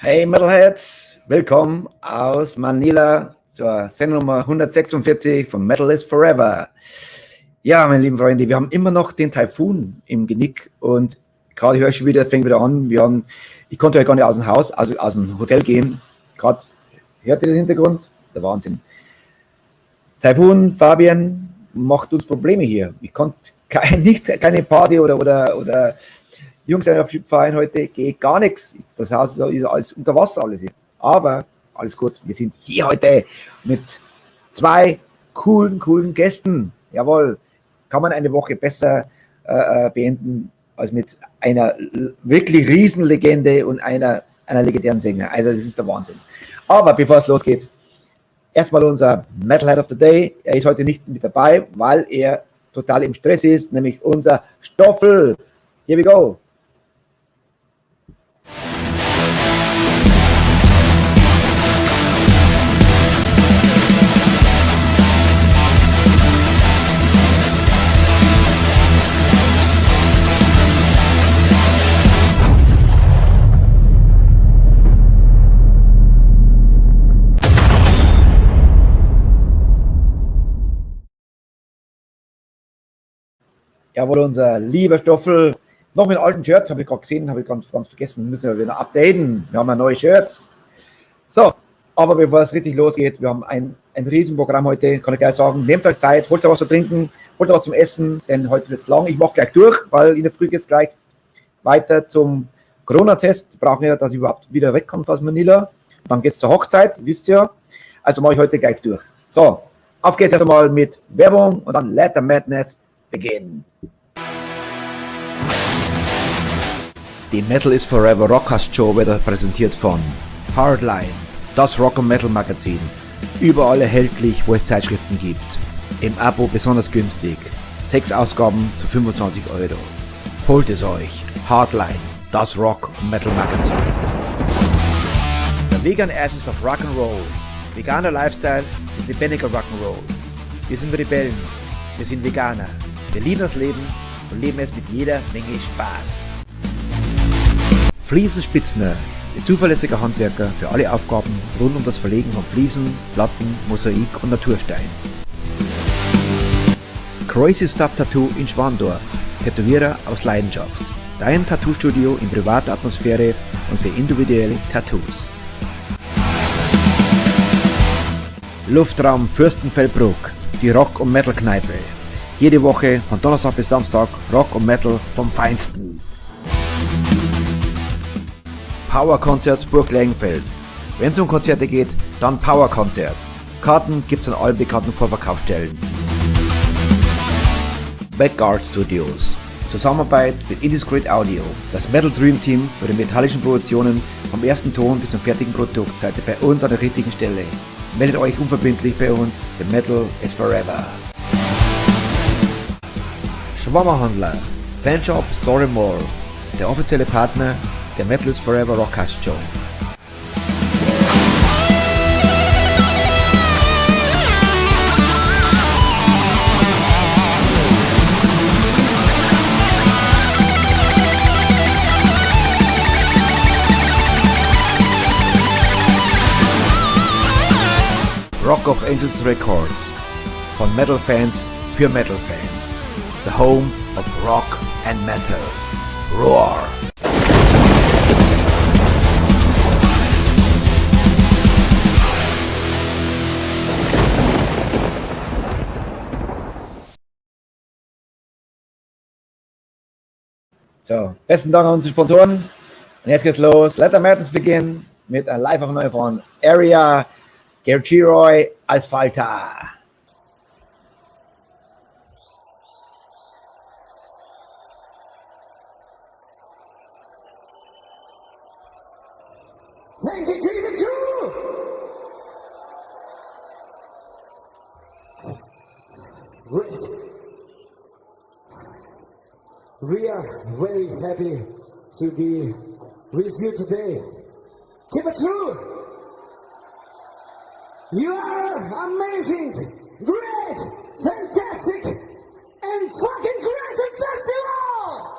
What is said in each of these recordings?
Hey Metalheads, willkommen aus Manila zur Sendung Nummer 146 von Metal is Forever. Ja, meine lieben Freunde, wir haben immer noch den Taifun im Genick und gerade höre ich wieder, fängt wieder an. Ich konnte ja gar nicht aus dem Haus, also aus dem Hotel gehen. Gerade hört ihr den Hintergrund? Der Wahnsinn. Taifun, Fabian, macht uns Probleme hier. Ich konnte keine Party oder Jungsabschied feiern heute, geht gar nichts. Das Haus ist alles unter Wasser, alles hier. Aber alles gut, wir sind hier heute mit zwei coolen Gästen. Jawohl, kann man eine Woche besser beenden als mit einer wirklich Riesenlegende und einer legendären Sänger. Also das ist der Wahnsinn. Aber bevor es losgeht, erstmal unser Metalhead of the Day. Er ist heute nicht mit dabei, weil er total im Stress ist, nämlich unser Stoffel. Here we go. Jawohl, unser lieber Stoffel. Noch mit alten Shirts, habe ich gerade gesehen, habe ich ganz vergessen, müssen wir wieder updaten. Wir haben ja neue Shirts. So, aber bevor es richtig losgeht, wir haben ein Riesenprogramm heute, kann ich gleich sagen. Nehmt euch Zeit, holt euch was zu trinken, holt euch was zum Essen, denn heute wird es lang. Ich mache gleich durch, weil in der Früh geht es gleich weiter zum Corona-Test. Brauchen wir, dass ich überhaupt wieder wegkomme aus Manila. Dann geht es zur Hochzeit, wisst ihr. Also mache ich heute gleich durch. So, auf geht's erst einmal mit Werbung und dann Let the Madness begin. Die Metal is Forever Rockcast Show wird präsentiert von Hardline, das Rock- und Metal-Magazin. Überall erhältlich, wo es Zeitschriften gibt. Im Abo besonders günstig. 6 Ausgaben zu 25 €. Holt es euch. Hardline, das Rock- und Metal-Magazin. Der Vegan Ashes of Rock'n'Roll. Veganer Lifestyle ist lebendiger Rock'n'Roll. Wir sind Rebellen. Wir sind Veganer. Wir lieben das Leben und leben es mit jeder Menge Spaß. Fliesenspitzner, der zuverlässige Handwerker für alle Aufgaben rund um das Verlegen von Fliesen, Platten, Mosaik und Naturstein. Crazy Stuff Tattoo in Schwandorf, Tätowierer aus Leidenschaft. Dein Tattoo-Studio in privater Atmosphäre und für individuelle Tattoos. Luftraum Fürstenfeldbruck, die Rock- und Metal-Kneipe. Jede Woche von Donnerstag bis Samstag Rock und Metal vom Feinsten. Power Concerts Burg Lengenfeld. Wenn es um Konzerte geht, dann Power Concerts. Karten gibt's an allen bekannten Vorverkaufsstellen. Backguard Studios. Zusammenarbeit mit Indiscreet Audio. Das Metal Dream Team für die metallischen Produktionen vom ersten Ton bis zum fertigen Produkt seid ihr bei uns an der richtigen Stelle. Meldet euch unverbindlich bei uns. The Metal is Forever. Schwammerhandler. Fanshop Story Mall. Der offizielle Partner der Metal is Forever Rockcast Show. Rock of Angels Records. Von Metal Fans für Metal Fans. The home of Rock and Metal. Roar! So, besten Dank an unsere Sponsoren. Und jetzt geht's los. Let the Madness begin mit einer Live-Aufnahme von Area Gergiroy Asphalta. Thank you, keep it true. Great. We are very happy to be with you today. Keep it true. You are amazing, great, fantastic, and fucking crazy festival!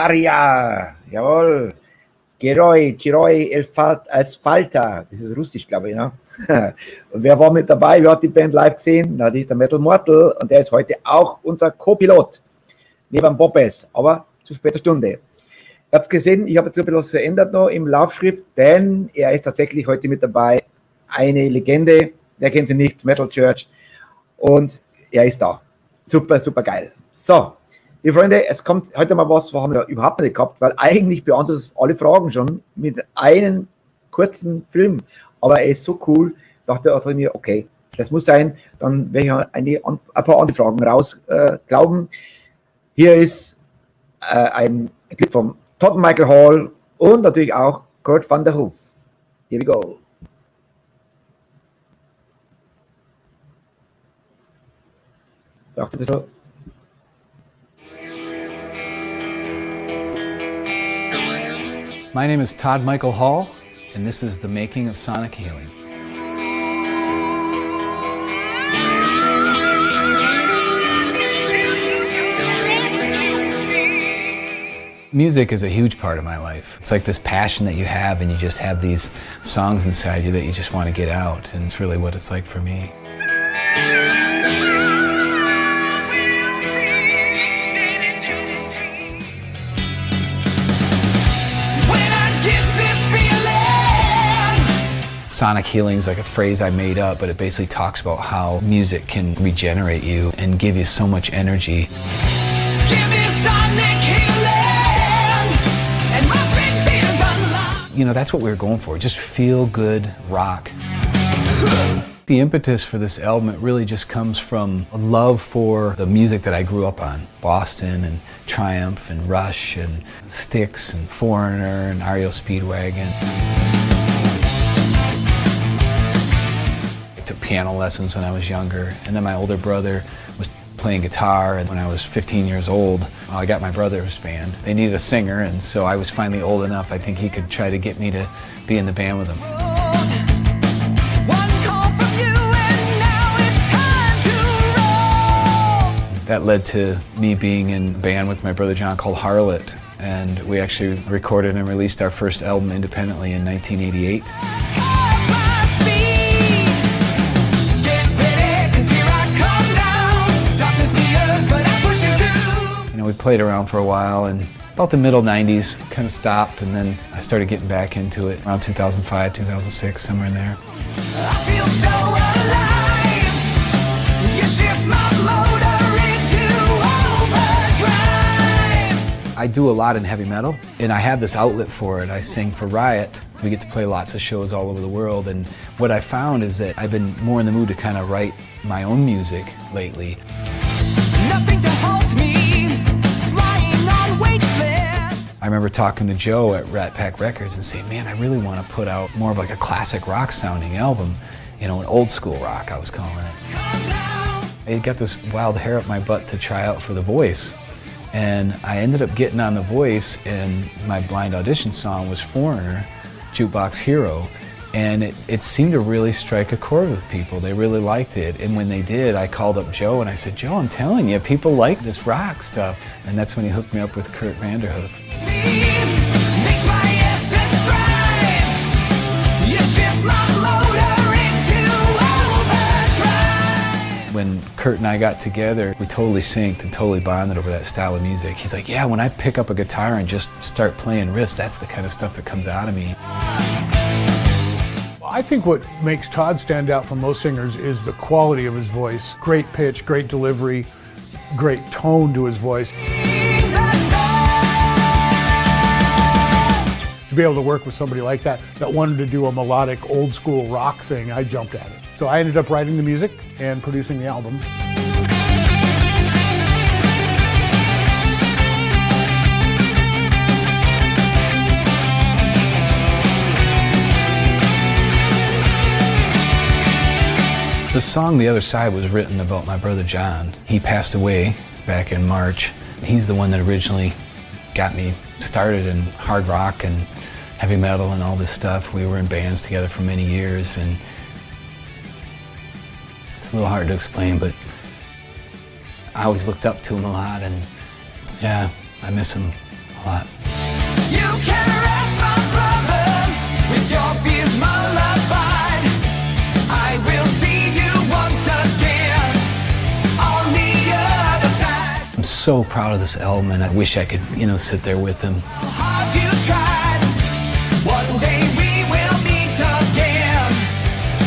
Aria, jawohl. Geroi als Falter, das ist russisch, glaube ich. Ne? Und wer war mit dabei? Wer hat die Band live gesehen? Na, der Metal Mortal, und der ist heute auch unser Co-Pilot, neben Bobbes, aber zu später Stunde. Ihr habt es gesehen, ich habe jetzt ein bisschen was verändert noch im Laufschrift, denn er ist tatsächlich heute mit dabei, eine Legende, wer kennt sie nicht, Metal Church, und er ist da. Super, super geil. So, liebe Freunde, es kommt heute mal was haben wir überhaupt nicht gehabt, weil eigentlich beantwortet es alle Fragen schon mit einem kurzen Film. Aber er ist so cool, dachte ich mir, okay, das muss sein. Dann werde ich ein paar andere Fragen rausglauben. Hier ist ein Clip von Todd Michael Hall und natürlich auch Kurt van der Hoof. Here we go. Braucht ein bisschen. My name is Todd Michael Hall, and this is the making of sonic healing. Music is a huge part of my life. It's like this passion that you have, and you just have these songs inside you that you just want to get out, and it's really what it's like for me. Sonic healing is like a phrase I made up, but it basically talks about how music can regenerate you and give you so much energy. Give me sonic healing, and my strength is unlocked. You know, that's what we were going for, just feel good rock. The impetus for this album, it really just comes from a love for the music that I grew up on. Boston and Triumph and Rush and Styx and Foreigner and REO Speedwagon. I took piano lessons when I was younger, and then my older brother was playing guitar, and when I was 15 years old, I got my brother's band. They needed a singer, and so I was finally old enough, I think he could try to get me to be in the band with him. That led to me being in a band with my brother John called Harlot, and we actually recorded and released our first album independently in 1988. We played around for a while, and about the middle 90s kind of stopped, and then I started getting back into it around 2005, 2006, somewhere in there. I feel so alive. You shift my motor into overdrive. I do a lot in heavy metal, and I have this outlet for it. I sing for Riot. We get to play lots of shows all over the world, and what I found is that I've been more in the mood to kind of write my own music lately. Nothing to halt me. I remember talking to Joe at Rat Pack Records and saying, man, I really want to put out more of like a classic rock sounding album, you know, an old school rock, I was calling it. I got this wild hair up my butt to try out for The Voice, and I ended up getting on The Voice, and my blind audition song was Foreigner, Jukebox Hero, and it seemed to really strike a chord with people. They really liked it, and when they did, I called up Joe and I said, Joe, I'm telling you, people like this rock stuff, and that's when he hooked me up with Kurt Vanderhoof. When Kurt and I got together, we totally synced and totally bonded over that style of music. He's like, yeah, when I pick up a guitar and just start playing riffs, that's the kind of stuff that comes out of me. I think what makes Todd stand out from most singers is the quality of his voice. Great pitch, great delivery, great tone to his voice. To be able to work with somebody like that wanted to do a melodic, old school rock thing, I jumped at it. So I ended up writing the music and producing the album. The song The Other Side was written about my brother John. He passed away back in March. He's the one that originally got me started in hard rock and heavy metal and all this stuff. We were in bands together for many years, and it's a little hard to explain, but I always looked up to him a lot, and yeah, I miss him a lot. You can rest my brother with your fears mollified. I will see you once again on the other side. I'm so proud of this album, and I wish I could, sit there with him. How hard you tried. One day we will meet again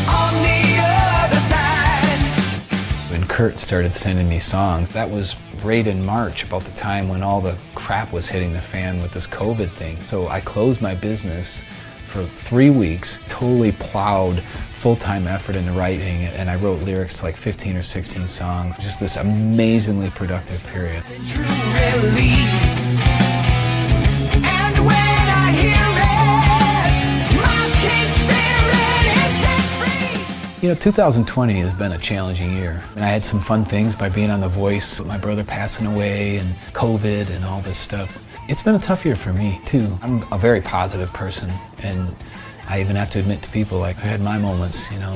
on the other side. When Kurt started sending me songs, that was right in March, about the time when all the crap was hitting the fan with this COVID thing. So I closed my business for 3 weeks, totally plowed full-time effort into writing, and I wrote lyrics to like 15 or 16 songs. Just this amazingly productive period. True release. And when I hear it, my king spirit is set free. 2020 has been a challenging year, and I had some fun things by being on The Voice, with my brother passing away and COVID and all this stuff. It's been a tough year for me, too. I'm a very positive person, and I even have to admit to people, like, I had my moments, you know.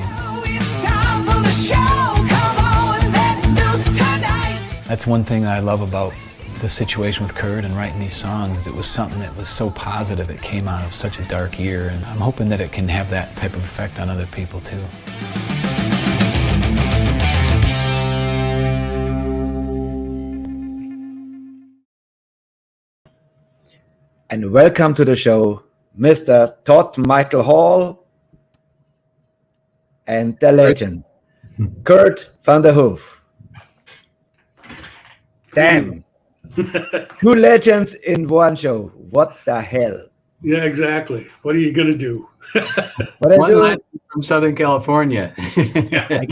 That's one thing that I love about the situation with Kurt and writing these songs. It was something that was so positive. It came out of such a dark year, and I'm hoping that it can have that type of effect on other people, too. And welcome to the show, Mr. Todd Michael Hall and the legend, Kurt van der Hoof. Damn. Two legends in one show. What the hell? Yeah, exactly. What are you going to do? One line from Southern California. I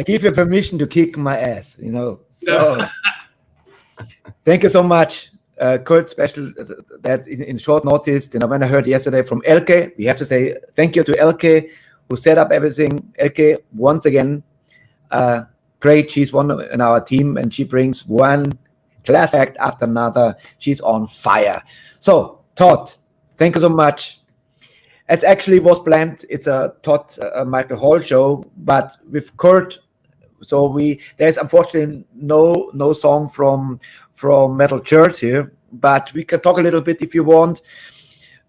give you permission to kick my ass, you know. So, thank you so much. Kurt, special that in short notice, you know, when I heard yesterday from Elke, we have to say thank you to Elke who set up everything. Elke, once again, great. She's one in our team, and she brings one class act after another. She's on fire. So, Todd, thank you so much. It actually was planned. It's a Todd Michael Hall show, but with Kurt, so there's unfortunately no song from Metal Church here, but we can talk a little bit if you want.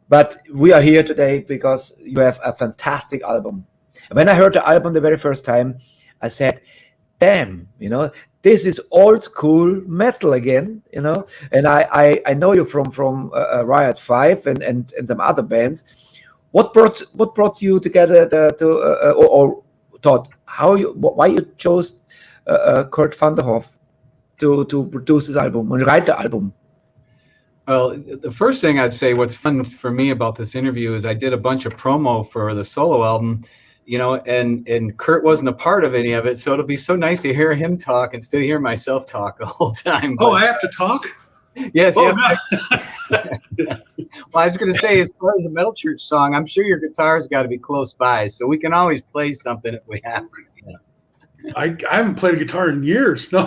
But we are here today because you have a fantastic album. When I heard the album the very first time, I said, damn, you know, this is old school metal again, you know. And I know you from Riot 5 and some other bands. What brought you together or Todd, why you chose Kurt van der Hoof to produce this album and write the album? Well, the first thing I'd say, what's fun for me about this interview is I did a bunch of promo for the solo album, you know, and Kurt wasn't a part of any of it. So it'll be so nice to hear him talk instead of hearing myself talk the whole time. Oh, I have to talk? Yes. Oh, yeah. Well, I was going to say, as far as a Metal Church song, I'm sure your guitar's got to be close by, so we can always play something if we have to. You know? I haven't played a guitar in years. No.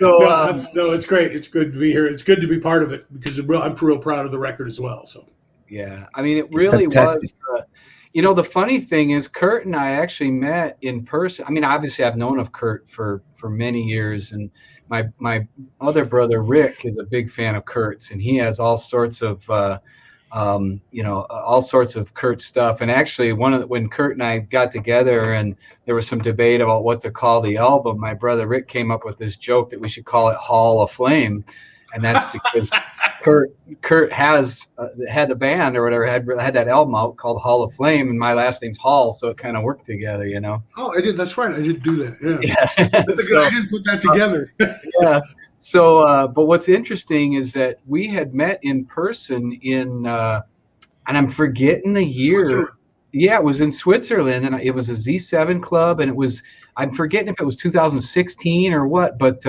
No, it's great. It's good to be here. It's good to be part of it because I'm real proud of the record as well. So, yeah, I mean, it really was. You know, the funny thing is, Kurt and I actually met in person. I mean, obviously, I've known of Kurt for many years, and my other brother Rick is a big fan of Kurt's, and he has all sorts of all sorts of Kurt stuff. And actually, when Kurt and I got together and there was some debate about what to call the album, my brother Rick came up with this joke that we should call it Hall of Flame. And that's because Kurt has had a band or whatever, had that album out called Hall of Flame, and my last name's Hall, so it kind of worked together, you know. Oh, I did. That's right. I did do that. Yeah. I didn't put that together. Yeah. So, but what's interesting is that we had met in person in, and I'm forgetting the year. Yeah, it was in Switzerland, and it was a Z7 club, and I'm forgetting if it was 2016 or what, but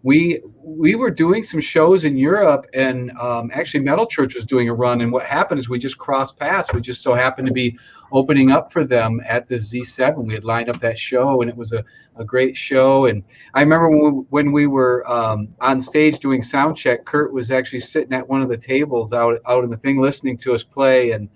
we were doing some shows in Europe, and actually Metal Church was doing a run, and what happened is we just crossed paths. We just so happened to be opening up for them at the Z7. We had lined up that show, and it was a great show. And I remember when we were on stage doing sound check, Kurt was actually sitting at one of the tables out in the thing listening to us play, and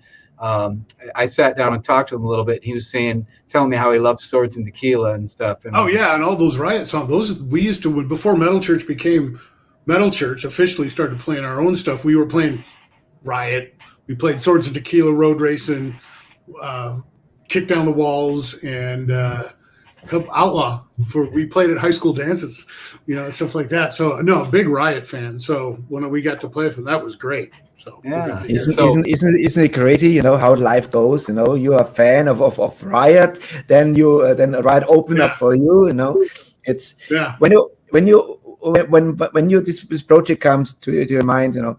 I sat down and talked to him a little bit. He was telling me how he loved Swords and Tequila and stuff. And and all those Riot songs. Those we used to, before Metal Church became Metal Church, officially started playing our own stuff. We were playing Riot. We played Swords and Tequila, Road Racing, Kick Down the Walls, and Outlaw. We played at high school dances, you know, stuff like that. So no, big Riot fan. So when we got to play with them, that was great. So yeah, isn't it crazy? You know how life goes. You know, you're a fan of Riot, then Riot open up for you. You know, it's when this project comes to your mind. You know,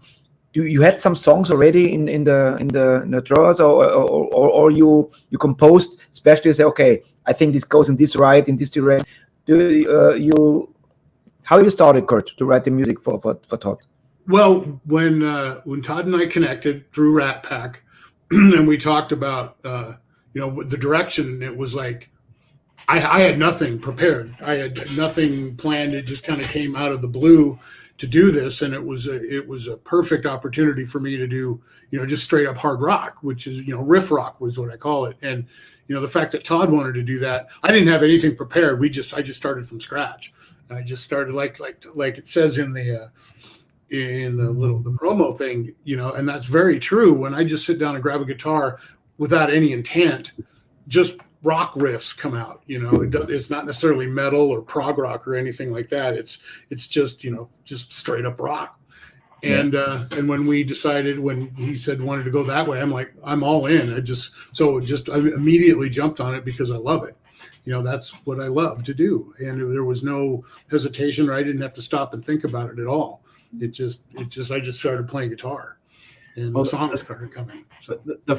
you had some songs already in the drawers, or you composed, especially say, okay, I think this goes in this in this direction. How you started, Kurt, to write the music for Todd? Well, when Todd and I connected through Rat Pack, and we talked about the direction, it was like I had nothing prepared. I had nothing planned. It just kind of came out of the blue to do this, and it was a perfect opportunity for me to do, just straight up hard rock, which is, riff rock was what I call it. And the fact that Todd wanted to do that, I didn't have anything prepared. I just started from scratch. I just started like it says in the the promo thing, and that's very true. When I just sit down and grab a guitar without any intent, just rock riffs come out. It's not necessarily metal or prog rock or anything like that. It's just just straight up rock. And when we decided, when he said wanted to go that way, I'm like, I'm all in. I immediately jumped on it because I love it. That's what I love to do. And there was no hesitation, or I didn't have to stop and think about it at all. I just started playing guitar, and the songs started coming. So. The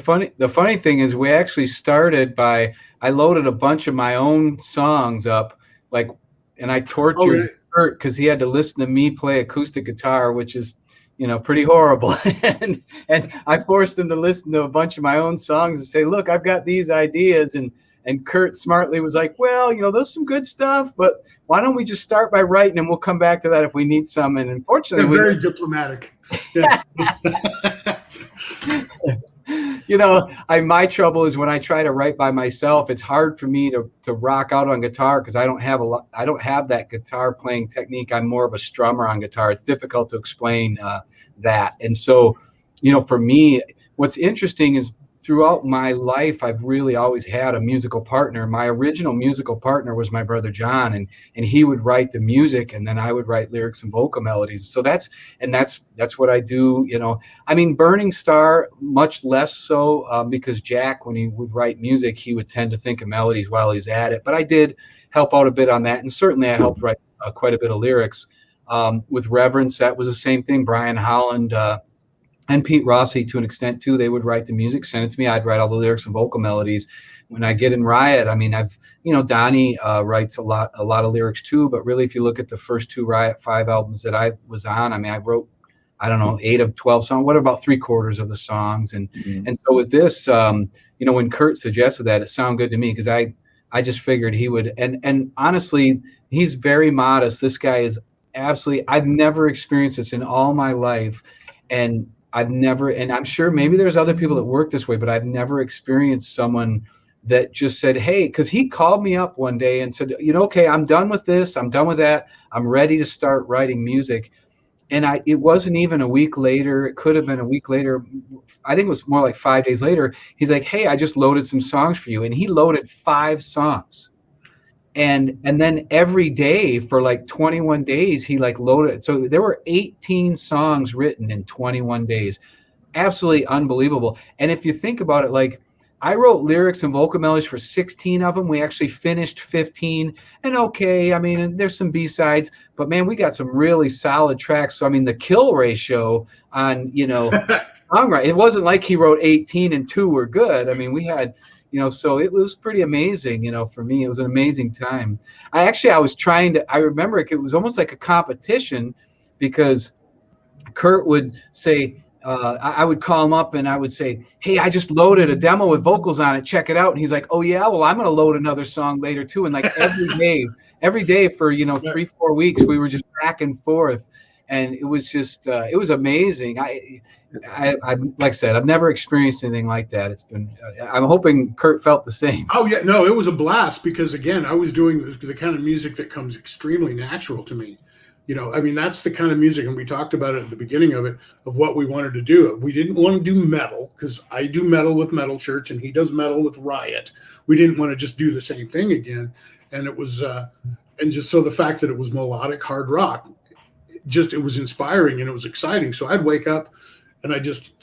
funny thing is, we actually started by, I loaded a bunch of my own songs up, and I tortured Kurt because he had to listen to me play acoustic guitar, which is, pretty horrible. and I forced him to listen to a bunch of my own songs and say, look, I've got these ideas. And Kurt smartly was like, well, there's some good stuff, but why don't we just start by writing, and we'll come back to that if we need some. And unfortunately, they're very diplomatic. Yeah. My trouble is when I try to write by myself, it's hard for me to rock out on guitar because I don't have that guitar playing technique. I'm more of a strummer on guitar. It's difficult to explain that. And so, for me, what's interesting is throughout my life, I've really always had a musical partner. My original musical partner was my brother John, and he would write the music, and then I would write lyrics and vocal melodies. So that's what I do. Burning Star, much less so, because Jack, when he would write music, he would tend to think of melodies while he's at it. But I did help out a bit on that, and certainly I helped write quite a bit of lyrics. With Reverence, that was the same thing. Brian Holland, and Pete Rossi, to an extent too, they would write the music, send it to me. I'd write all the lyrics and vocal melodies. When I get in Riot, Donnie writes a lot of lyrics too. But really, if you look at the first two Riot 5 albums that I was on, I wrote, 8 of 12 songs. What about 3/4 of the songs? And so with this, when Kurt suggested that, it sounded good to me because I just figured he would. And honestly, he's very modest. This guy is absolutely. I've never experienced this in all my life, and I'm sure maybe there's other people that work this way, but I've never experienced someone that just said, hey, because he called me up one day and said, okay, I'm done with this. I'm done with that. I'm ready to start writing music. And it wasn't even a week later. It could have been a week later. I think it was more like 5 days later. He's like, hey, I just loaded some songs for you. And he loaded 5 songs. And then every day for 21 days, he loaded. So there were 18 songs written in 21 days. Absolutely unbelievable. And if you think about it, I wrote lyrics and vocal melodies for 16 of them. We actually finished 15. And okay, there's some B-sides, but man, we got some really solid tracks. So, the kill ratio on, songwriting, it wasn't like he wrote 18 and 2 were good. We had, so it was pretty amazing, for me. It was an amazing time. I was trying to, I remember it was almost like a competition because Kurt would say, I would call him up and I would say, hey, I just loaded a demo with vocals on it. Check it out. And he's like, oh yeah, well, I'm going to load another song later too. And every day for, 3-4 weeks, we were just back and forth. And it was just, it was amazing. I like I said, I've never experienced anything like that. It's been, I'm hoping Kurt felt the same. Oh yeah, no, it was a blast because again, I was doing the kind of music that comes extremely natural to me. That's the kind of music, and we talked about it at the beginning of what we wanted to do. We didn't want to do metal because I do metal with Metal Church and he does metal with Riot. We didn't want to just do the same thing again. And it was, and just so the fact that it was melodic hard rock, it was inspiring and it was exciting. So I'd wake up and I just,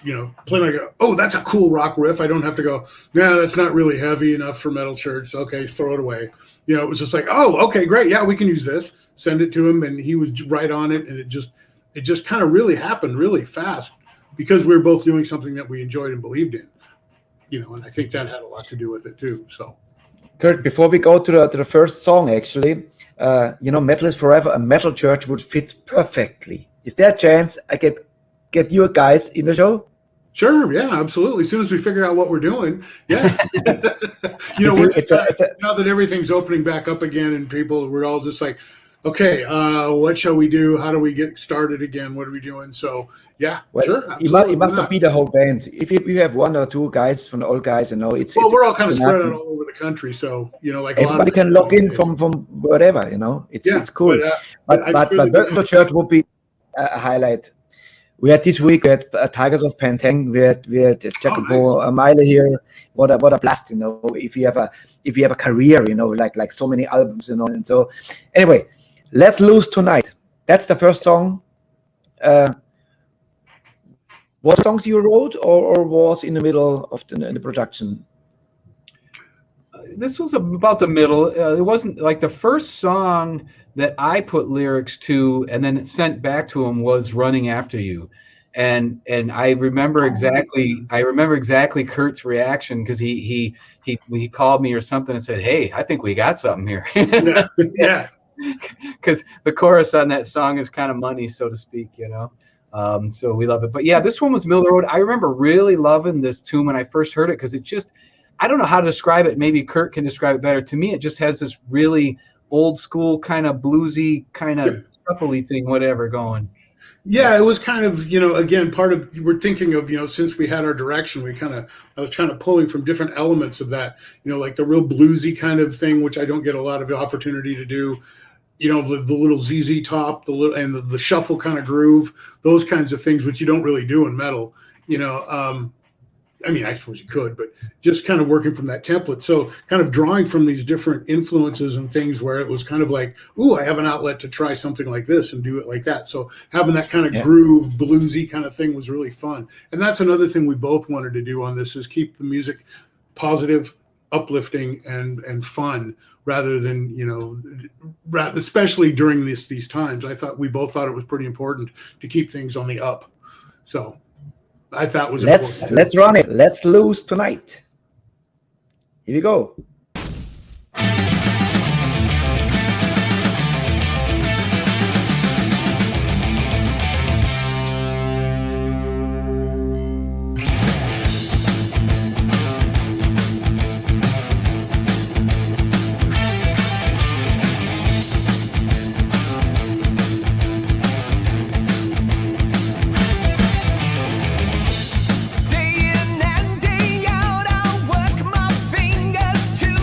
play my go, oh, that's a cool rock riff. I don't have to go, no, that's not really heavy enough for Metal Church. Okay, throw it away. It was just like, oh, okay, great. Yeah, we can use this. Send it to him. And he was right on it. And it just kind of really happened really fast because we were both doing something that we enjoyed and believed in, and I think that had a lot to do with it too. So, Kurt, before we go to the first song, actually, Metal is Forever, a Metal Church would fit perfectly. Is there a chance I get you guys in the show? Sure, yeah, absolutely. As soon as we figure out what we're doing, yeah. You know, now that everything's opening back up again and we're all just like, okay, what shall we do? How do we get started again? What are we doing? So, yeah, well, sure. It must not be the whole band. If you have one or two guys from the old guys, you know, we're all kind of spread out all over the country. So, you know, like everybody can log in from wherever, you know, it's cool. But the church would be a highlight. We had this week at Tigers of Pantang. We had Jacopo Meile here. What a blast, you know. If you have a career, you know, like so many albums, you know. And so, anyway, Let Loose Tonight. That's the first song. What songs you wrote, or was in the middle of the production? This was about the middle. It wasn't like the first song that I put lyrics to and then it sent back to him was Running After You. And I remember exactly Kurt's reaction, because he called me or something and said, "Hey, I think we got something here." Yeah. Because the chorus on that song is kind of money, so to speak, you know. So we love it. But yeah, this one was Middle of the Road. I remember really loving this tune when I first heard it, because it just, I don't know how to describe it. Maybe Kurt can describe it better. To me, it just has this really old school kind of bluesy kind of shuffly thing, whatever going. Yeah, it was kind of, you know, again, part of, we're thinking of, you know, since we had our direction, I was kind of pulling from different elements of that, you know, like the real bluesy kind of thing, which I don't get a lot of opportunity to do, you know, the little ZZ Top, the shuffle kind of groove, those kinds of things, which you don't really do in metal, you know. I mean, I suppose you could, but just kind of working from that template. So kind of drawing from these different influences and things where it was kind of like, ooh, I have an outlet to try something like this and do it like that. So having that kind of groove, bluesy kind of thing was really fun. And that's another thing we both wanted to do on this, is keep the music positive, uplifting, and fun, rather than, you know, especially during these times. We both thought it was pretty important to keep things on the up. So I thought was important. Let's run it. Let's Loose Tonight. Here we go. Day in and day out, I work my fingers to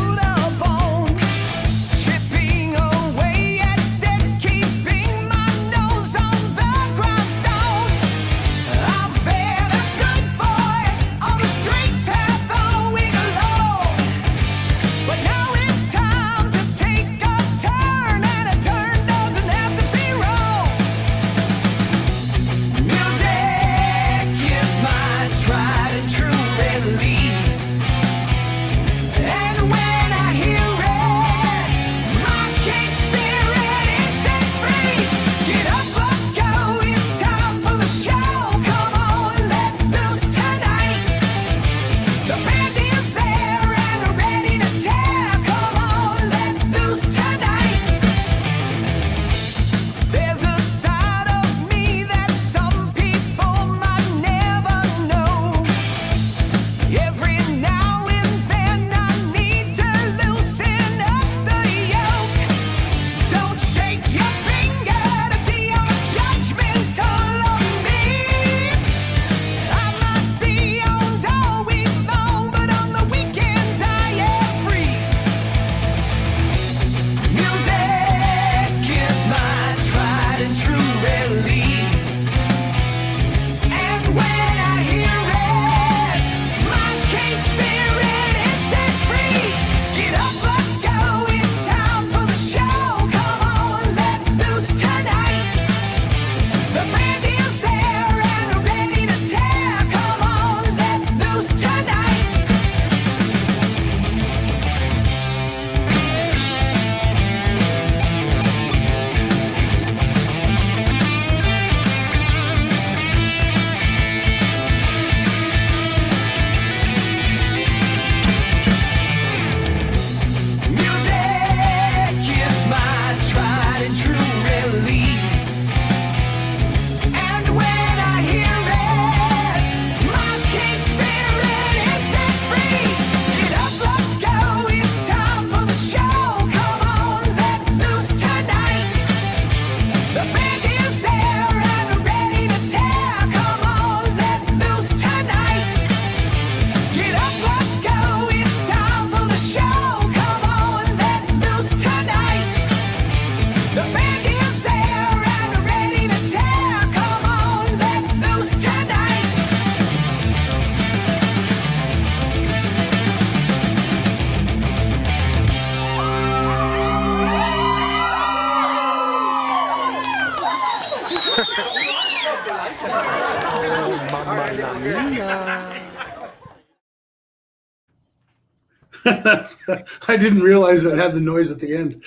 I didn't realize it had the noise at the end.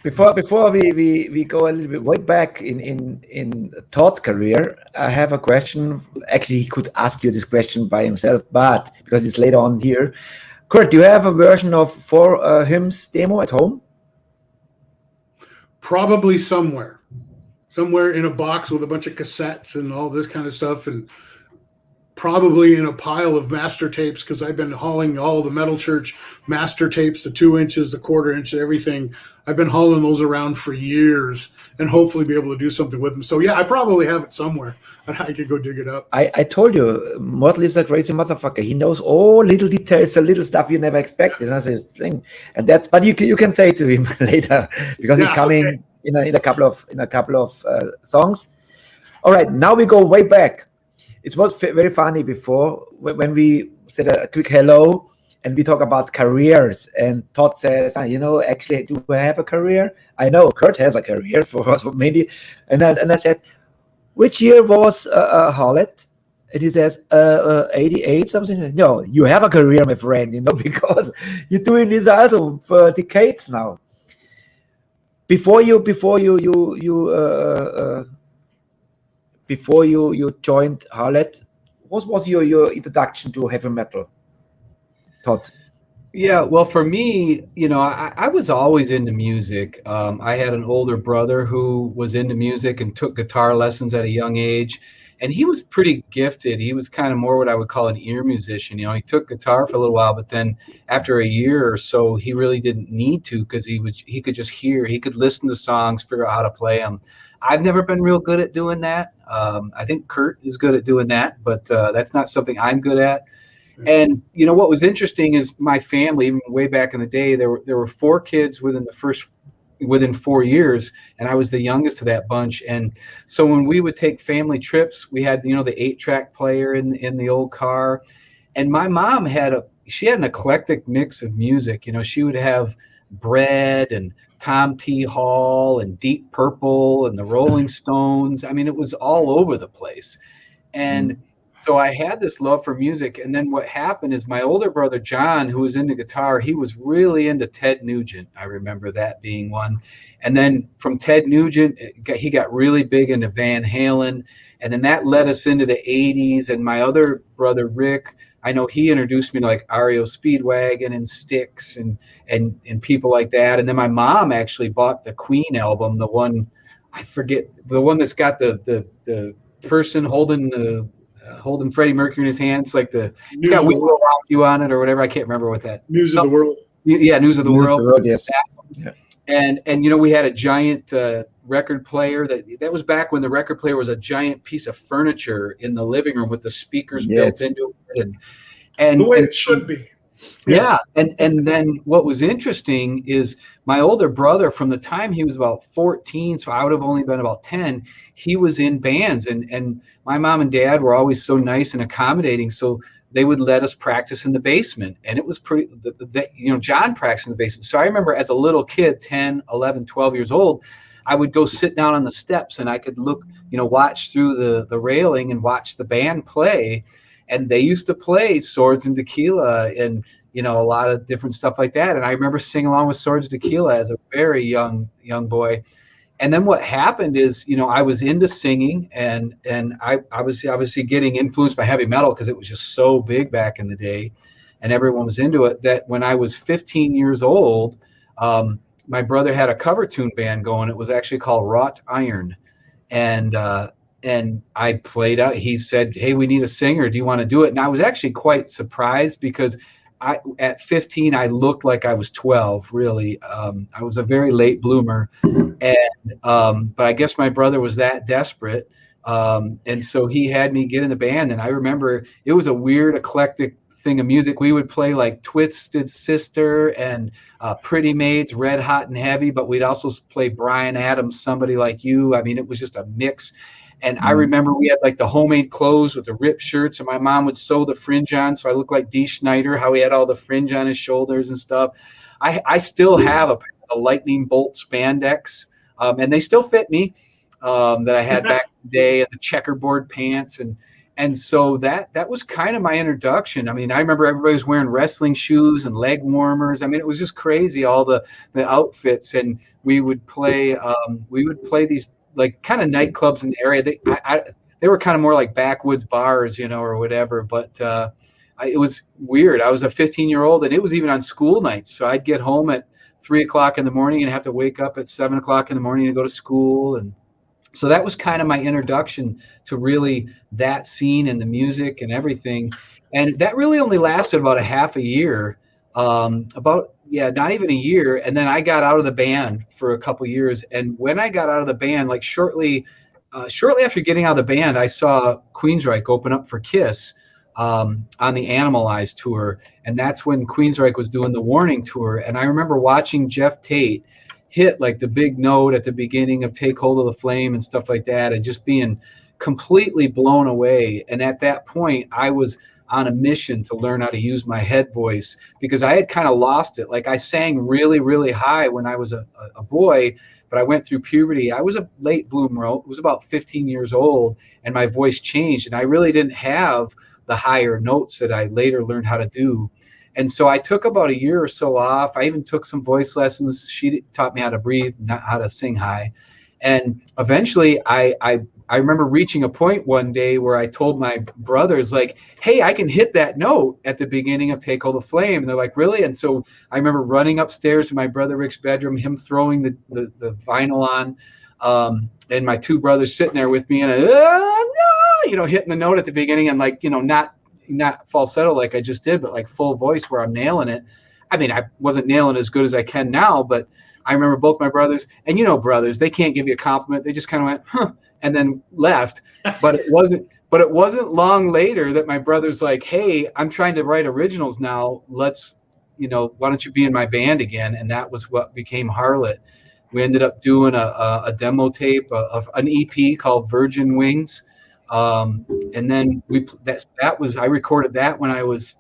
Before we go a little bit way back in Todd's career, I have a question. Actually, he could ask you this question by himself, but because it's later on here. Kurt, do you have a version of For Hymns demo at home? Probably somewhere in a box with a bunch of cassettes and all this kind of stuff, and probably in a pile of master tapes, because I've been hauling all the Metal Church master tapes, the 2 inches, the 1/4 inch, everything. I've been hauling those around for years and hopefully be able to do something with them. So yeah, I probably have it somewhere. I could go dig it up. I told you, Mortal is a crazy motherfucker. He knows all little details, the little stuff you never expected. That's his thing, and that's. But you can say to him later because he's coming in a couple of songs. All right, now we go way back. It was very funny before when we said a quick hello and we talk about careers, and Todd says, actually, do I have a career? I know Kurt has a career for us, maybe. And I said, which year was Harlot? And he says, 88 something. No, you have a career, my friend, because you're doing this also for decades now. Before you joined Harlot, what was your introduction to heavy metal, Todd? Yeah, well, for me, I was always into music. I had an older brother who was into music and took guitar lessons at a young age, and he was pretty gifted. He was kind of more what I would call an ear musician. He took guitar for a little while, but then after a year or so, he really didn't need to, because he could just hear. He could listen to songs, figure out how to play them. I've never been real good at doing that. I think Kurt is good at doing that, but that's not something I'm good at. And what was interesting is my family, even way back in the day, there were 4 kids within 4 years, and I was the youngest of that bunch. And so when we would take family trips, we had the 8-track player in the old car, and my mom had an eclectic mix of music. She would have Bread and Tom T. Hall and Deep Purple and the Rolling Stones. I mean, it was all over the place. And so I had this love for music. And then what happened is my older brother, John, who was into guitar, he was really into Ted Nugent. I remember that being one. And then from Ted Nugent, he got really big into Van Halen. And then that led us into the 80s. And my other brother, Rick, I know he introduced me to like REO Speedwagon and Styx and people like that. And then my mom actually bought the Queen album, the one, I forget, the one that's got the person holding Freddie Mercury in his hands, like it's got "We Will Rock You" on it or whatever. I can't remember what that. News of the World. Yeah, News of the World. Yes. Yeah. And we had a giant record player that was back when the record player was a giant piece of furniture in the living room with the speakers built into it, and the way it should be. Yeah. And then what was interesting is my older brother, from the time he was about 14, so I would have only been about 10, he was in bands, and my mom and dad were always so nice and accommodating, so they would let us practice in the basement. And it was pretty, John practiced in the basement. So I remember as a little kid, 10, 11, 12 years old, I would go sit down on the steps and I could look, watch through the railing and watch the band play. And they used to play Swords and Tequila and, a lot of different stuff like that. And I remember singing along with Swords and Tequila as a very young boy. And then what happened is, I was into singing and I was obviously getting influenced by heavy metal because it was just so big back in the day and everyone was into it, that when I was 15 years old, my brother had a cover tune band going. It was actually called Wrought Iron. And I played out. He said, "Hey, we need a singer. Do you want to do it?" And I was actually quite surprised because at 15, I looked like I was 12, really. I was a very late bloomer. But I guess my brother was that desperate. And so he had me get in the band. And I remember it was a weird, eclectic thing of music. We would play like Twisted Sister and Pretty Maids, Red Hot and Heavy, but we'd also play Bryan Adams, Somebody Like You. I mean, it was just a mix. And I remember we had like the homemade clothes with the ripped shirts, and my mom would sew the fringe on, so I looked like Dee Schneider, how he had all the fringe on his shoulders and stuff. I still have a lightning bolt spandex and they still fit me, that I had back in the day, and the checkerboard pants. And so that was kind of my introduction. I mean, I remember everybody was wearing wrestling shoes and leg warmers. I mean, it was just crazy, all the outfits. And we would play these like kind of nightclubs in the area. They were kind of more like backwoods bars, you know, or whatever. But it was weird. I was a 15-year-old, and it was even on school nights. So I'd get home at 3 o'clock in the morning and have to wake up at 7 o'clock in the morning to go to school. And so that was kind of my introduction to really that scene and the music and everything. And that really only lasted about a half a year, not even a year. And then I got out of the band for a couple years. And when I got out of the band, like shortly after getting out of the band, I saw Queensryche open up for Kiss on the Animalize tour. And that's when Queensryche was doing the Warning tour. And I remember watching Jeff Tate hit like the big note at the beginning of Take Hold of the Flame and stuff like that, and just being completely blown away. And at that point, I was on a mission to learn how to use my head voice, because I had kind of lost it. Like, I sang really, really high when I was a boy, but I went through puberty. I was a late bloomer. I was about 15 years old, and my voice changed, and I really didn't have the higher notes that I later learned how to do. And so I took about a year or so off. I even took some voice lessons. She taught me how to breathe, not how to sing high. And eventually I remember reaching a point one day where I told my brothers, like, hey, I can hit that note at the beginning of Take Hold of Flame. And they're like, really? And so I remember running upstairs to my brother Rick's bedroom, him throwing the vinyl on, and my two brothers sitting there with me, and hitting the note at the beginning, and like, not falsetto like I just did, but like full voice where I'm nailing it. I mean, I wasn't nailing it as good as I can now, but I remember both my brothers, and brothers, they can't give you a compliment. They just kind of went, huh, and then left. But it wasn't long later that my brother's like, hey, I'm trying to write originals now. Let's, why don't you be in my band again? And that was what became Harlot. We ended up doing a demo tape of an EP called Virgin Wings. And then I recorded that when I was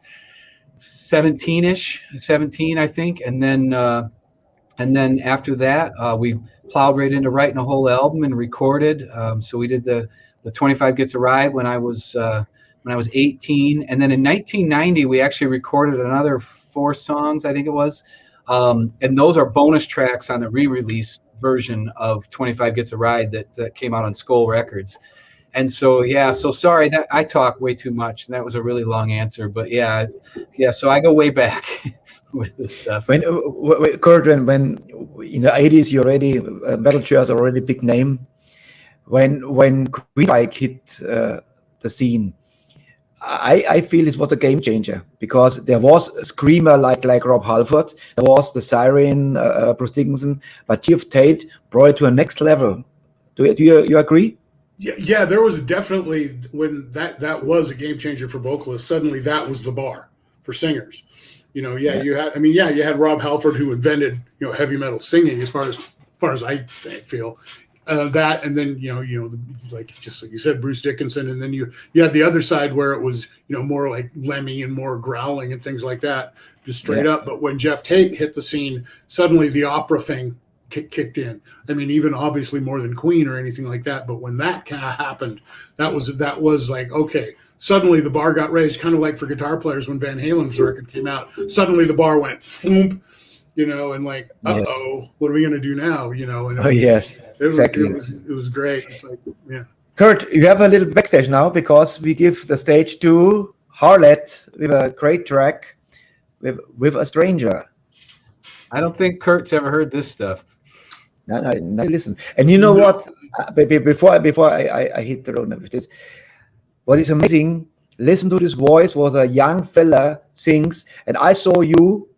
17, I think. And then after that, we plowed right into writing a whole album and recorded. So we did the 25 Gets a Ride when I was 18. And then in 1990, we actually recorded another 4 songs, I think it was. And those are bonus tracks on the re-release version of 25 Gets a Ride that came out on Skull Records. And so, so sorry that I talk way too much, and that was a really long answer, but so I go way back with this stuff. Kurt, when in the 80s, you already, metal shirts are already a big name. When Queensryche hit the scene, I feel it was a game changer, because there was a screamer like Rob Halford, there was the siren, Bruce Dickinson, but Jeff Tate brought it to a next level. Do you agree? Yeah, there was definitely, when that was a game changer for vocalists. Suddenly, that was the bar for singers. You had Rob Halford, who invented heavy metal singing, as far as I feel. That, and then like you said, Bruce Dickinson, and then you had the other side where it was more like Lemmy and more growling and things like that, just straight up. But when Jeff Tate hit the scene, suddenly the opera thing kicked in. I mean, even obviously more than Queen or anything like that. But when that kind of happened, that was like, okay, suddenly the bar got raised, kind of like for guitar players when Van Halen's record came out. Suddenly the bar went boom, and like, what are we going to do now? And exactly. It was great. It's like, yeah. Kurt, you have a little backstage now, because we give the stage to Harlot with a great track with a stranger. I don't think Kurt's ever heard this stuff. No, listen. And you know what? Before I hit the road with this, what is amazing, listen to this voice, what a young fella sings. And I saw you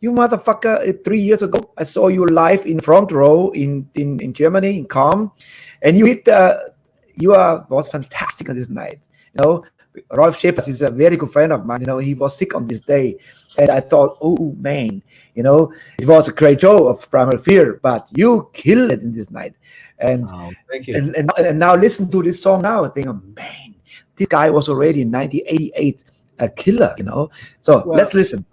motherfucker, 3 years ago. I saw you live in front row in Germany, in Calm. And you was fantastic on this night. Rolf Schepers is a very good friend of mine. He was sick on this day. And I thought, oh man, it was a great show of Primal Fear, but you killed it in this night. And thank you. And now listen to this song now. I think, oh, man, this guy was already in 1988 a killer, So let's listen.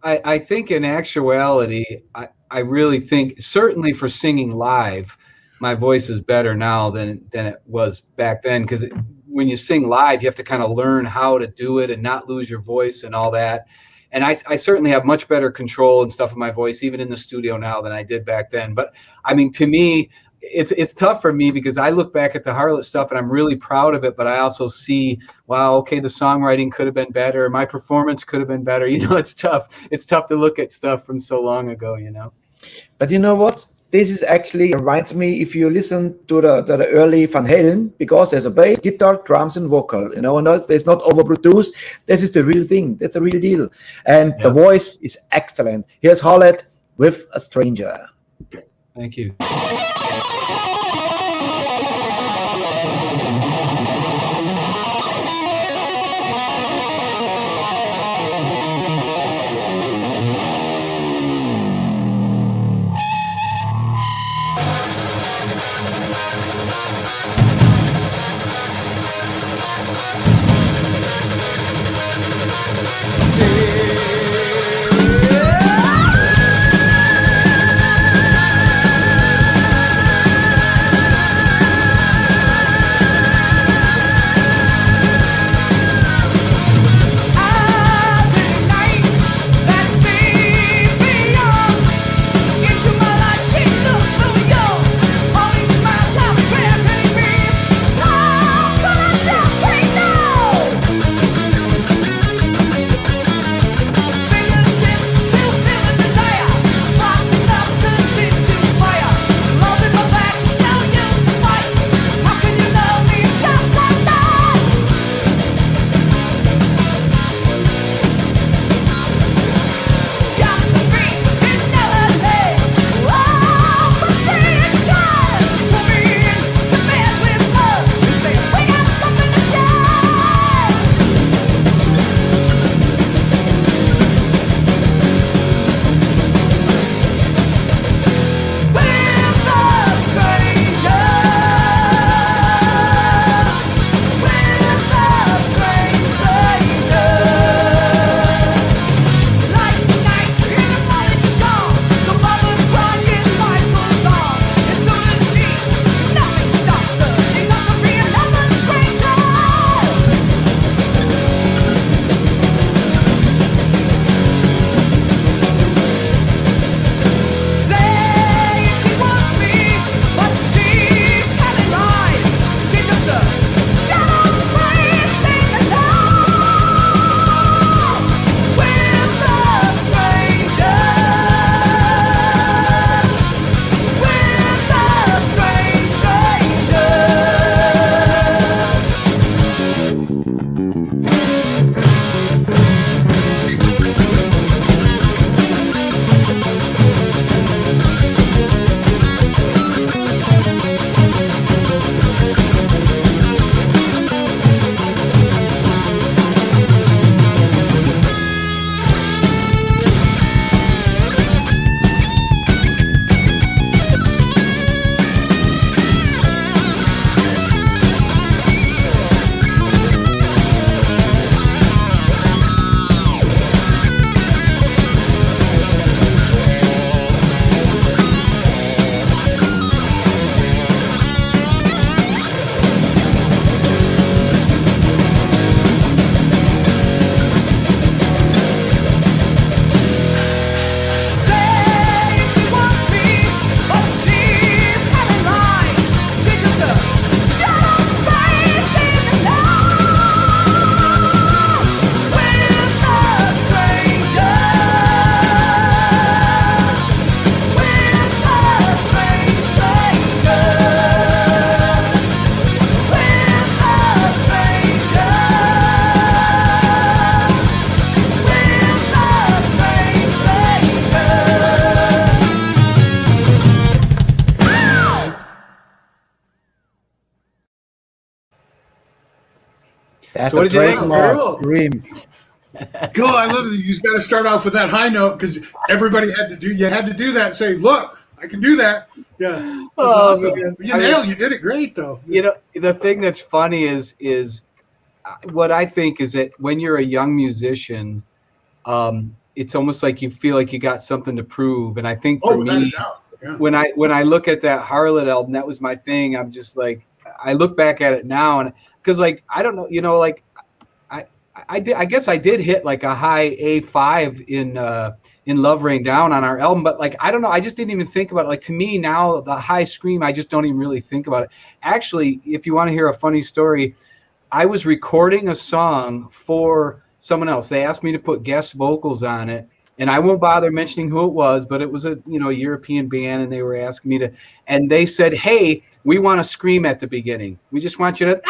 I think in actuality, I really think, certainly for singing live, my voice is better now than it was back then, because when you sing live, you have to kind of learn how to do it and not lose your voice and all that. And I certainly have much better control and stuff of my voice, even in the studio now, than I did back then. But I mean, to me, it's tough for me, because I look back at the Harlot stuff and I'm really proud of it, but I also see, wow, okay, the songwriting could have been better. My performance could have been better. You know, it's tough. It's tough to look at stuff from so long ago, you know? But you know what? This is actually reminds me, if you listen to the early Van Halen, because there's a bass, guitar, drums, and vocal, you know, and it's not overproduced. This is the real thing. That's a real deal. And the voice is excellent. Here's Harlot with A Stranger. Thank you. That's so a trademark. Screams. Cool. I love it. You just got to start off with that high note because everybody had to do. You had to do that. Say, look, I can do that. Yeah. Awesome. You did it great, though. You know, the thing that's funny is what I think is that when you're a young musician, it's almost like you feel like you got something to prove. And I think for me, when I look at that Harlot album, that was my thing. I'm just like, I look back at it now, and because like I don't know, like I guess I did hit like a high A5 in Love Rain Down on our album, but like I don't know, I just didn't even think about it. Like to me now, the high scream, I just don't even really think about it. Actually, if you want to hear a funny story, I was recording a song for someone else. They asked me to put guest vocals on it, and I won't bother mentioning who it was, but it was a European band, and they were asking me to, and they said, "Hey, we want to scream at the beginning. We just want you to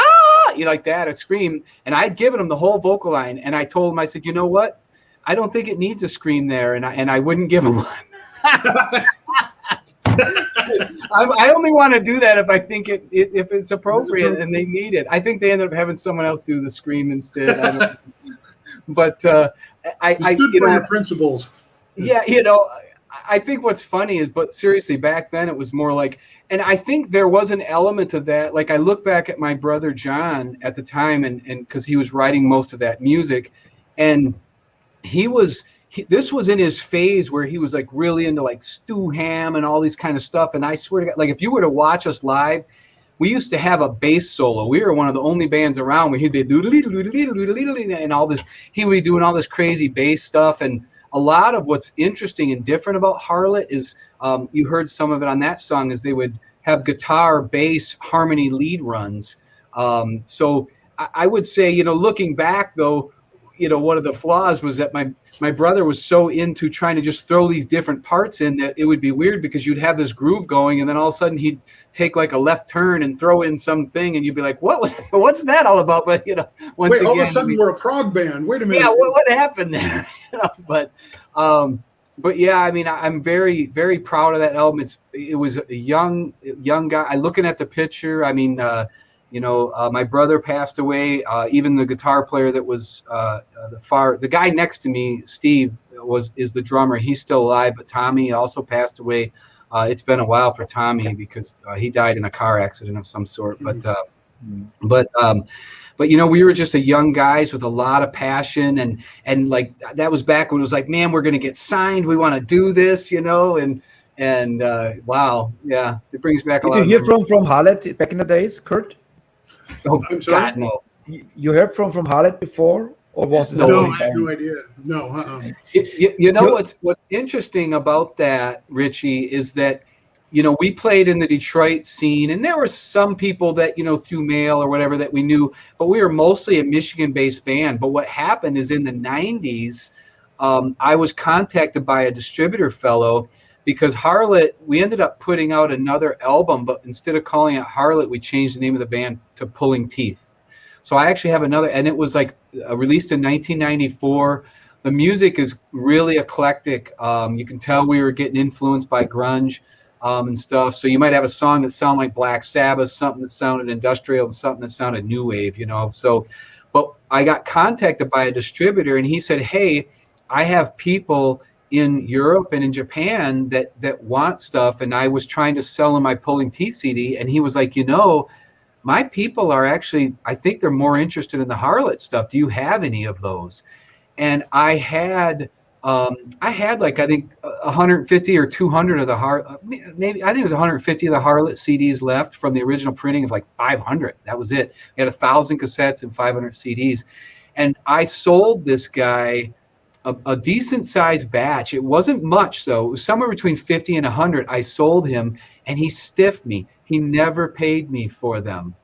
like that, a scream." And I'd given them the whole vocal line, and I told them, I said, "You know what? I don't think it needs a scream there," and I wouldn't give them one. I only want to do that if I think if it's appropriate and they need it. I think they ended up having someone else do the scream instead. But I stood for your principles. Yeah, I think what's funny is, but seriously, back then it was more like, and I think there was an element of that. Like I look back at my brother John at the time, and because he was writing most of that music, and this was in his phase where he was like really into like Stu Ham and all these kind of stuff. And I swear to God, like if you were to watch us live, we used to have a bass solo. We were one of the only bands around where he'd be and all this. He would be doing all this crazy bass stuff. And a lot of what's interesting and different about Harlot is you heard some of it on that song is they would have guitar, bass, harmony lead runs. So I would say, looking back though, one of the flaws was that my brother was so into trying to just throw these different parts in that it would be weird because you'd have this groove going and then all of a sudden he'd take like a left turn and throw in something and you'd be like, what's that all about? But once again, all of a sudden we're a prog band. Wait a minute. Yeah, what happened there? But yeah, I mean, I'm very, very proud of that album. It was a young guy. Looking at the picture, I mean, my brother passed away. Even the guitar player that was the guy next to me, Steve, is the drummer. He's still alive, but Tommy also passed away. It's been a while for Tommy because he died in a car accident of some sort. But we were just a young guys with a lot of passion, and like that was back when it was like, man, we're gonna get signed. We want to do this, and wow, yeah, it brings back a lot. Did you hear from Harlot back in the days, Kurt? Oh God, no. You heard from Harlot before, or was it? No, I have no idea. No. What's interesting about that, Richie, is that we played in the Detroit scene, and there were some people that through mail or whatever that we knew, but we were mostly a Michigan-based band. But what happened is in the '90s, I was contacted by a distributor fellow. Because Harlot, we ended up putting out another album, but instead of calling it Harlot, we changed the name of the band to Pulling Teeth. So I actually have another, and it was like released in 1994. The music is really eclectic. You can tell we were getting influenced by grunge and stuff. So you might have a song that sounded like Black Sabbath, something that sounded industrial, and something that sounded new wave, So, but I got contacted by a distributor, and he said, "Hey, I have people in Europe and in Japan that want stuff," and I was trying to sell him my Pulling Teeth CD, and he was like, my people are actually, I think they're more interested in the Harlot stuff. Do you have any of those? And I had like, I think 150 or 200 of the maybe I think it was 150 of the Harlot CDs left from the original printing of like 500. That was it. We had 1,000 cassettes and 500 CDs, and I sold this guy a decent sized batch. It wasn't much though. It was somewhere between 50 and 100. I sold him, and he stiffed me. He never paid me for them.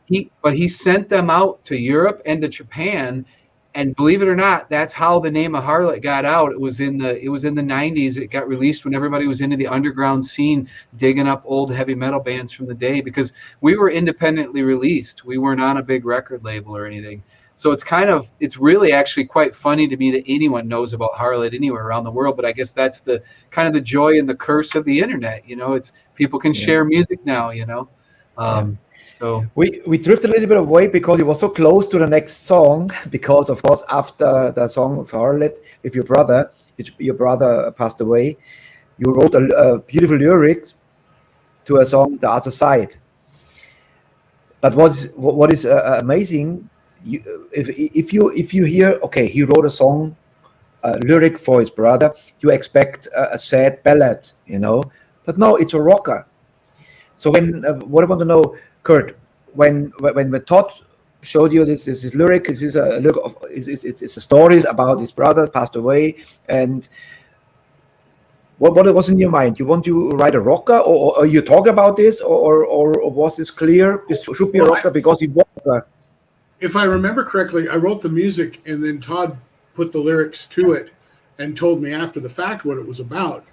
He sent them out to Europe and to Japan, and believe it or not, that's how the name of Harlot got out. It was in the 90s. It got released when everybody was into the underground scene, digging up old heavy metal bands from the day, because we were independently released. We weren't on a big record label or anything. So it's really actually quite funny to me that anyone knows about Harlot anywhere around the world. But I guess that's the kind of the joy and the curse of the internet. It's people can share music now. So we drifted a little bit away because it was so close to the next song. Because of course, after the song of Harlot with your brother passed away, you wrote a beautiful lyrics to a song, "The Other Side." But what is amazing. If you hear, okay, he wrote a song a lyric for his brother, you expect a sad ballad, you know. But no, it's a rocker. So when what I want to know, Kurt, when Todd showed you this lyric, it's a story about his brother passed away, and what was in your mind? You want to write a rocker, or are you talking about this, or was this clear? This should be a rocker because he was. If I remember correctly, I wrote the music, and then Todd put the lyrics to it, and told me after the fact what it was about.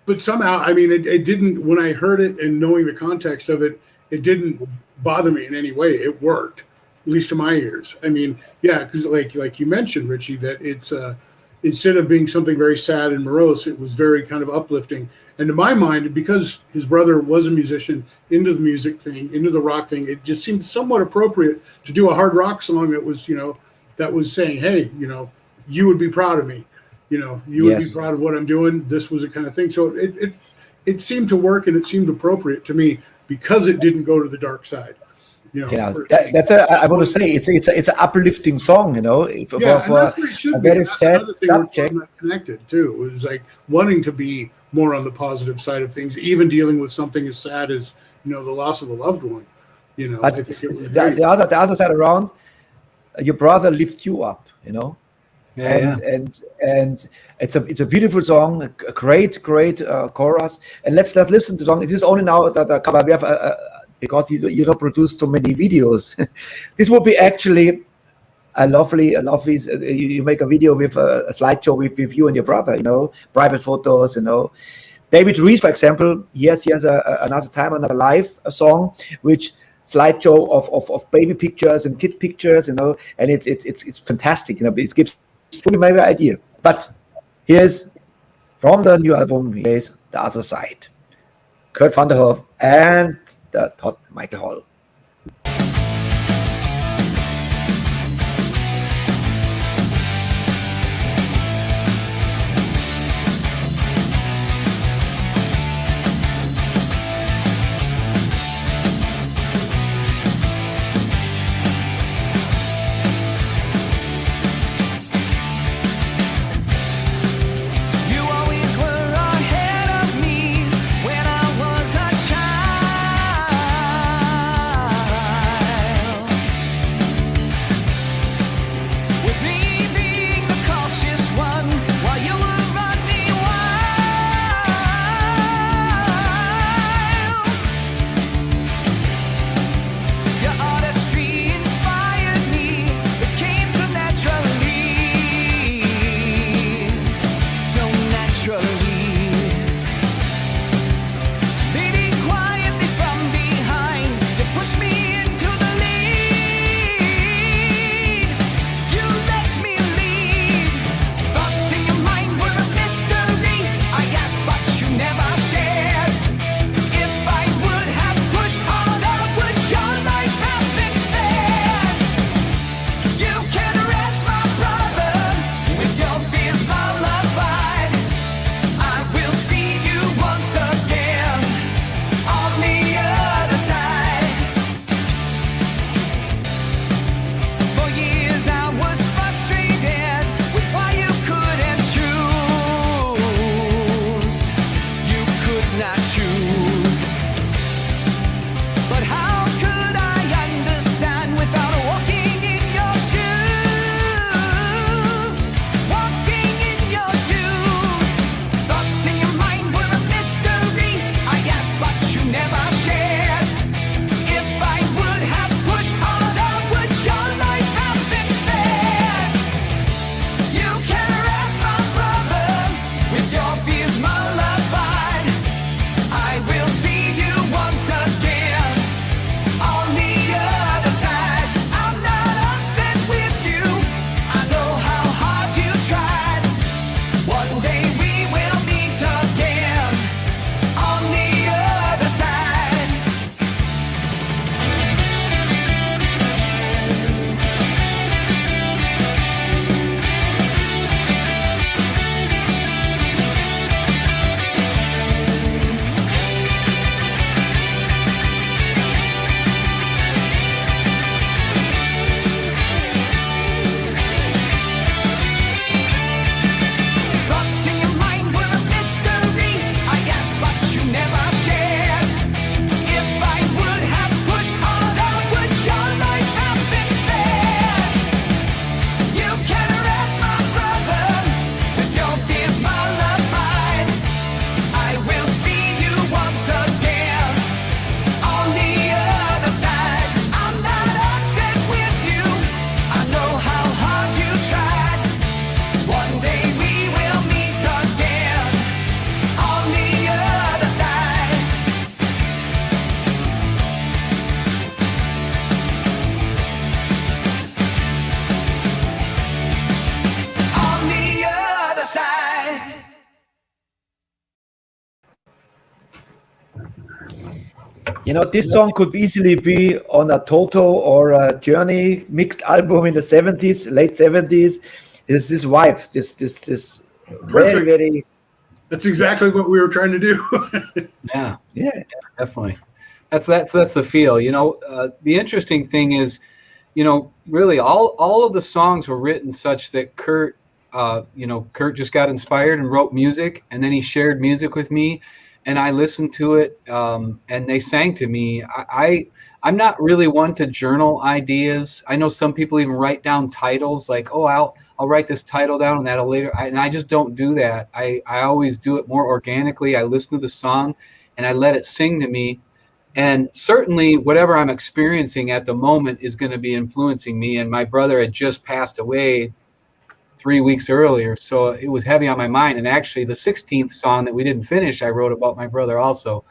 But somehow, I mean, it didn't. When I heard it and knowing the context of it, it didn't bother me in any way. It worked, at least to my ears. I mean, yeah, because like you mentioned, Richie, that it's instead of being something very sad and morose, it was very kind of uplifting. And to my mind, because his brother was a musician, into the music thing, into the rock thing, it just seemed somewhat appropriate to do a hard rock song that was, you know, that was saying, hey, you know, you would be proud of me. You know, you would be proud of what I'm doing. This was a kind of thing. So it seemed to work, and it seemed appropriate to me because it didn't go to the dark side. You know, I want to say it's an uplifting song, you know, for that's what it should a be. very sad subject. Connected too. It was like wanting to be more on the positive side of things, even dealing with something as sad as, you know, the loss of a loved one. You know, but the other side around, your brother lifted you up, you know. And it's a beautiful song, a great chorus. And let's listen to the song. It is only now the cover we have because you don't produce so many videos. This would be actually a lovely. You make a video with a slideshow with you and your brother. You know, private photos. You know, David Rees, for example, he has another live song which slideshow of baby pictures and kid pictures. You know, and it's fantastic. You know, it gives me my idea. But here's from the new album. Here's The Other Side. Kurt van der Hoef and the Todd Michael Hall. This song could easily be on a Toto or a Journey mixed album in the 70s, late 70s. This vibe, this very, very. That's exactly what we were trying to do. Yeah, definitely. That's the feel. The interesting thing is, really all of the songs were written such that Kurt just got inspired and wrote music, and then he shared music with me, and I listened to it, and they sang to me. I'm not really one to journal ideas. I know some people even write down titles, like, oh, I'll write this title down and that'll later. And I just don't do that. I always do it more organically. I listen to the song and I let it sing to me. And certainly whatever I'm experiencing at the moment is going to be influencing me. And my brother had just passed away 3 weeks earlier, so it was heavy on my mind. And actually the 16th song that we didn't finish, I wrote about my brother also.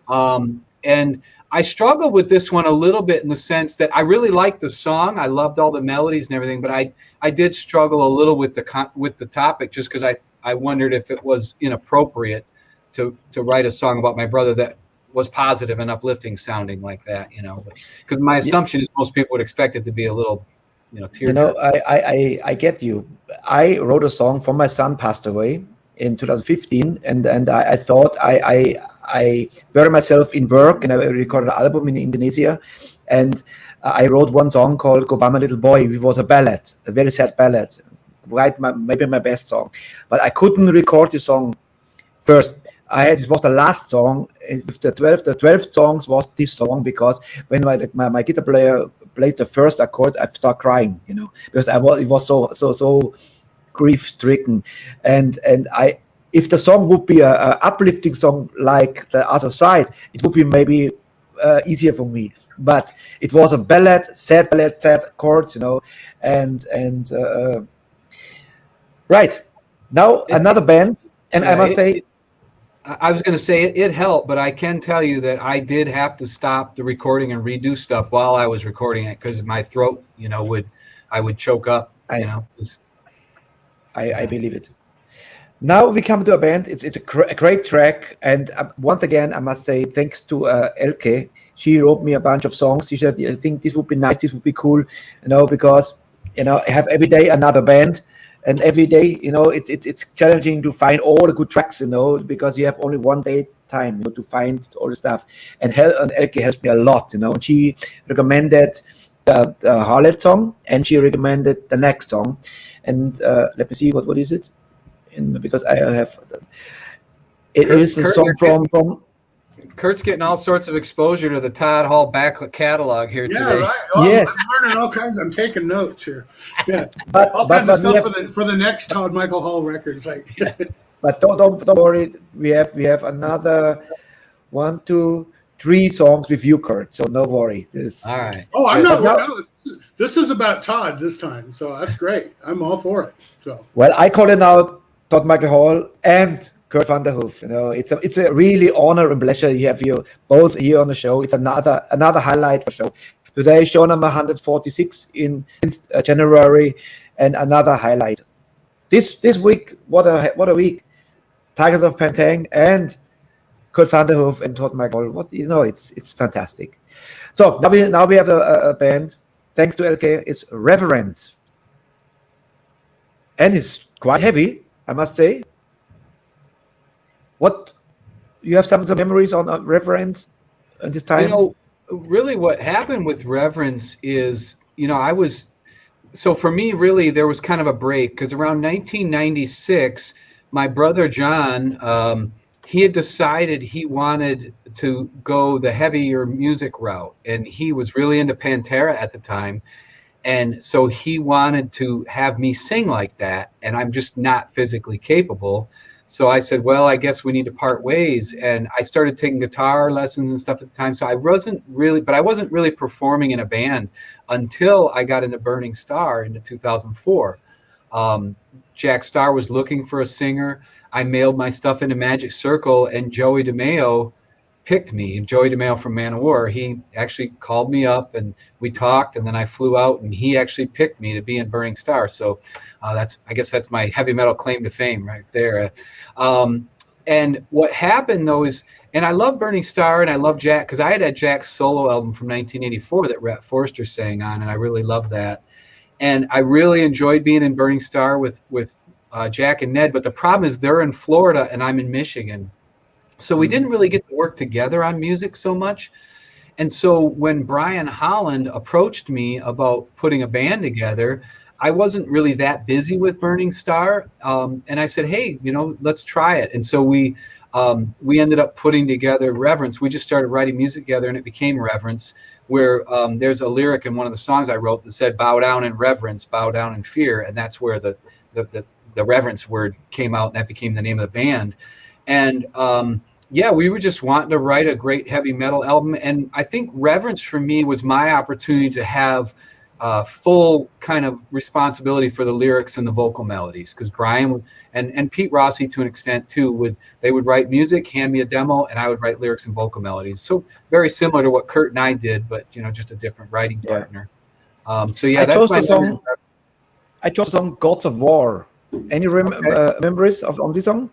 And I struggled with this one a little bit in the sense that I really liked the song. I loved all the melodies and everything, but I did struggle a little with the topic, just because I wondered if it was inappropriate to write a song about my brother that was positive and uplifting sounding like that, because my assumption is most people would expect it to be a little, tear. I get you. I wrote a song for my son passed away in 2015, and I thought I buried myself in work, and I recorded an album in Indonesia, and I wrote one song called "Go By My Little Boy," which was a ballad, a very sad ballad, maybe my best song, but I couldn't record the song first. This was the last song. The 12th songs was this song, because when my guitar player played the first accord, I started crying, because it was so grief-stricken, and if the song would be a uplifting song like the other side, it would be maybe easier for me. But it was a ballad, sad chords, and right now another band, and I must say. I was going to say it helped, but I can tell you that I did have to stop the recording and redo stuff while I was recording it, because my throat, I would choke up. I believe it. Now we come to a band. It's a great track, and once again I must say thanks to Elke. She wrote me a bunch of songs. She said, "I think this would be nice. This would be cool," because I have every day another band. And every day, it's challenging to find all the good tracks, because you have only one day time, to find all the stuff. And Elke helped me a lot, And she recommended the Haare song, and she recommended the next song. And let me see, what is it? Because I have, it is a song from. Kurt's getting all sorts of exposure to the Todd Hall back catalog here today. Yeah, right. Oh, yes. I'm learning all kinds. I'm taking notes here. Yeah, all kinds of stuff for the next Todd Michael Hall record. But don't worry. We have another 1, 2, 3 songs with you, Kurt. So no worry. All right. Oh, I'm not. No, this is about Todd this time, so that's great. I'm all for it. So. Well, I call it now Todd Michael Hall and Kurt van der Hoof. It's a really honor and pleasure you have you both here on the show. It's another highlight for the show. Today, show number 146 since January, and another highlight. This week, what a week! Tigers of Pantang and Kurt van der Hoof and Todd Michael. It's fantastic. So now we have a band. Thanks to LK, it's Reverence, and it's quite heavy, I must say. What you have some memories on Reverence at this time? Really what happened with Reverence is, so for me, really, there was kind of a break, because around 1996, my brother John, he had decided he wanted to go the heavier music route, and he was really into Pantera at the time. And so he wanted to have me sing like that, and I'm just not physically capable. So I said, well, I guess we need to part ways. And I started taking guitar lessons and stuff at the time. So I wasn't really performing in a band until I got into Burning Star into 2004. Jack Starr was looking for a singer. I mailed my stuff into Magic Circle, and Joey DeMeo picked me. Joey DeMeo from Man of War, he actually called me up and we talked, and then I flew out and he actually picked me to be in Burning Star. So I guess that's my heavy metal claim to fame right there. And what happened though is And I love Burning Star, and I love Jack, because I had Jack's solo album from 1984 that Rhett Forster sang on, and I really loved that. And I really enjoyed being in Burning Star with Jack and Ned, but the problem is they're in Florida and I'm in Michigan. So we didn't really get to work together on music so much. And so when Brian Holland approached me about putting a band together, I wasn't really that busy with Burning Star. And I said, hey, let's try it. And so we ended up putting together Reverence. We just started writing music together, and it became Reverence, where there's a lyric in one of the songs I wrote that said, bow down in reverence, bow down in fear. And that's where the reverence word came out, and that became the name of the band. And we were just wanting to write a great heavy metal album. And I think Reverence for me was my opportunity to have full kind of responsibility for the lyrics and the vocal melodies, because Brian and Pete Rossi to an extent too they would write music, hand me a demo, and I would write lyrics and vocal melodies. So very similar to what Kurt and I did, but just a different writing partner. That's my song. I chose the song "Gods of War." Any memories on this song?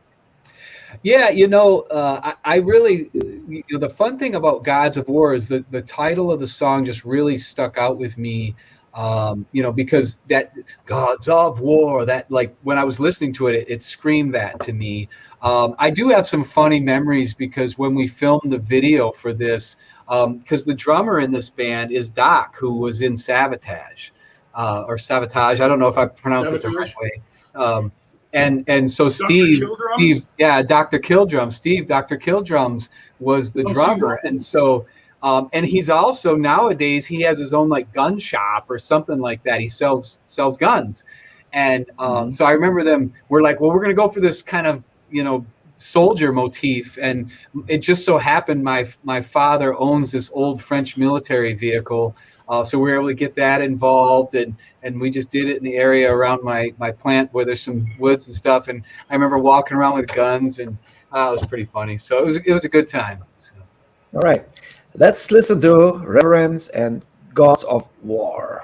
Yeah, I really, the fun thing about Gods of War is that the title of the song just really stuck out with me, because that Gods of War, that, like, when I was listening to it, it screamed that to me. I do have some funny memories, because when we filmed the video for this, because the drummer in this band is Doc, who was in Sabotage, or Sabotage. I don't know if I pronounced it the right way. And so Steve, Dr. Killdrums, Dr. Killdrums was the drummer. And so, and he's also, nowadays, he has his own like gun shop or something like that. He sells guns. And so I remember we're like, well, we're going to go for this kind of, soldier motif. And it just so happened my father owns this old French military vehicle. So we were able to get that involved, and we just did it in the area around my plant where there's some woods and stuff. And I remember walking around with guns, and it was pretty funny. So it was a good time. So. All right, let's listen to Reverence and Gods of War.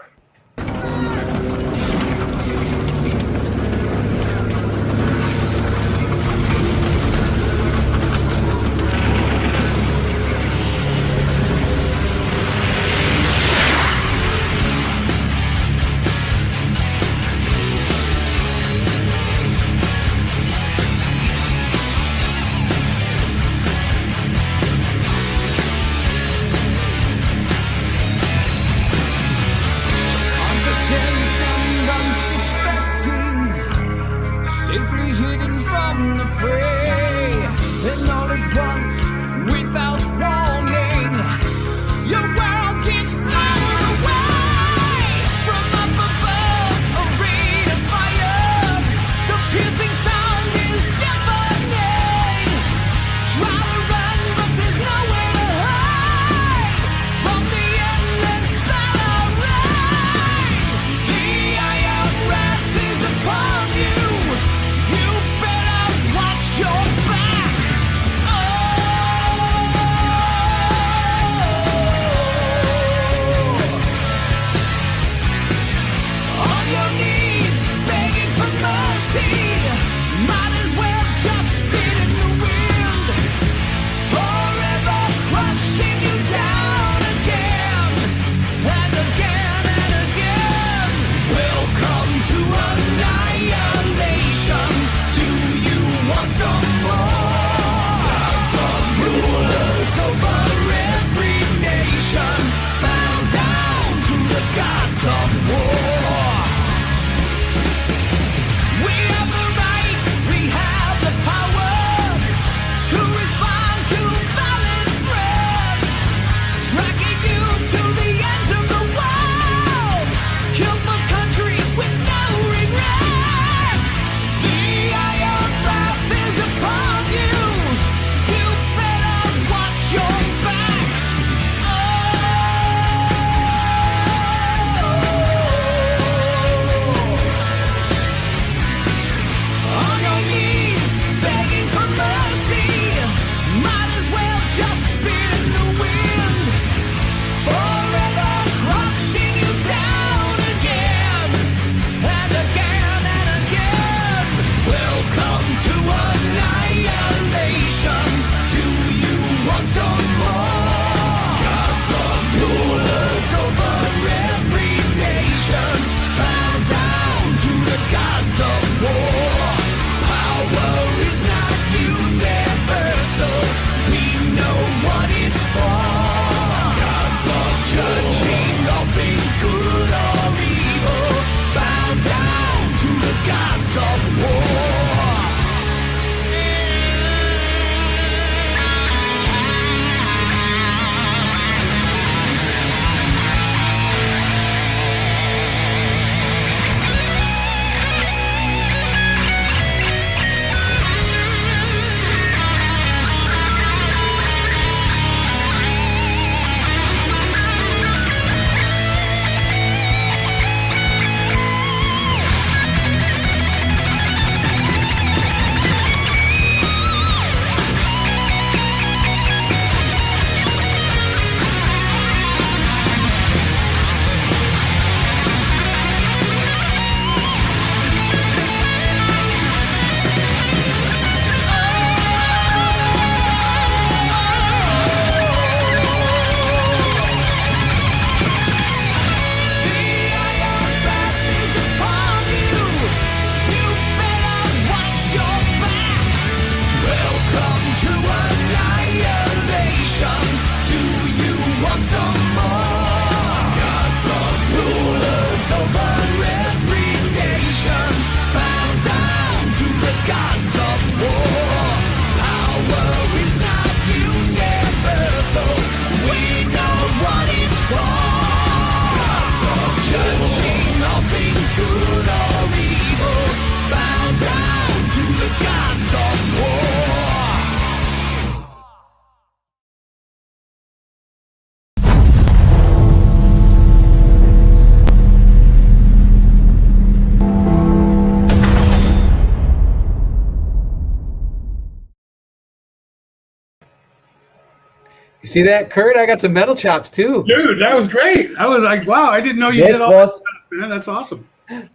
You see that, Kurt? I got some metal chops too. Dude, that was great. I was like, wow, I didn't know you did all that stuff, man. That's awesome.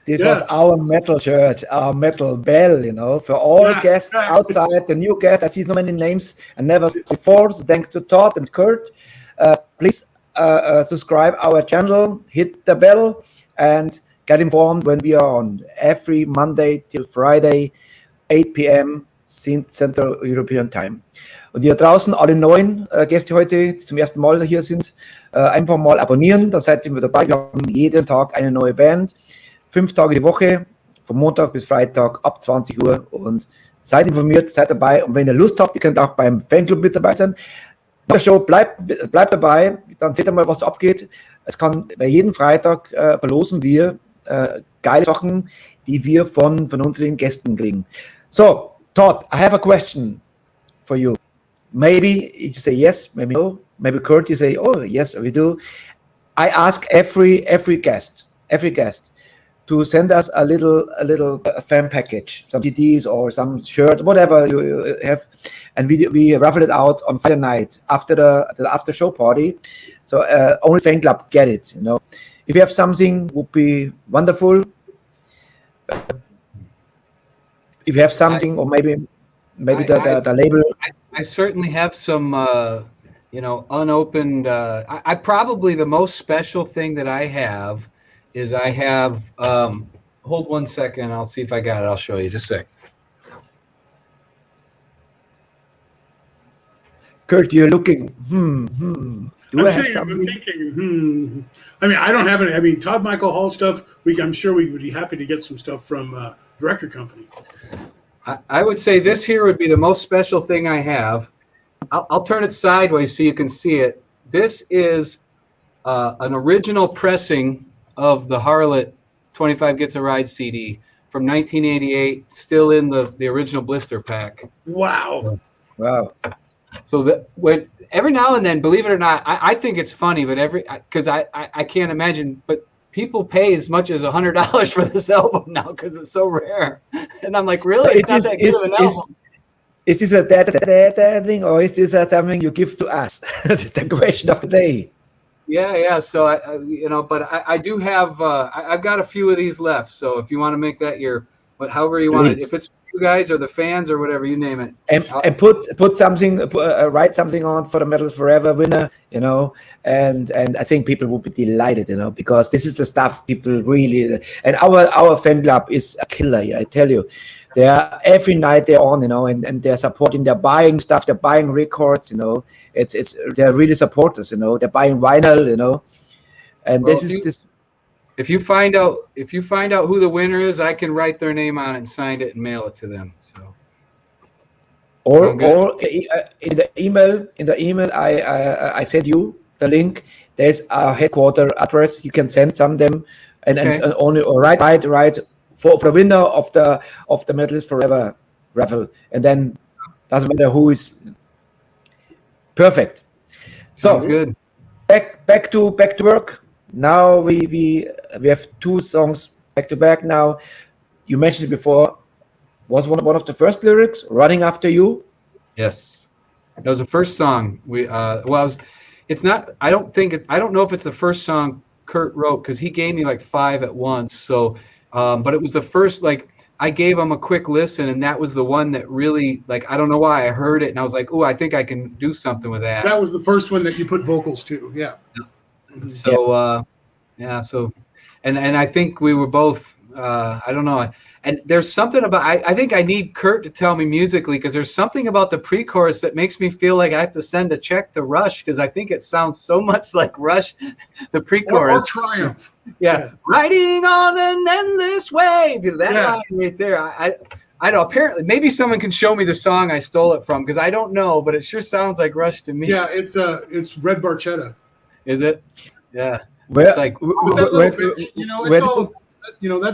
This was our metal shirt, our metal bell, for all guests outside, the new guests. I see so many names and never before. Thanks to Todd and Kurt. Please subscribe our channel, hit the bell, and get informed when we are on every Monday till Friday, 8 p.m. Central European Time. Und ihr draußen, alle neuen Gäste heute, die zum ersten Mal hier sind, einfach mal abonnieren, da seid ihr mit dabei. Wir haben jeden Tag eine neue Band, 5 Tage die Woche, von Montag bis Freitag ab 20 Uhr und seid informiert, seid dabei und wenn ihr Lust habt, ihr könnt auch beim Fanclub mit dabei sein. Der Show bleibt dabei, dann seht ihr mal, was abgeht. Es kann bei jedem Freitag verlosen wir geile Sachen, die wir von unseren Gästen kriegen. So, Todd, I have a question for you. Maybe you say yes, maybe no. Maybe Kurt, you say, oh yes, we do. I ask every guest to send us a little fan package, some CDs or some shirt, whatever you have, and we raffle it out on Friday night after the after show party. So only fan club get it. If you have something, would be wonderful. If you have something, or maybe the label. I certainly have some, unopened. I probably the most special thing that I have is I have. Hold 1 second. I'll see if I got it. I'll show you. Just a sec. Kurt, you're looking. Do I have something? I'm thinking. I mean, I don't have any. I mean, Todd Michael Hall stuff. I'm sure we would be happy to get some stuff from the record company. I would say this here would be the most special thing I have. I'll turn it sideways so you can see it. This is an original pressing of the Harlot 25 Gets a Ride CD from 1988, still in the original blister pack. Wow. So that when every now and then, believe it or not, I think it's funny, but because I can't imagine, but people pay as much as $100 for this album now because it's so rare. And I'm like, really? So it's not that good of an album. Is this a that thing, or is this something you give to us? The question of the day. Yeah. So but I do have. I've got a few of these left. So if you want to make that however you want it, if it's you guys or the fans or whatever, you name it, and put something, write something on for the Metal Forever winner, and I think people will be delighted, because this is the stuff people really, and our fan club is a killer. I tell you. They are every night they're on, and they're supporting. They're buying stuff. They're buying records. They're really supporters. They're buying vinyl. And this. If you find out who the winner is, I can write their name on it and sign it and mail it to them. So. Or in the email I sent you the link. There's a headquarter address. You can send some of them and only write. For the winner of the Metal Forever raffle, and then doesn't matter who is perfect. So sounds good. Back to work. Now we have 2 songs back to back. Now you mentioned it before. Was one of the first lyrics "Running After You"? Yes, that was the first song. It's not. I don't know if it's the first song Kurt wrote because he gave me like 5 at once. So. But it was the first, I gave him a quick listen, and that was the one that really, I don't know why I heard it, and I was like, oh, I think I can do something with that. That was the first one that you put vocals to, yeah. So, and I think we were both, I don't know, and there's something about, I think I need Kurt to tell me musically, because there's something about the pre-chorus that makes me feel like I have to send a check to Rush, because I think it sounds so much like Rush, the pre-chorus. Or Triumph. Yeah. Riding on an endless wave. That line right there. I know. Apparently, maybe someone can show me the song I stole it from, because I don't know, but it sure sounds like Rush to me. Yeah, it's Red Barchetta. Is it? Yeah. That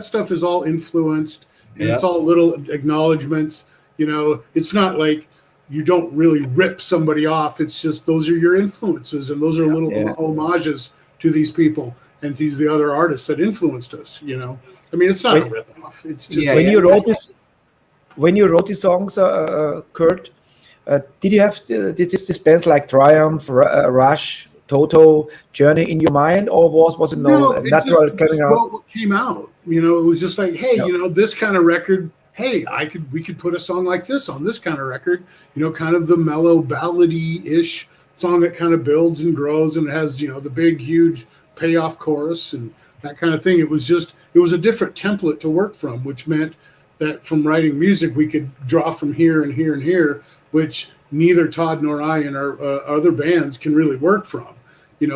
stuff is all influenced, and it's all little acknowledgments. It's not like you don't really rip somebody off. It's just those are your influences, and those are little homages to these people and these the other artists that influenced us. I mean, it's not a rip off. It's just when you wrote these songs, Kurt. Did you have this bands like Triumph, Rush, Toto, Journey in your mind, or was it natural coming out? What came out, it was just like, hey, this kind of record. Hey, we could put a song like this on this kind of record. Kind of the mellow ballady-ish song that kind of builds and grows and has the big huge payoff chorus and that kind of thing. It was a different template to work from, which meant that from writing music we could draw from here and here and here, which neither Todd nor I and our other bands can really work from.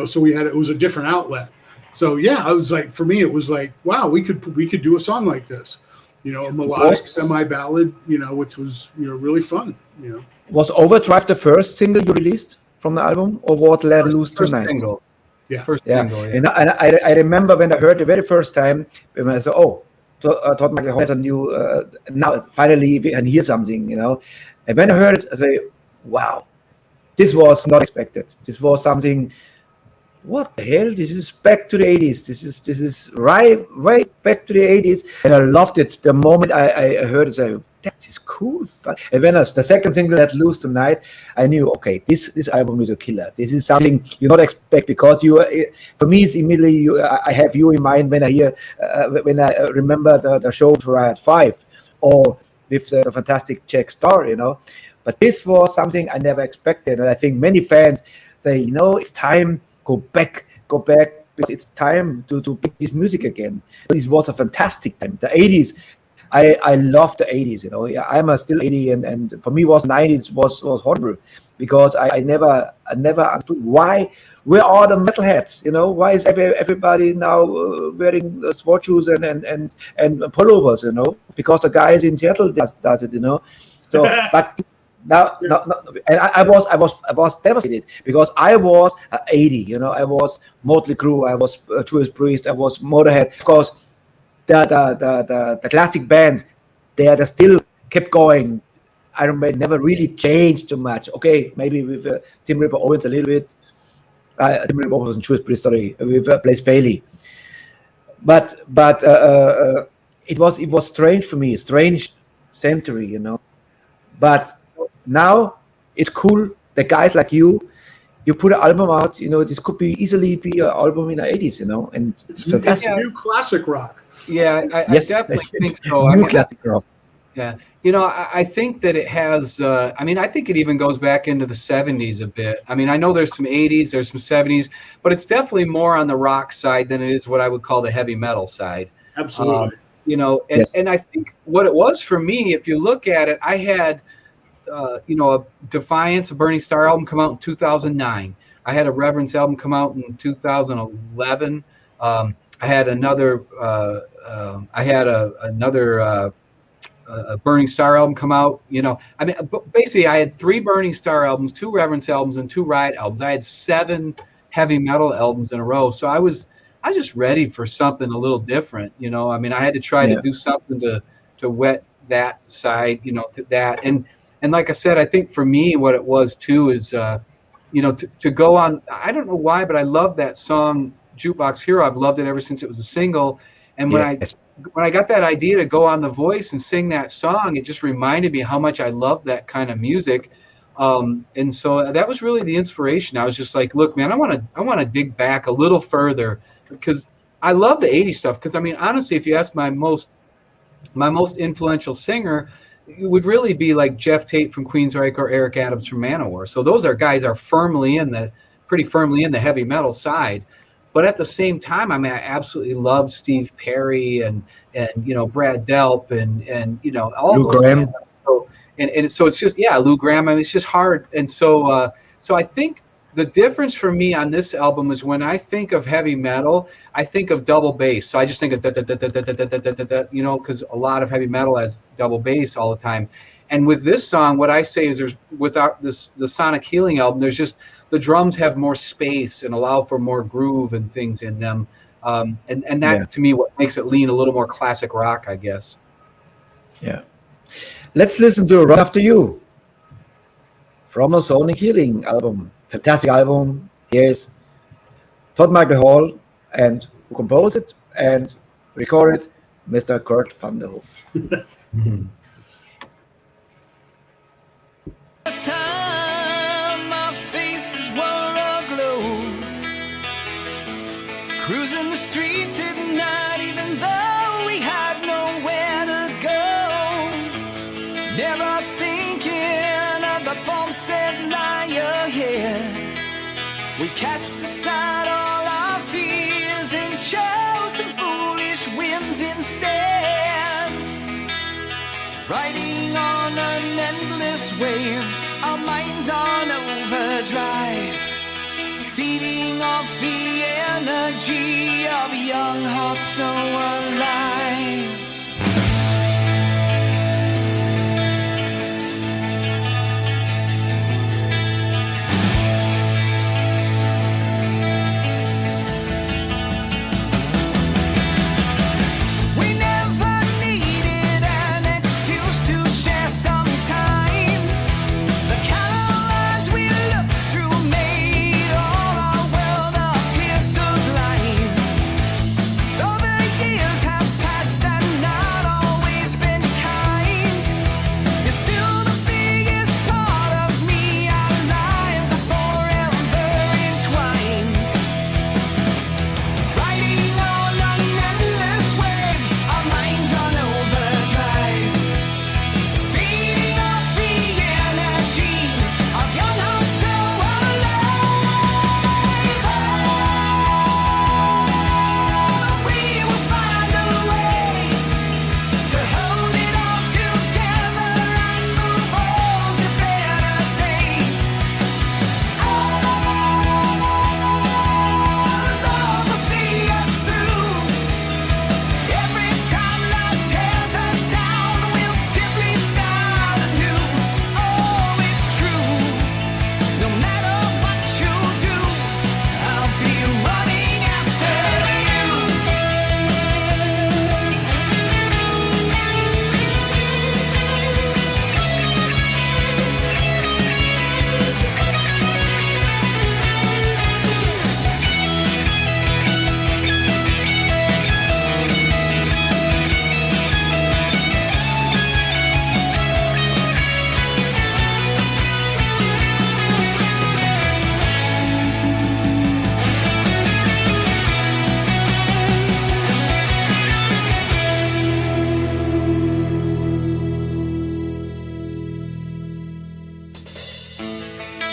So it was a different outlet. So yeah, I was like, for me, it was like, wow, we could do a song like this, a melodic semi-ballad, which was really fun. Was Overdrive the first single you released from the album, or what Let Loose Tonight? Single. Yeah, first single. Yeah. And I remember when I heard the very first time, when I said, "Oh, Todd McLeod has a new now finally we can hear something," And when I heard it, I say, "Wow, this was not expected. This was something. What the hell? This is back to the 80s. This is right back to the 80s." And I loved it the moment I heard it. Say, that is cool. And when the second single, Let Loose Tonight, I knew, okay, this album is a killer. This is something you not expect, because for me, it's immediately I have you in mind when I hear when I remember the show for Riot 5 or with the fantastic Jack Star, But this was something I never expected, and I think many fans, it's time. Go back. It's time to pick this music again. This was a fantastic time. The 80s, I love the 80s. I'm still 80, and for me, was 90s was horrible, because I never understood why. Where are the metalheads? Why is everybody now wearing sport shoes and pullovers? Because the guys in Seattle does it. So, but. Now, and I was devastated, because I was 80. I was Motley Crue, I was Judas Priest, I was Motorhead. Of course, the classic bands, they still kept going. Iron Maiden never really changed too much. Okay, maybe with Tim Ripper Owens a little bit. Tim Ripper Owens wasn't Judas Priest, sorry, with Blaze Bailey. But it was strange for me, strange century, But now it's cool. The guys like you put an album out. This could easily be an album in the 80s. And it's fantastic. New classic rock. Yeah, I definitely think so. New classic rock. Yeah, I think that it has. I think it even goes back into the 70s a bit. I know there's some 80s, there's some 70s, but it's definitely more on the rock side than it is what I would call the heavy metal side. Absolutely. And I think what it was for me, if you look at it, I had. A Defiance, a Burning Star album come out in 2009. I had a Reverence album come out in 2011. I had another Burning Star album come out. Basically, I had 3 Burning Star albums, 2 Reverence albums, and 2 Riot albums. I had 7 heavy metal albums in a row. So I was just ready for something a little different. I had to try to do something to whet that side, to that. And like I said, I think for me, what it was too is, to go on. I don't know why, but I love that song, Jukebox Hero. I've loved it ever since it was a single. And when I got that idea to go on The Voice and sing that song, it just reminded me how much I love that kind of music. And so that was really the inspiration. I was just like, look, man, I want to dig back a little further, because I love the 80s stuff. Because honestly, if you ask my most influential singer, it would really be like Jeff Tate from Queensryche or Eric Adams from Manowar. So those guys are pretty firmly in the heavy metal side. But at the same time, I absolutely love Steve Perry and Brad Delp and all Lou those Gramm. guys. So it's just Lou Gramm. It's just hard. And so I think the difference for me on this album is when I think of heavy metal, I think of double bass. So I just think of because a lot of heavy metal has double bass all the time. And with this song, what I say is the Sonic Healing album, there's just the drums have more space and allow for more groove and things in them. And that's to me what makes it lean a little more classic rock, I guess. Yeah. Let's listen to Right After You from the Sonic Healing album. Fantastic album. Here's Todd Michael Hall, and who composed it and recorded it, Mr. Kurt van der Hoef. Cruising the streets at night, even though we had nowhere to go. Never thinking of the bumps that lie ahead. We cast aside all our fears and chose some foolish whims instead. Riding on an endless wave, our minds on overdrive. Feeding off the energy of young hearts so alive. We never needed an excuse to share some time. The colors we looked through made all our world appear sublime. Though the years have passed and not always been kind, you're still the biggest part of me. Our lives are forever entwined. Riding on an endless wave, our minds on overdrive. Feeding off the energy of young hearts so alive. We will find a way to hold it all together and move on to better days. Love will see us through. Every time life tears us down, we'll simply start anew. Oh, it's true. No matter what you do, I'll be running after you.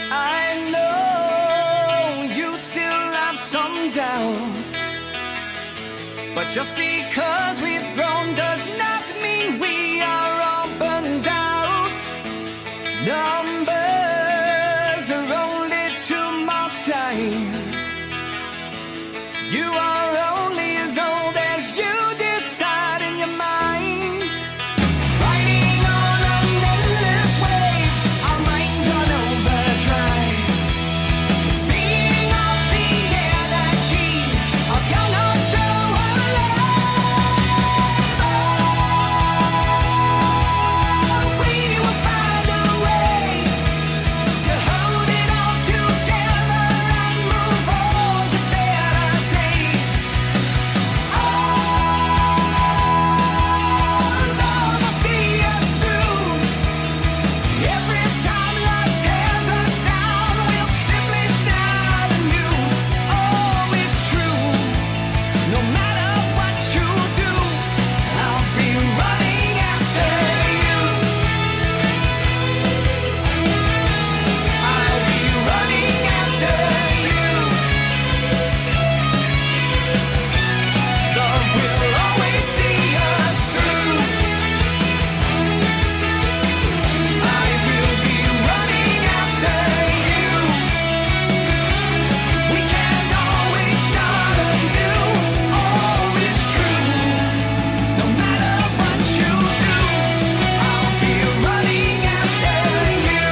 I know you still have some doubt, but just because we've grown does not mean we are all burned out. Numbers are only to mark time. You are only as old as you decide in your mind. Riding on an endless wave, our minds on overdrive. Feeding off the energy of young hearts so alive. We will find a way to hold it all together and move on to better days. Love will see us through. Every time life tears us down, we'll simply start anew. Oh, it's true. No matter what you do, I'll be running after you. I'll be running after you. Love will always see us through. I will be running after you. We can always start anew. Oh, it's true. No matter what you do, I'll be running after you.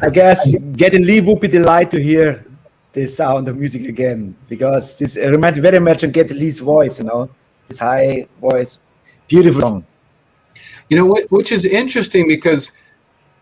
I guess Getting Lee would be delighted to hear the sound of music again, because this reminds me very much of Getting Lee's voice, this high voice, beautiful song. Which is interesting because,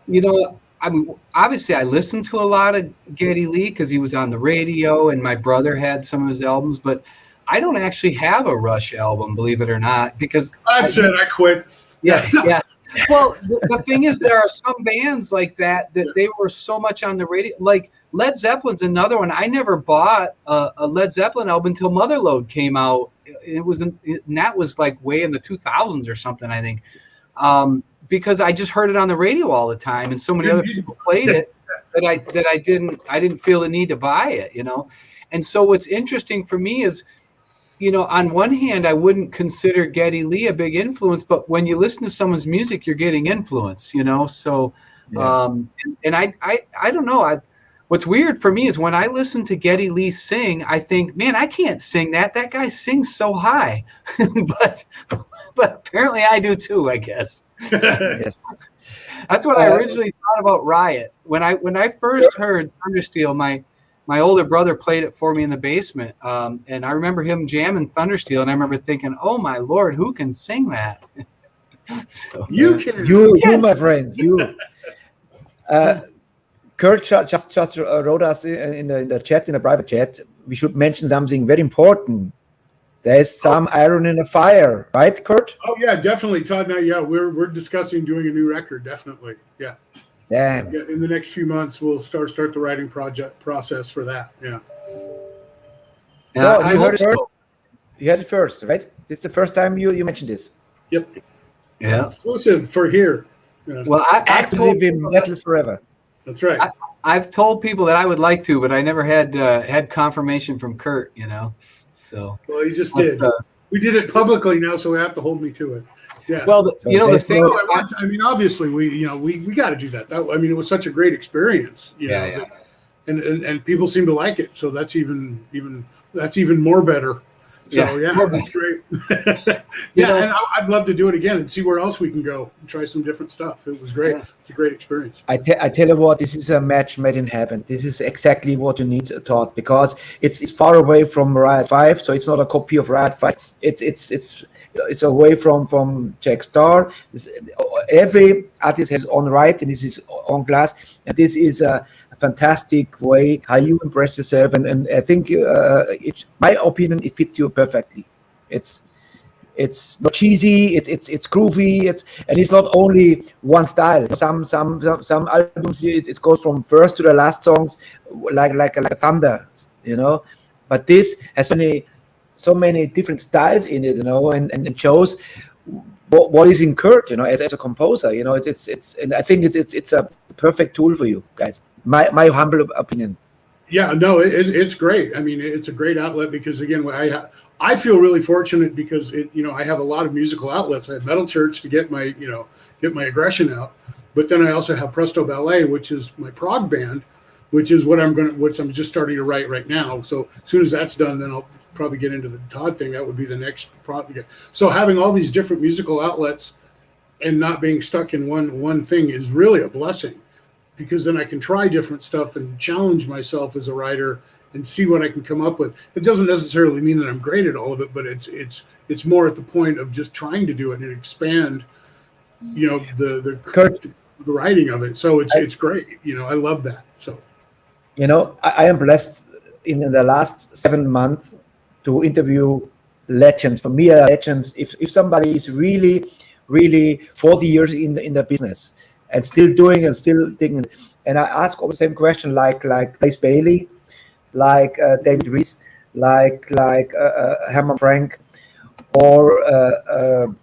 I mean, obviously I listened to a lot of Geddy Lee because he was on the radio and my brother had some of his albums, but I don't actually have a Rush album, believe it or not, because I said I quit. Yeah. Well, the thing is, there are some bands like that they were so much on the radio. Like Led Zeppelin's another one. I never bought a Led Zeppelin album until Motherload came out. And that was like way in the 2000s or something, I think, because I just heard it on the radio all the time, and so many other people played it that I didn't feel the need to buy it, you know. And so what's interesting for me is, you know, on one hand, I wouldn't consider Geddy Lee a big influence, but when you listen to someone's music, you're getting influenced, you know? So, and I don't know. What's weird for me is when I listen to Geddy Lee sing, I think, man, I can't sing that. That guy sings so high, but apparently I do too, I guess. Yes. That's what I originally thought about Riot. When I first heard Thundersteel, my older brother played it for me in the basement, and I remember him jamming Thundersteel, and I remember thinking, "Oh my Lord, who can sing that?" So, You can. You, my friend, you. Kurt just wrote us in the chat, in the private chat. We should mention something very important. There's some iron in the fire, right, Kurt? Oh yeah, definitely, Todd. Now, yeah, we're discussing doing a new record. Definitely, yeah. Damn. Yeah, in the next few months, we'll start the writing process for that. Yeah. So I you hope heard it first. so. You had it first, right? This is the first time you mentioned this. Yep. Yeah. Exclusive for here. Yeah. Well, I've told Active in people Metal Forever. That's right. I've told people that I would like to, but I never had confirmation from Kurt, you know. So Well, you just did. We did it publicly now, so we have to hold me to it. Yeah. well, you know, the thing. I mean, obviously, we got to do that. I mean, it was such a great experience. You know, Yeah. And people seem to like it, so that's even more better. So yeah, that's great. And I'd love to do it again and see where else we can go and try some different stuff. It was great. Yeah. It's a great experience. I tell you what, this is a match made in heaven. This is exactly what you need, Todd, because it's far away from Riot 5, so it's not a copy of Riot 5. It's away from Jack Starr. Every artist has on right, and this is on glass, and this is a fantastic way how you impress yourself, and I think it's my opinion, it fits you perfectly. It's not cheesy, it's groovy, and it's not only one style. Some albums it goes from first to the last songs like a thunder, you know, but this has so many different styles in it, you know, and it shows what is in Kurt, you know, as a composer, you know, it's and I think it's a perfect tool for you guys. My humble opinion. Yeah, no, it's great. I mean, it's a great outlet because again, I feel really fortunate because I have a lot of musical outlets. I have Metal Church to get my aggression out, but then I also have Presto Ballet, which is my prog band, which is what I'm just starting to write right now. So as soon as that's done, then I'll probably get into the Todd thing. That would be the next project. So having all these different musical outlets and not being stuck in one thing is really a blessing, because then I can try different stuff and challenge myself as a writer and see what I can come up with. It doesn't necessarily mean that I'm great at all of it, but it's more at the point of just trying to do it and expand, you know, the writing of it. So it's great. You know, I love that. So, you know, I am blessed in the last 7 months to interview legends. For me, legends. If somebody is really 40 years in the business and still doing and still thinking, and I ask all the same question, like Blaze Bailey, like David Rees, like Herman Frank, or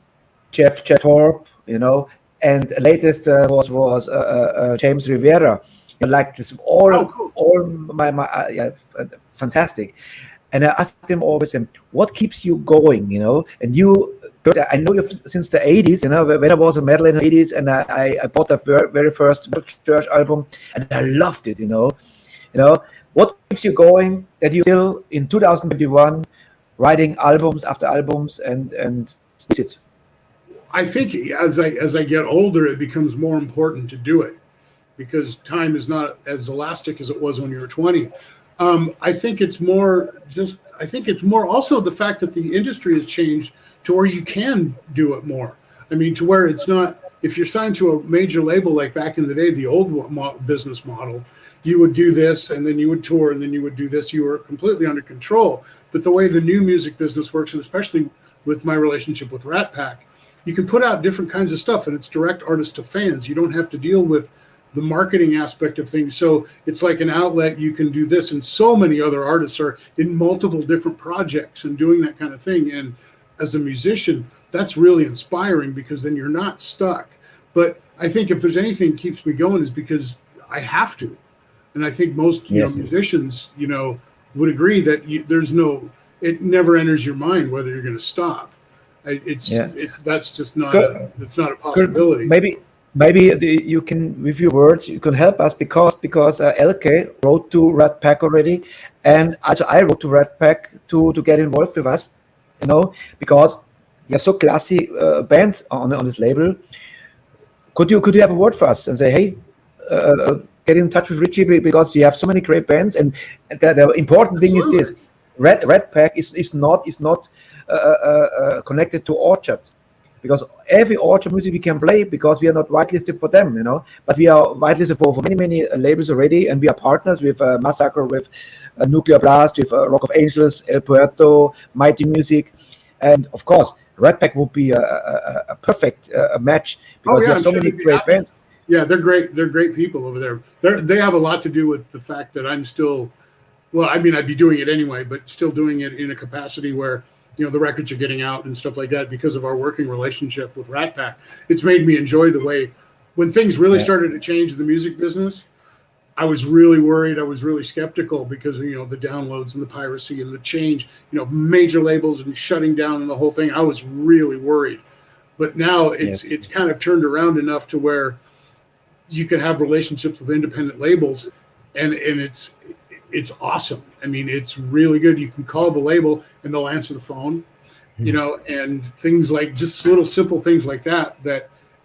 Jeff Thorpe, you know, and latest was James Rivera. Like this, all my fantastic. And I asked them always, what keeps you going, you know? And I know you since the 80s, you know, when I was a metal in the 80s, and I bought the very first Church album, and I loved it, you know. What keeps you going that you still in 2021 writing albums after albums and is it? I think as I get older, it becomes more important to do it because time is not as elastic as it was when you were 20. I think it's more also the fact that the industry has changed to where you can do it more. I mean, to where it's not, if you're signed to a major label like back in the day, the old business model, you would do this and then you would tour and then you would do this. You were completely under control. But the way the new music business works, and especially with my relationship with Rat Pack, you can put out different kinds of stuff, and it's direct artist to fans. You don't have to deal with the marketing aspect of things. So it's like an outlet. You can do this, and so many other artists are in multiple different projects and doing that kind of thing. And as a musician, that's really inspiring, because then you're not stuck. But I think if there's anything that keeps me going, is because I have to. And I think most musicians, would agree that it never enters your mind whether you're going to stop. That's just not it's not a possibility. Maybe you can, with your words, you can help us, because Elke wrote to Rat Pack already, and also I wrote to Rat Pack to get involved with us, because you have so classy bands on this label. Could you have a word for us and say, hey, get in touch with Richie, because you have so many great bands, and the important thing is this: Rat Pack is not connected to Orchard, because every Orchard music we can play, because we are not whitelisted for them, but we are whitelisted for many labels already, and we are partners with Massacre, with Nuclear Blast, with Rock of Angels, El Puerto, Mighty Music, and of course Rat Pack would be a perfect match, because we have so many great bands. Yeah, they're great. They're great people over there. They have a lot to do with the fact that I'm still, I'd be doing it anyway, but still doing it in a capacity where, the records are getting out and stuff like that, because of our working relationship with Rat Pack. It's made me enjoy the way, when things really started to change in the music business, I was really worried. I was really skeptical, because, the downloads and the piracy and the change, major labels and shutting down and the whole thing. I was really worried. But now it's kind of turned around enough to where you can have relationships with independent labels, and it's awesome. It's really good. You can call the label and they'll answer the phone, and things like just little simple things like that,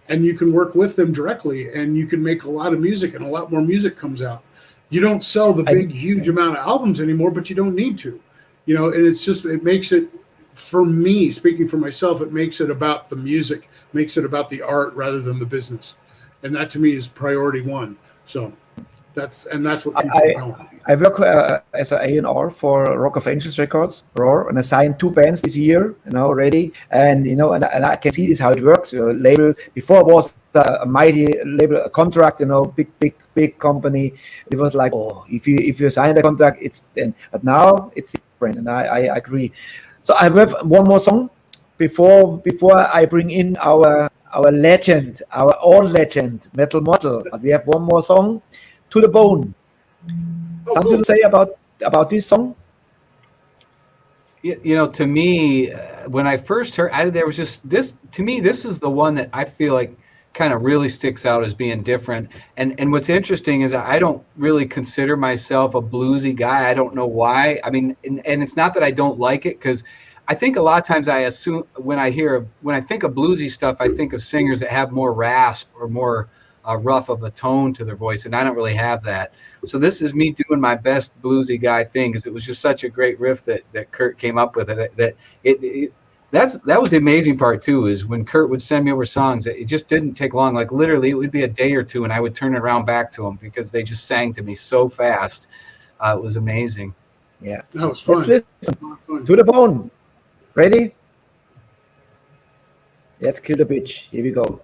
and you can work with them directly, and you can make a lot of music, and a lot more music comes out. You don't sell the big, huge amount of albums anymore, but you don't need to, and it makes it, for me, speaking for myself, it makes it about the music, makes it about the art rather than the business. And that to me is priority one. So that's what keeps me going. I work as an A&R for Rock of Angels Records, Roar, and I signed 2 bands this year, already. And and I can see this how it works. Label before was a mighty label, a contract, big company. It was like, if you sign the contract, it's then. But now it's different, and I agree. So I have one more song before I bring in our legend, our own legend, Metal Model. But we have one more song, To the Bone. Something to say about this song? To me, when I first heard, there was just this. To me, this is the one that I feel like kind of really sticks out as being different. And what's interesting is I don't really consider myself a bluesy guy. I don't know why. And it's not that I don't like it, because I think a lot of times I assume when I think of bluesy stuff, I think of singers that have more rasp or more rough of a tone to their voice, and I don't really have that. So this is me doing my best bluesy guy thing, because it was just such a great riff that Kurt came up with. That was the amazing part too, is when Kurt would send me over songs, it just didn't take long. Like literally, it would be a day or two, and I would turn it around back to them, because they just sang to me so fast. It was amazing. Yeah, that was fun. Let's listen To the Bone. Ready? Let's kill the bitch. Here we go.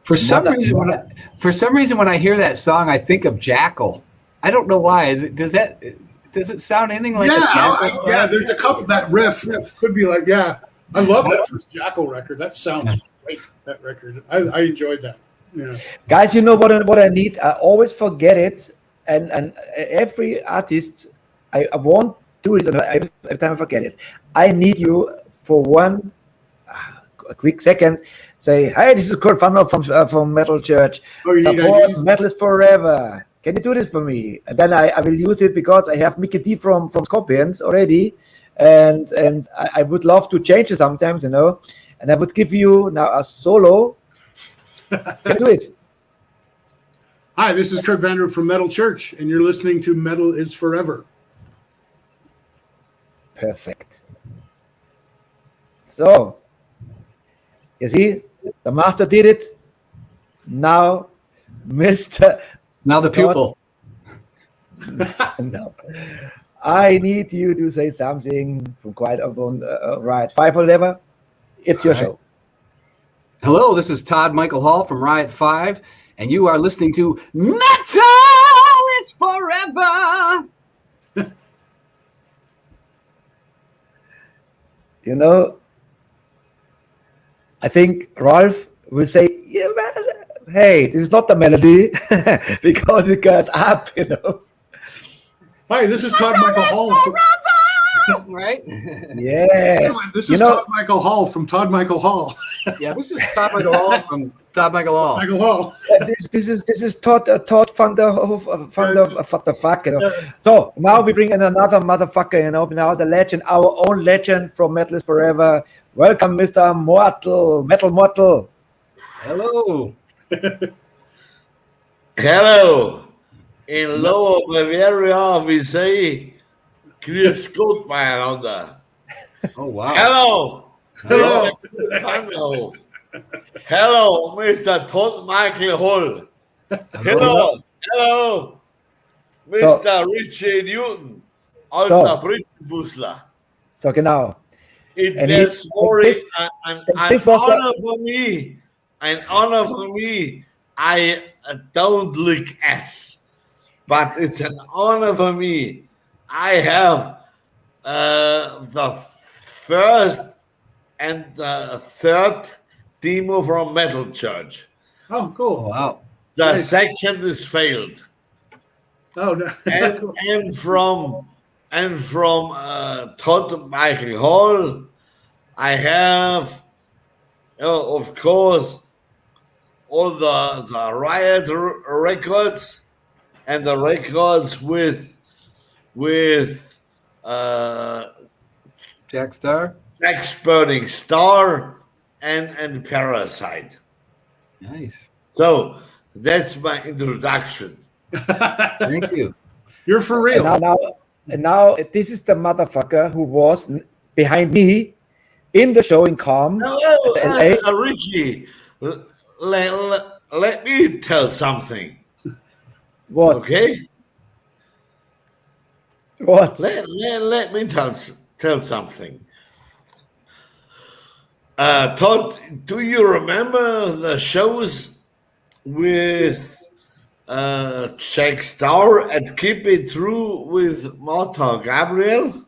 For some reason, when I hear that song, I think of Jackal. I don't know why. Does it sound anything like a Jackal song? Yeah. There's a couple that riff could be like, yeah. I love that first Jackal record. That sounds great. That record, I enjoyed that. Yeah. Guys, you know what I need? I always forget it, and every artist, I won't do it every time I forget it. I need you for one a quick second. Say, hey, this is Kurt Funnel from Metal Church. Support Metal is Forever. Can you do this for me? And then I will use it because I have Mickey D from Scorpions already, and I would love to change it sometimes, and I would give you now a solo. Can you do it? Hi, this is Kurt Vander from Metal Church, and you're listening to Metal is Forever. Perfect. So, you see, the master did it. Now, Mr. Now the pupil. No. I need you to say something from quite on Riot 5 or whatever. It's your show. Hello, this is Todd Michael Hall from Riot 5, and you are listening to Metal is Forever. I think Ralph will say, yeah, man, hey, this is not the melody because it goes up, Hi, this is Todd Michael Hall. Right? Yes. This is Todd Michael Hall from Todd Michael Hall. Yeah, this is Todd Michael Hall from Todd Michael Hall. Michael Hall. This is Todd from the fuck, So now we bring in another motherfucker, now the legend, our own legend from Metal is Forever. Welcome, Mr. Metal Mortal. Hello. Hello. In Lower Bavaria, we say, grüß Gott, miteinander. Oh, wow. Hello. Hello. Hello, Mr. Todd Michael Hall. Hello. Mr. Richie Newton, alter Britzenbusler. So genau. It was an honor for me. I don't lick ass, but it's an honor for me. I have the first and the third demo from Metal Church. Oh, cool. Oh, wow. The second is failed. Oh, no. and from Todd Michael Hall, I have, of course, all the Riot records and the records with Jack's Burning Star and Parasite. Nice. So that's my introduction. Thank you. You're for real. And now this is the motherfucker who was behind me in the show in Calm. Hello, Richie. Let me tell something. What? Okay. What? Let me tell something. Todd, do you remember the shows with Jack Starr and Keep It True with Martha Gabriel?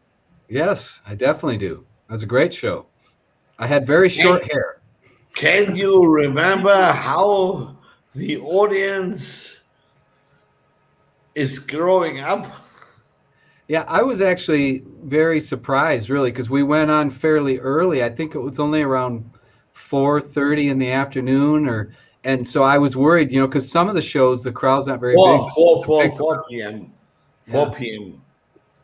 Yes, I definitely do. That was a great show. I had very short hair. Can you remember how the audience is growing up? Yeah, I was actually very surprised, really, because we went on fairly early. I think it was only around 4:30 in the afternoon, and so I was worried, because some of the shows, the crowd's not very big. 4 p.m. 4 p.m.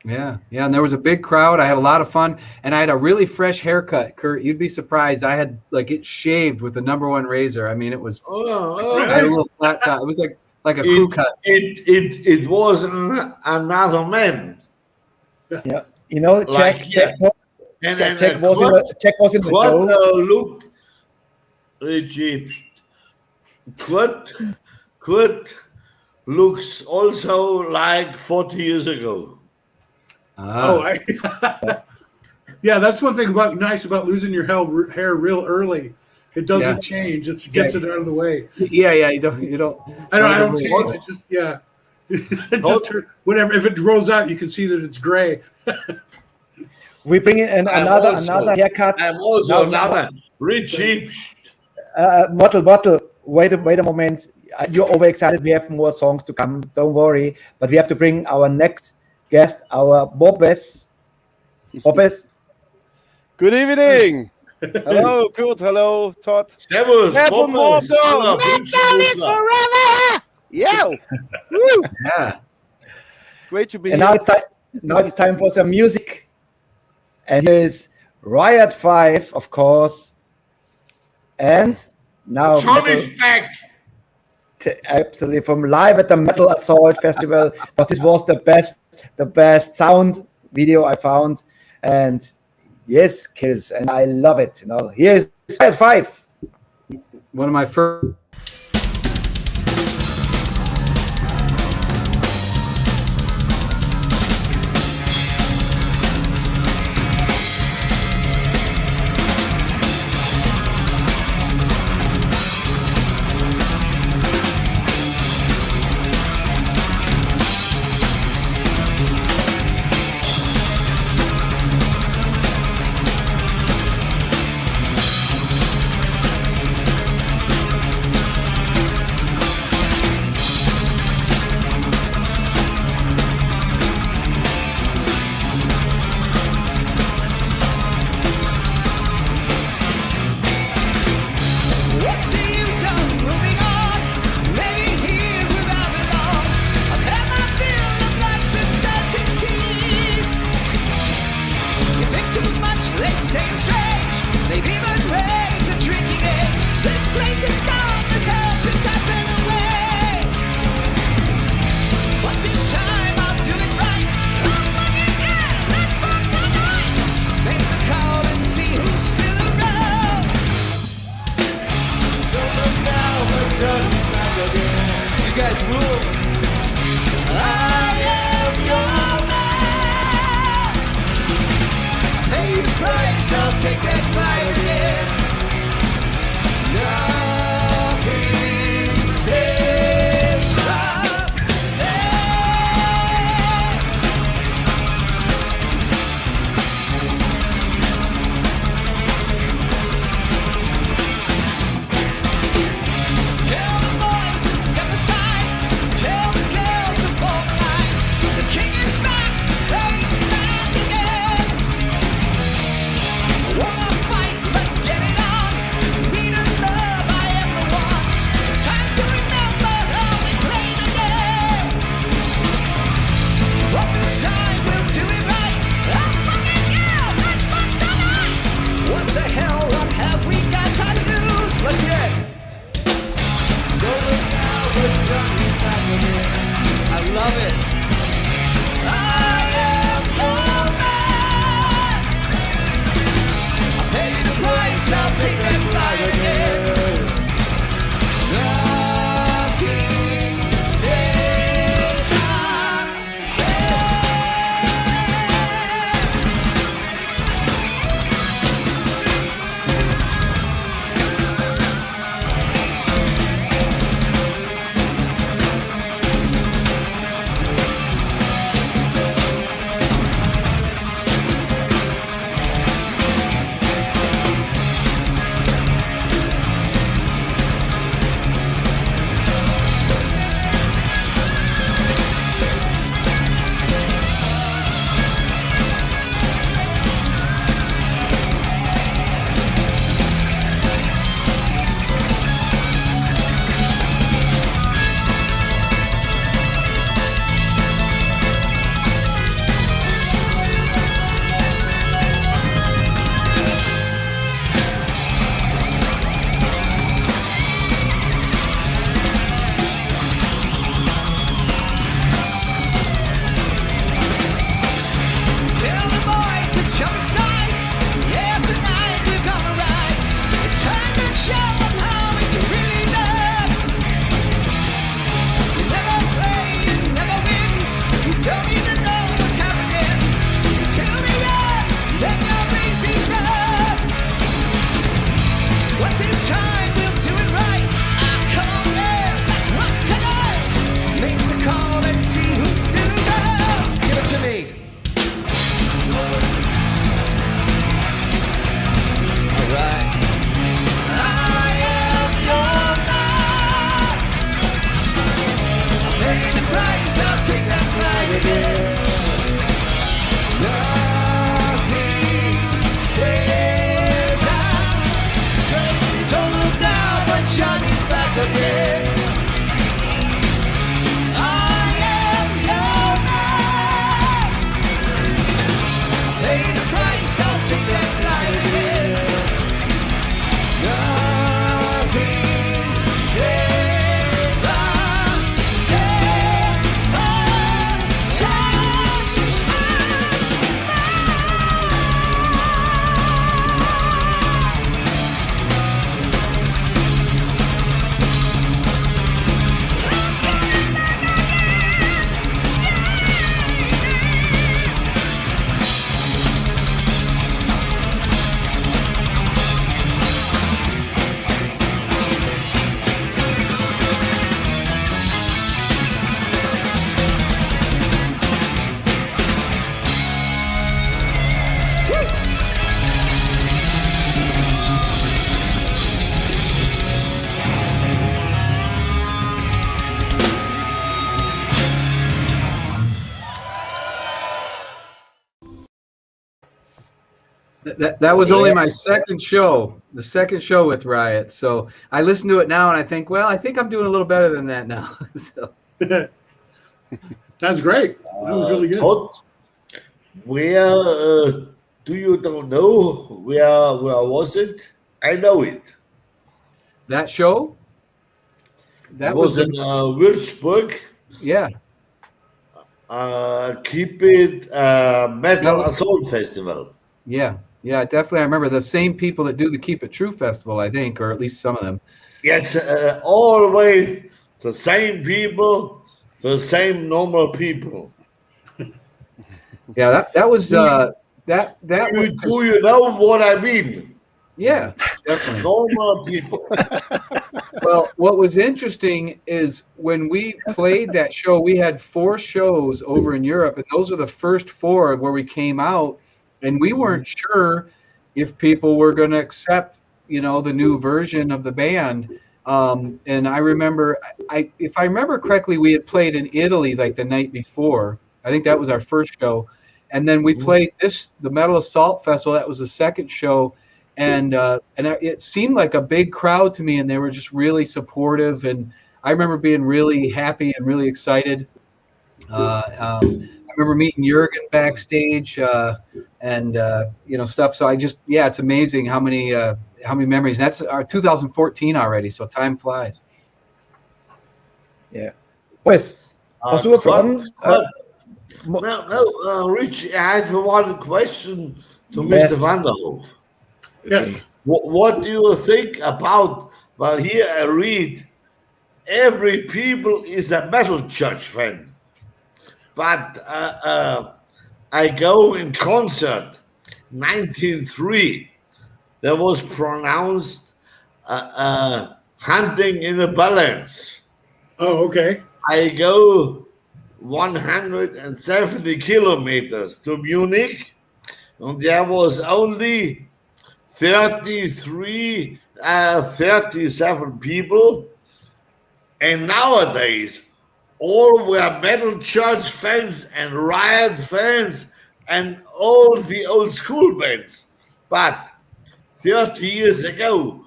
Yeah, and there was a big crowd. I had a lot of fun, and I had a really fresh haircut, Kurt. You'd be surprised. I had it shaved with the #1 razor. I mean, it was I had a little flat top. It was like a crew cut. It was another man. Yeah, Jack was in the show. Look, Richie, Kurt looks also like 40 years ago. Yeah, that's one thing nice about losing your hair real early. It doesn't change. It gets it out of the way. Yeah, you don't. I don't change. It just It just whenever if it grows out, you can see that it's gray. We bring in another haircut. I'm also another cheap. Bottle. Wait a moment. You're overexcited. We have more songs to come. Don't worry. But we have to bring our next guest, our Bobbes. Good evening. Hello, Kurt. Hello, Todd. Servus, Metal Bobbes. Metal is forever. Yeah. Woo. Yeah. Great to be And here. now it's time for some music. And here is Riot 5, of course. And now Johnny's back. Absolutely, from live at the Metal Assault Festival. But this was the best sound video I found. And yes, kills, and I love it. Here's Riot 5. One of my first. slide again. Nothing stays out. Don't look now, but Johnny's back again. I am your man. Pay the price, I'll take that slide again. Nothing stays out. That was only my second show, the second show with Riot. So I listen to it now and I think, well, I think I'm doing a little better than that now. So. That's great. That was really good. Todd, where do you don't know? Where was it? I know it. That show? That was in Würzburg. Yeah. Keep It Metal Assault Festival. Yeah, definitely. I remember the same people that do the Keep It True Festival, I think, or at least some of them. Yes, always the same people, the same normal people. Yeah, that was that. Do you know what I mean? Yeah, definitely. Normal people. Well, what was interesting is when we played that show, we had 4 shows over in Europe, and those are the first 4 where we came out. And we weren't sure if people were going to accept, the new version of the band. And I remember, if I remember correctly, we had played in Italy like the night before. I think that was our first show. And then we played the Metal Assault Festival. That was the second show. And it seemed like a big crowd to me, and they were just really supportive. And I remember being really happy and really excited. I remember meeting Jürgen backstage and stuff. So it's amazing how many memories. And that's our 2014 already. So time flies. Yeah. Pues, hast du Fragen? No, Rich, I have one question to Mr. Vanderhoof. Yes. What do you think about, well, here I read, every people is a metal church fan. But I go in concert, 1903. There was pronounced hunting in a balance. Oh, okay. I go 170 kilometers to Munich, and there was only 37 people. And nowadays, all were Metal Church fans and Riot fans and all the old school bands. But 30 years ago,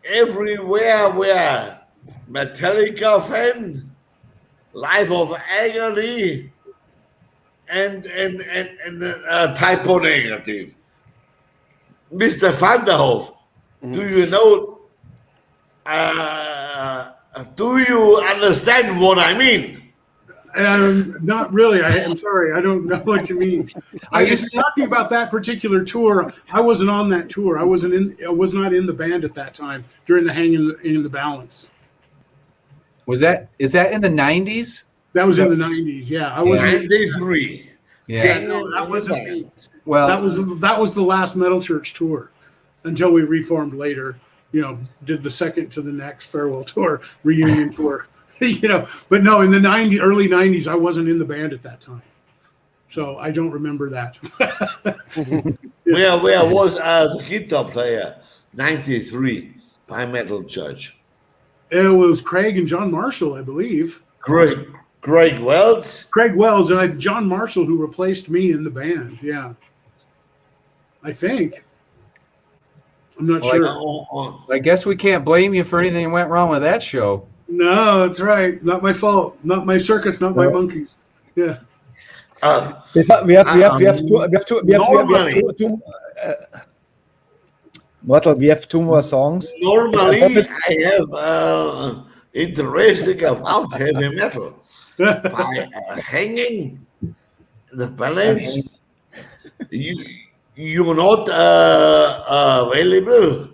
everywhere were Metallica fan, Life of Agony, and Typo Negative. Mr. Vanderhoof, do you know? Do you understand what I mean? Not really. I'm sorry. I don't know what you mean. I was talking about that particular tour. I wasn't on that tour. I was not in the band at that time during the Hanging in the Balance. Is that in the 90s? That was in the 90s. Yeah, I was 93. Yeah. No, that wasn't me. Well, that was the last Metal Church tour until we reformed later. Did the second to the next farewell tour, reunion tour. But no, in the early 90s, I wasn't in the band at that time. So I don't remember that. Where was the guitar player? 93 by Metal Church. It was Craig and John Marshall, I believe. Craig Craig Wells. Craig Wells, and John Marshall, who replaced me in the band. Yeah, I think. I'm not sure. I guess we can't blame you for anything that went wrong with that show. No, that's right. Not my fault. Not my circus. Not my monkeys. Yeah. We have two more songs. Normally, I have interesting about heavy metal by hanging the balance. You're not available.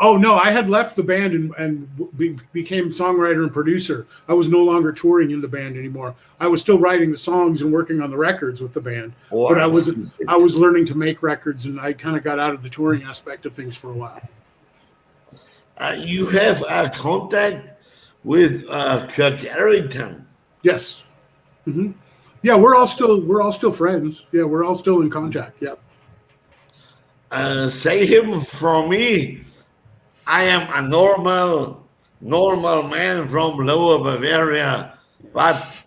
Oh no, I had left the band and became songwriter and producer. I was no longer touring in the band anymore. I was still writing the songs and working on the records with the band, but I was learning to make records, and I kind of got out of the touring aspect of things for a while. You have contact with Kirk Arrington. Yes. Mm-hmm. Yeah, we're all still friends. Yeah, we're all still in contact. Yeah. Say him from me. I am a normal man from Lower Bavaria, but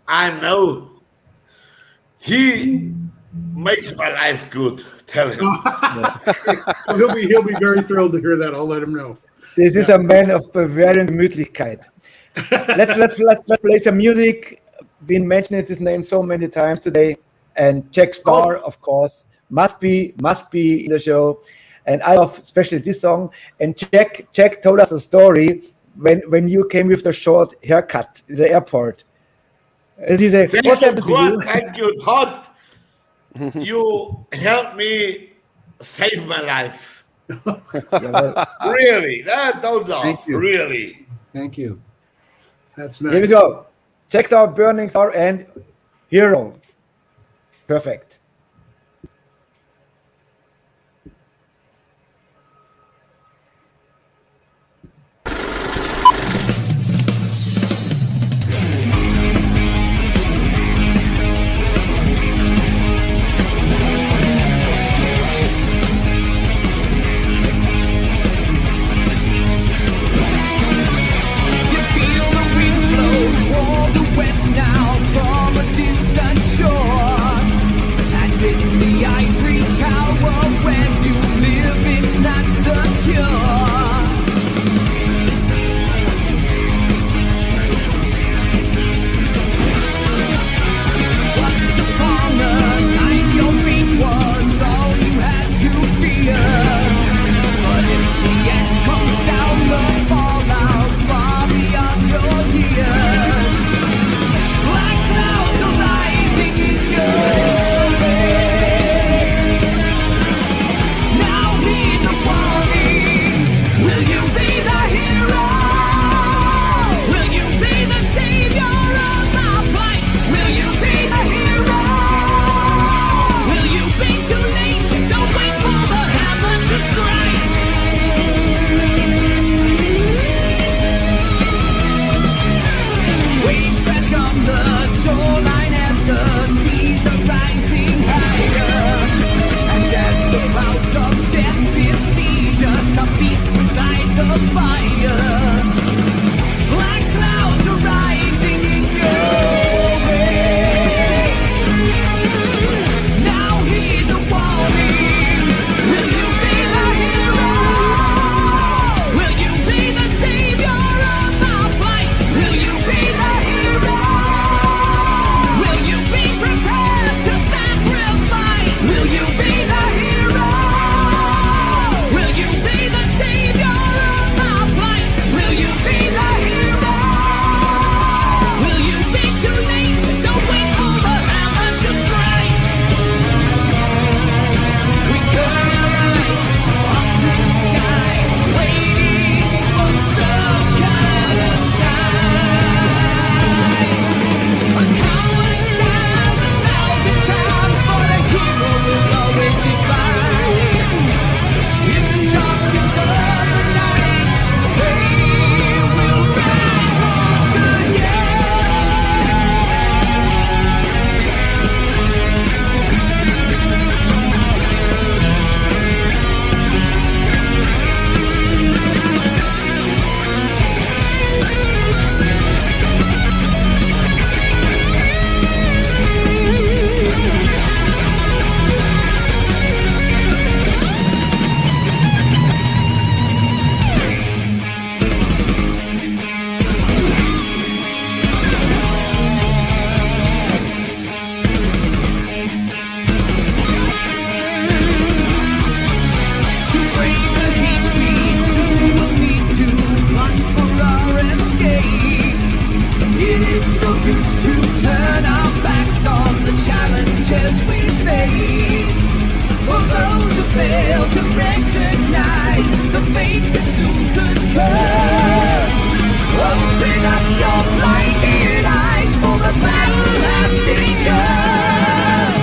I know he makes my life good. Tell him. He'll be very thrilled to hear that. I'll let him know. This is a man of Bavarian Gemütlichkeit. Let's play some music. Been mentioning his name so many times today, and Jack Starr, of course, must be in the show. And I love especially this song. And Jack told us a story when you came with the short haircut at the airport. As he said, "What's happened to you?" Thank you, Todd. You helped me save my life. Really, don't laugh. Thank you. Really. Thank you. That's nice. Here we go. Jack Starr, Burning Star, and Hero. Perfect. Now from a distant shore, and in the ivory tower where you live, it's not secure. Once upon a time, your fate was all you had to fear. But if the axe comes down, the fallout far beyond your years. Shoreline as the seas are rising higher, and as the clouds of death besiege us, a beast with eyes of fire. Black clouds are rising in your way. Now heed the warning. Will you be the hero? Will you be the savior of our fight? Will you be the hero? used to turn our backs on the challenges we face. For those who fail to recognize the fate that soon could come. Open up your blinded eyes, for the battle has begun.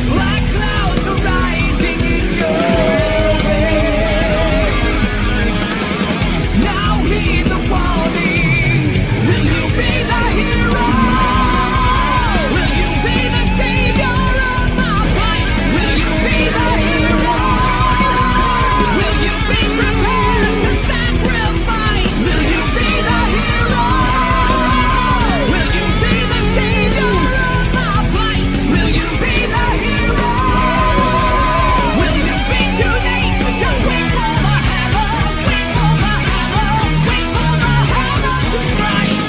Black clouds are rising in your way. Now heed the warning. Will you be the hero? Will you be the savior of the fight? Will you be the hero? Will you be prepared to sacrifice? Will you be the hero? Will you be the savior of the fight? Will you be the hero? Will you be too late to wait for the hammer? Wait for the hammer. Wait for the hammer to strike.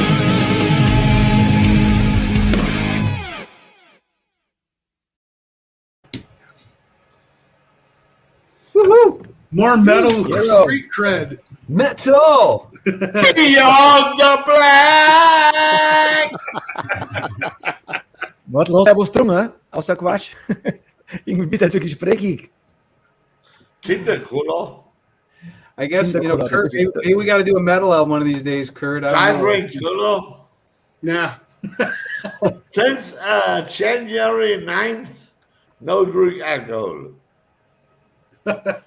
Woohoo! More metal Hero. street cred. Metal! Beyond the black! Wat los er was drungen, aus der Quatsch. Irgendwie bist du gesprächig. Kinderkuller. I guess, you know, Kinderkuller, Kurt, das ist- maybe we got to do a metal album one of these days, Kurt. I don't know. Scheinringkuller. Nah. Since January 9th, no drink alcohol.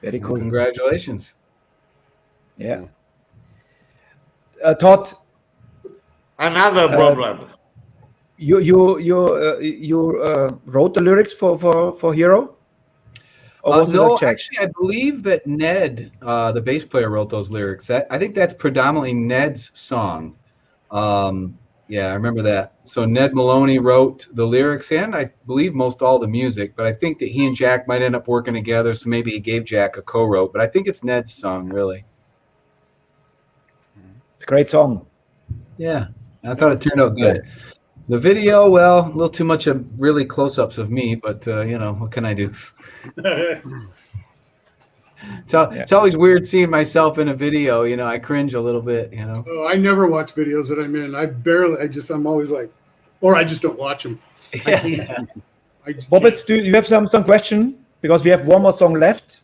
Very cool. Congratulations. Yeah. Todd, Another problem. you wrote the lyrics for Hero? Or was it No, a check? actually, I believe that Ned, the bass player, wrote those lyrics. I think that's predominantly Ned's song. Yeah, I remember that. So Ned Maloney wrote the lyrics and I believe most all the music, but I think that he and Jack might end up working together, so maybe he gave Jack a co-wrote, but I think it's Ned's song, really. It's a great song. Yeah, I thought it turned out good. The video, well, a little too much of really close-ups of me, but, you know, what can I do? It's always weird seeing myself in a video, you know, I cringe a little bit, you know. Oh, I never watch videos that I'm in. I'm always like, or I just don't watch them. Yeah. Bobbits, do you have some question? Because we have one more song left.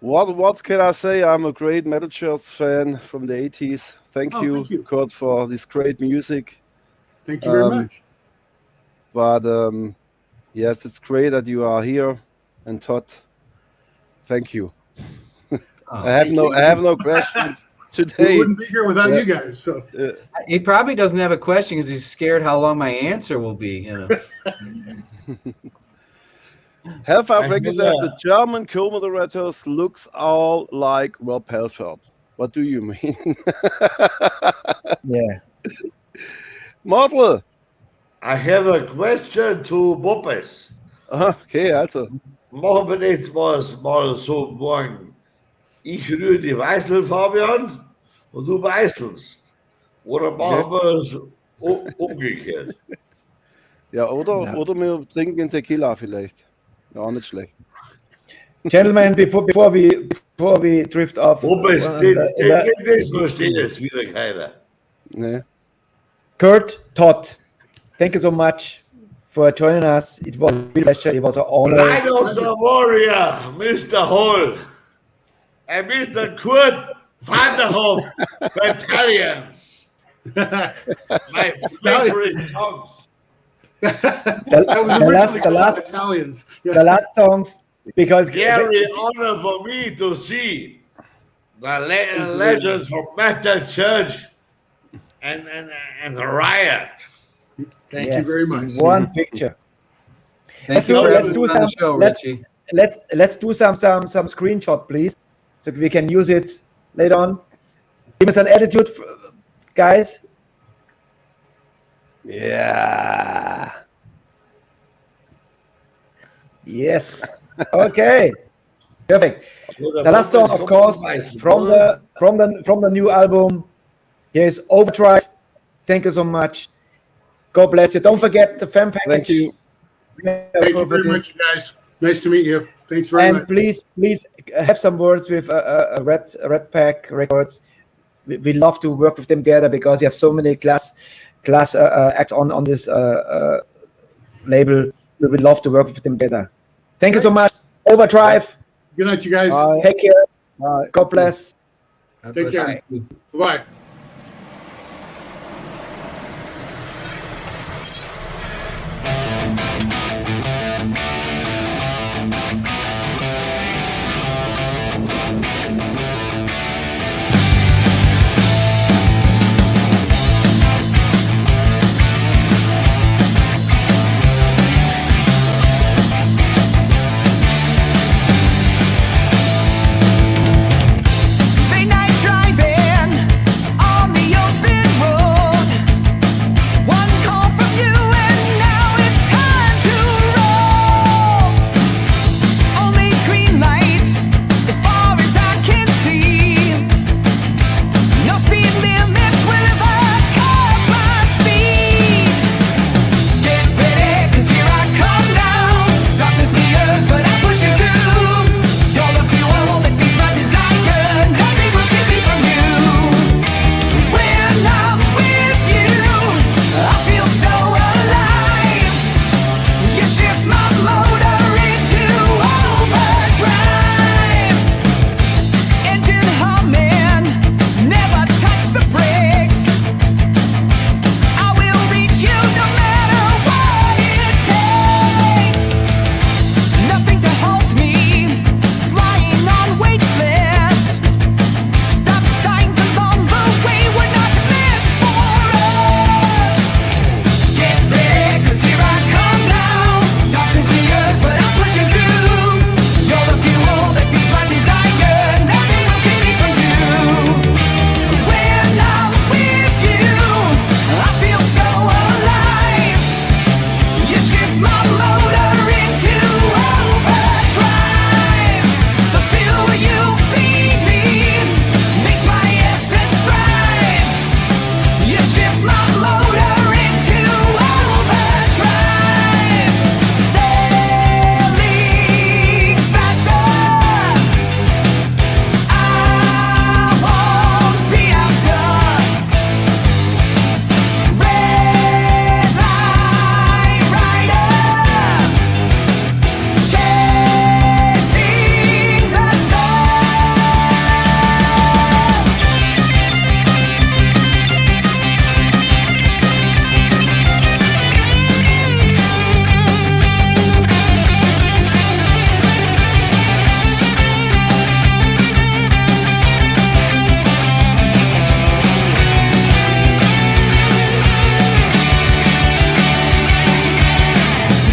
What can I say? I'm a great Metal Church fan from the 80s. Thank you, Kurt, for this great music. Thank you very much. But yes, it's great that you are here, and Todd, thank you. I have no questions We today. wouldn't be here without you guys. So He probably doesn't have a question because he's scared how long my answer will be, you know. Hellfire Frankie said the German co-moderators looks all like Rob Halford. What do you mean? Yeah. Model. I have a question to Bobbes. Okay, also. Machen wir jetzt mal so morgen. Ich rühre die Weißelfarbe an und du weißelst. Oder machen wir es umgekehrt? Ja, oder wir trinken Tequila vielleicht. Ja, auch nicht schlecht. Gentlemen, before we drift off. Bobbes, das versteht jetzt wieder keiner. Nee. Kurt, Todd, thank you so much for joining us. It was a pleasure. It was an honor. Ride of the Warrior, Mr. Hall, and Mr. Kurt Vanderhoff Battalions. My favorite songs. Italians. The last songs, because Very honor for me to see the legends from Metal Church and Riot. Thank you very much. in one picture. Thank you for having me on the show, Richie. Let's do some screenshot, please, so we can use it later on. Give us an attitude, guys. Yeah. Yes. Okay. Perfect. The last song, of course, from the new album. Here is Overdrive. Thank you so much. God bless you. Don't forget the fan package. Thank you. Thank you very much, guys. Nice to meet you. Thanks very much. And please have some words with Red Pack Records. We love to work with them together because you have so many class class acts on this label. We would love to work with them better. Thank you so much. Overdrive. Good night, you guys. Take care. God bless. Take care. Bye. Midnight driving on the open road. One call from you and now it's time to roll. Only green lights as far as I can see. No speed limits will ever cut my speed. Get ready, 'cause here I come now. Darkness be yours, but I'm pushing through. You're the fuel that feeds my desire. Nothing will keep me from you. When I'm with you, I feel so alive. You shift my motor into overdrive. Engine humming, never touch the brakes. I will reach you no matter what it takes. Nothing to halt me, flying on weightless. Stop signs along the way were not meant for us. Get ready, 'cause here I come now. Darkness be yours, but I'm pushing through. You're the fuel that feeds my desire. Nothing will keep me from you. When I'm with you, I feel so alive. You shift my motor into overdrive. The fuel you feed me makes my essence thrive. You shift my motor into overdrive. Sailing faster, I won't be outdone. Red light rider, chasing the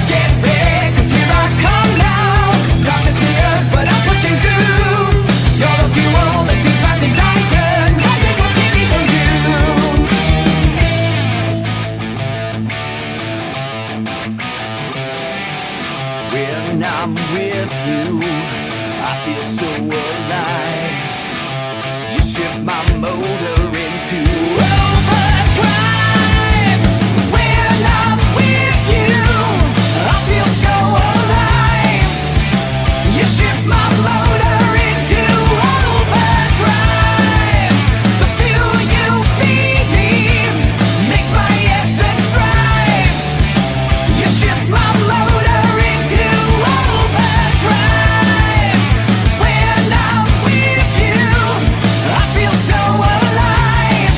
Get ready, 'cause here I come now. Darkness be yours, but I'm pushing through. You're the fuel that feeds my desire. Nothing will keep me from you. When I'm with you, I feel so alive. You shift my motor into overdrive. When I'm with you, I feel so alive. You shift my motor into overdrive. The fuel you feed me makes my essence thrive. You shift my motor into overdrive. When I'm with you, I feel so alive.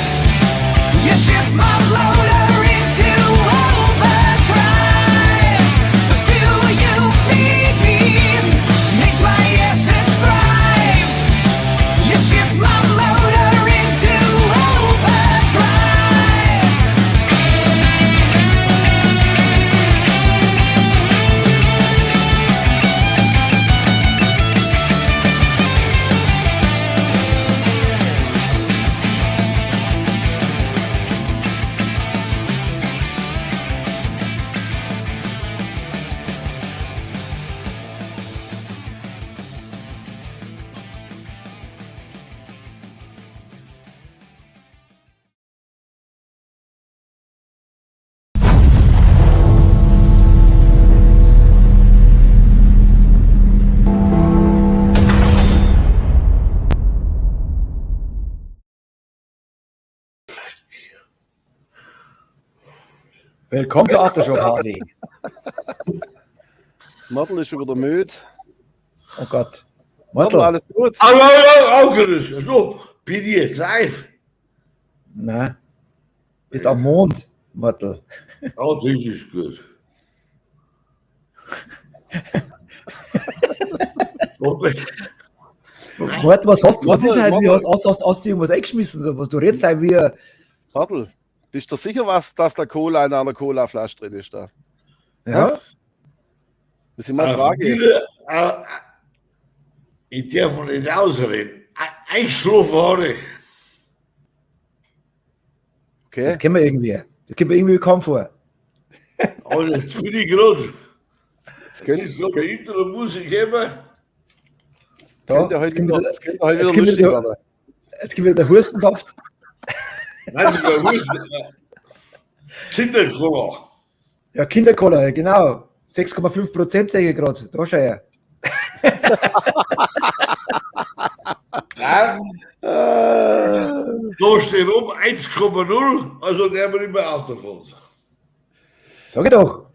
Willkommen zur Aftershow-Party. Model ist schon wieder müde. Oh Gott. Model, alles gut? Aufgerüstet. So, bin ich jetzt live? Nein. Bist am Mond, Mottel. Oh, das ist gut. Mort, was hast du? Was ist denn halt? Wie hast du irgendwas eingeschmissen? Du redest halt wie. Model, bist du sicher, dass da Cola in einer Cola-Flasche drin ist? Da? Ja? Muss ich mal fragen. Ich darf nicht ausreden. Eingeschlafen habe. Okay. Das kennen wir irgendwie. Das kommt mir irgendwie bekannt vor. Aber jetzt bin ich gerade. Jetzt Das ist gerade hinter der Musik immer. Da, könnte heute wieder jetzt lustig werden. Jetzt gibt wieder der Hurstensaft. Nein, das war Husten. Kindercola. Ja, Kindercola, genau. 6,5% sehe ich gerade. Da schau her. Ja. Da steht oben 1,0, also der wird immer auch davon. Sag ich doch.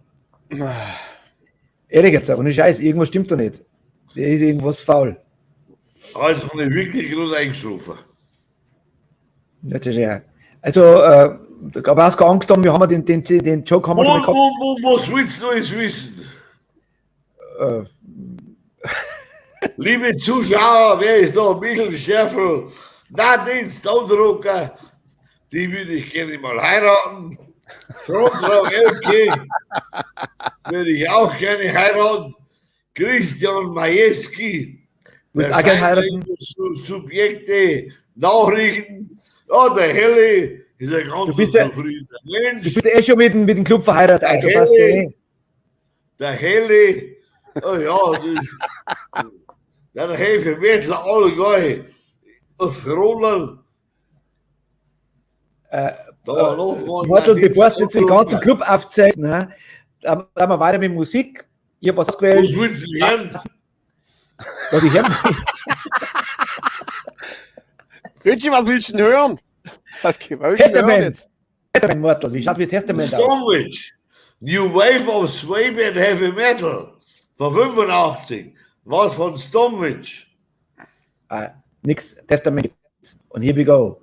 Ehrlich jetzt, aber nicht Scheiß, irgendwas stimmt da nicht. Da ist irgendwas faul. Also bin ich wirklich gerade eingeschlafen. Das ist ja. Also, aber hast du Angst haben, wir haben den Joke haben wir schon mal gehabt. Was willst du jetzt wissen? Liebe Zuschauer, wer ist da? Michael Schärfel, Nadienst, Andrucker, die würde ich gerne mal heiraten. Frontfrau Elke würde ich auch gerne heiraten. Christian Majewski, Willst auch gerne heiraten? Subjekte, Nachrichten. Ja, der Helle ist ein ganz zufriedener Mensch. Du bist eh schon mit dem Club verheiratet, also passt ja eh. Der Helle, oh ja, der Heavy Metal allgemein auf Rollern. Warte, bevor du jetzt den ganzen Club aufzeigst, ne, dann wir weiter mit Musik. Ich habe was ausgewählt. Was willst du hören? Was ich hören? Richie, was willst du denn hören? Testament. Testament, Mortal. Wie schaut wie Testament aus? Stonewitch. New Wave of Sway and Heavy Metal. Von 85. Was von Stonewitch. Nix. Testament. Und here we go.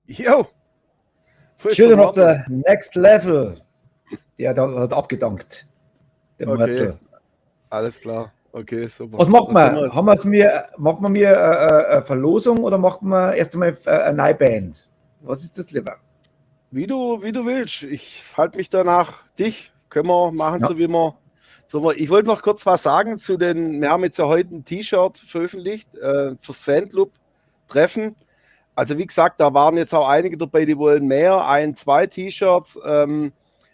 Jo! Children of the Next Level. Der hat abgedankt. Der Okay. Mörtel. Alles klar. Okay, super. Was macht Das man? sind wir- Macht man mir eine Verlosung oder macht man erst einmal eine neue Band? Was ist das lieber? Wie du willst. Ich halte mich danach dich. Können wir machen, Ja. so wie wir. Ich wollte noch kurz was sagen zu den. Wir haben jetzt ja heute ein T-Shirt veröffentlicht fürs Fanclub-Treffen. Also wie gesagt, da waren jetzt auch einige dabei, die wollen mehr, 2 T-Shirts.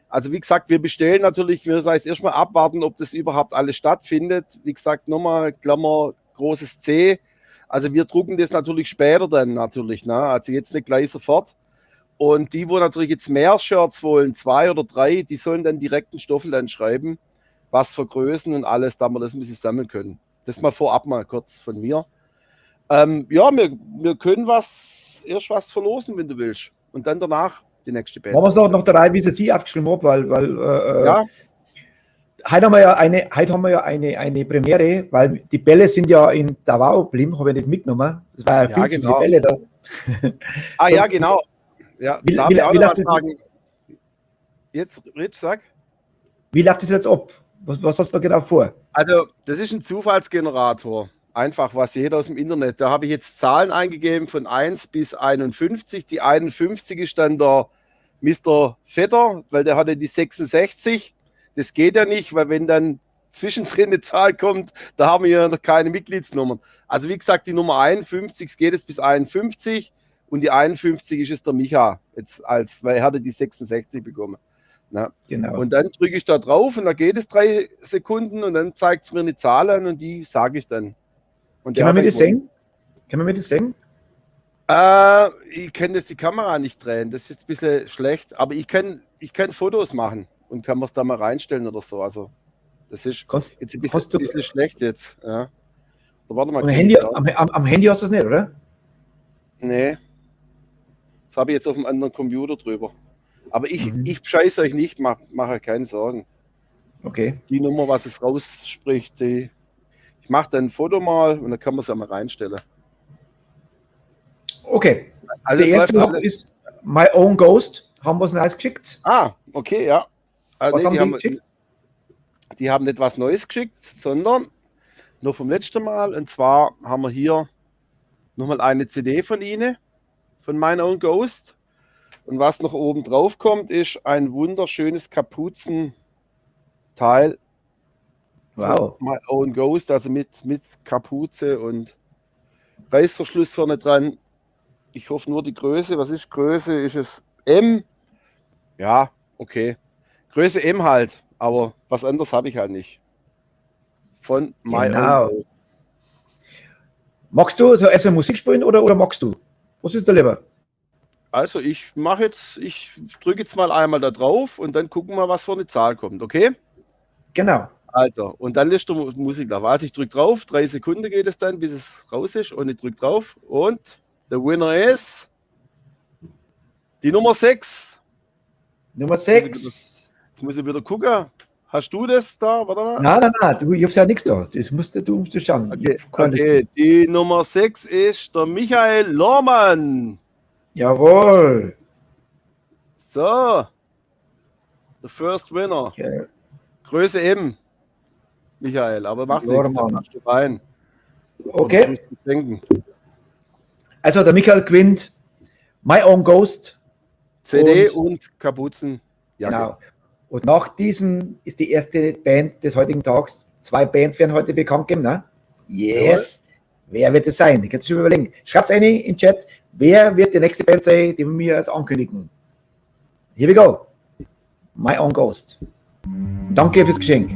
Also wie gesagt, wir bestellen natürlich, wir müssen jetzt erstmal abwarten, ob das überhaupt alles stattfindet. Wie gesagt, nochmal Klammer, großes C. Also wir drucken das natürlich später dann natürlich, ne? Also jetzt nicht gleich sofort. Und die, wo natürlich jetzt mehr Shirts wollen, 2 oder 3, die sollen dann direkt einen Stoffel dann schreiben, was für Größen und alles, da wir das ein bisschen sammeln können. Das mal vorab mal kurz von mir. Ja, wir können erst was verlosen, wenn du willst. Und dann danach die nächste Band. Machen wir es noch der Reihe, wie es sie aufgeschrieben hat, weil Ja, heute haben wir ja eine Premiere, weil die Bälle sind ja in Davao geblieben, habe ich nicht mitgenommen. Das war ja Ja, viel zu genau. viele Bälle da. ah So, ja, genau. Ja, Wie- darf wie- ich auch wie noch lasst was ihr- sagen? Jetzt, Rich, sag. Wie läuft das jetzt ab? Was hast du da genau vor? Also, das ist ein Zufallsgenerator. Einfach was jeder aus dem Internet. Da habe ich jetzt Zahlen eingegeben von 1 bis 51. Die 51 ist dann der Mr. Vetter, weil der hatte die 66. Das geht ja nicht, weil wenn dann zwischendrin eine Zahl kommt, da haben wir ja noch keine Mitgliedsnummern. Also wie gesagt, die Nummer 51 geht es bis 51 und die 51 ist es der Micha, jetzt weil er hatte die 66 bekommen. Na. Genau. Und dann drücke ich da drauf und da geht es 3 Sekunden und dann zeigt es mir eine Zahl an und die sage ich dann. Und Können wir mir das sehen? Können wir mir das sehen? Ich kann die Kamera nicht drehen, das ist jetzt ein bisschen schlecht, aber ich kann Fotos machen und kann es da mal reinstellen oder so. Also das ist jetzt ein bisschen schlecht jetzt. Ja. Da warte mal. Am Handy hast du das nicht, oder? Nee. Das habe ich jetzt auf dem anderen Computer drüber. Aber ich scheiße euch nicht, mache keine Sorgen. Okay. Die Nummer, was es rausspricht, ich mache dann ein Foto mal und dann kann man es ja mal reinstellen. Okay. Also der erste Block ist My Own Ghost. Haben wir es Neues geschickt? Ah, okay, ja. Also Was haben die geschickt? Die haben nicht was Neues geschickt, sondern nur vom letzten Mal. Und zwar haben wir hier nochmal eine CD von ihnen, von My Own Ghost. Und was noch oben drauf kommt, ist ein wunderschönes Kapuzenteil. Wow. My Own Ghost, also mit Kapuze und Reißverschluss vorne dran. Ich hoffe nur die Größe. Was ist Größe? Ist es M? Ja, okay. Größe M halt, aber was anderes habe ich halt nicht. Von My Own Ghost. Magst du so erstmal Musik spielen oder magst du? Was ist da lieber? Also ich drücke jetzt mal einmal da drauf und dann gucken wir, was für eine Zahl kommt, okay? Genau. Also, und dann lässt du Musik da. Was? Ich drücke drauf, 3 Sekunden geht es dann, bis es raus ist und ich drücke drauf und der Winner ist die Nummer 6. Nummer 6. Jetzt muss ich wieder gucken. Hast du das da? Warte mal. Nein, ich habe ja nichts da. Das musst du schauen. Okay. Die Nummer 6 ist der Michael Lohmann. Jawohl. So. The first winner. Okay. Größe M. Michael, aber macht nichts. Da machst du rein. Okay. Also der Michael gewinnt My Own Ghost. CD und Kapuzen. Genau. Und nach diesem ist die erste Band des heutigen Tages. 2 Bands werden heute bekannt geben, ne? Yes. Ja. Wer wird es sein? Ich kann es schon überlegen. Schreibt eine in den Chat. Wer wird die nächste Band sein, die wir mir jetzt ankündigen? Here we go. My Own Ghost. Danke fürs Geschenk.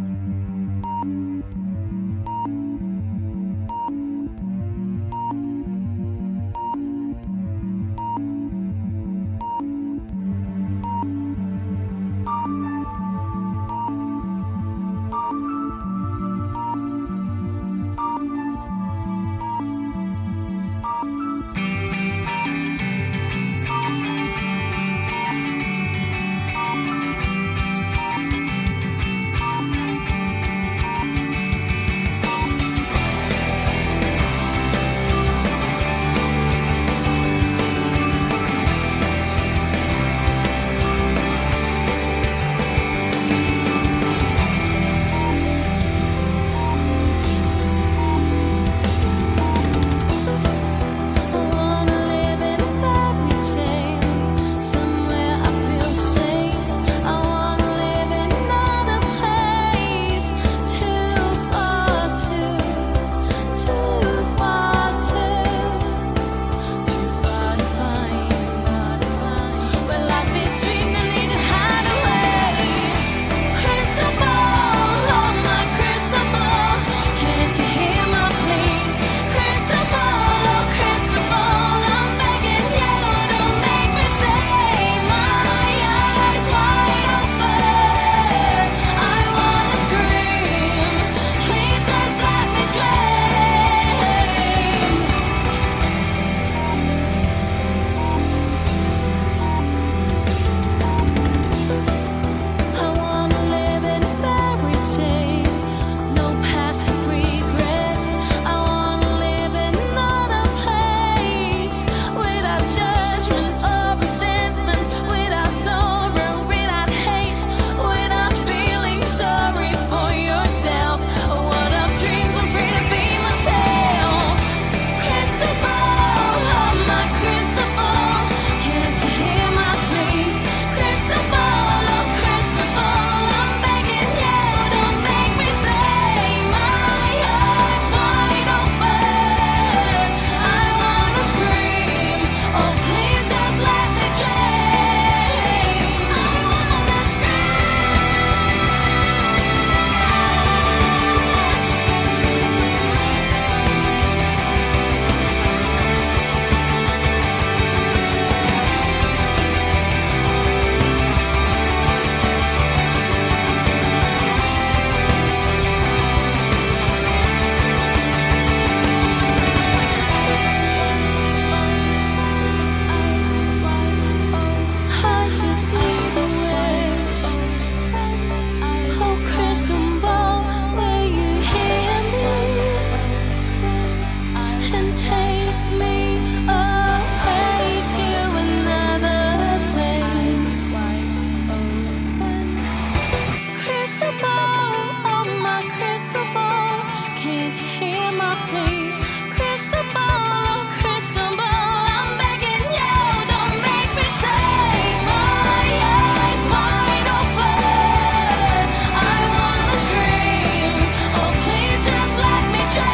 hold my crystal ball. Can't you hear my pleas? Crystal ball, oh crystal ball, I'm begging you, don't make me take my eyes wide open. I wanna scream, oh please just let me dream.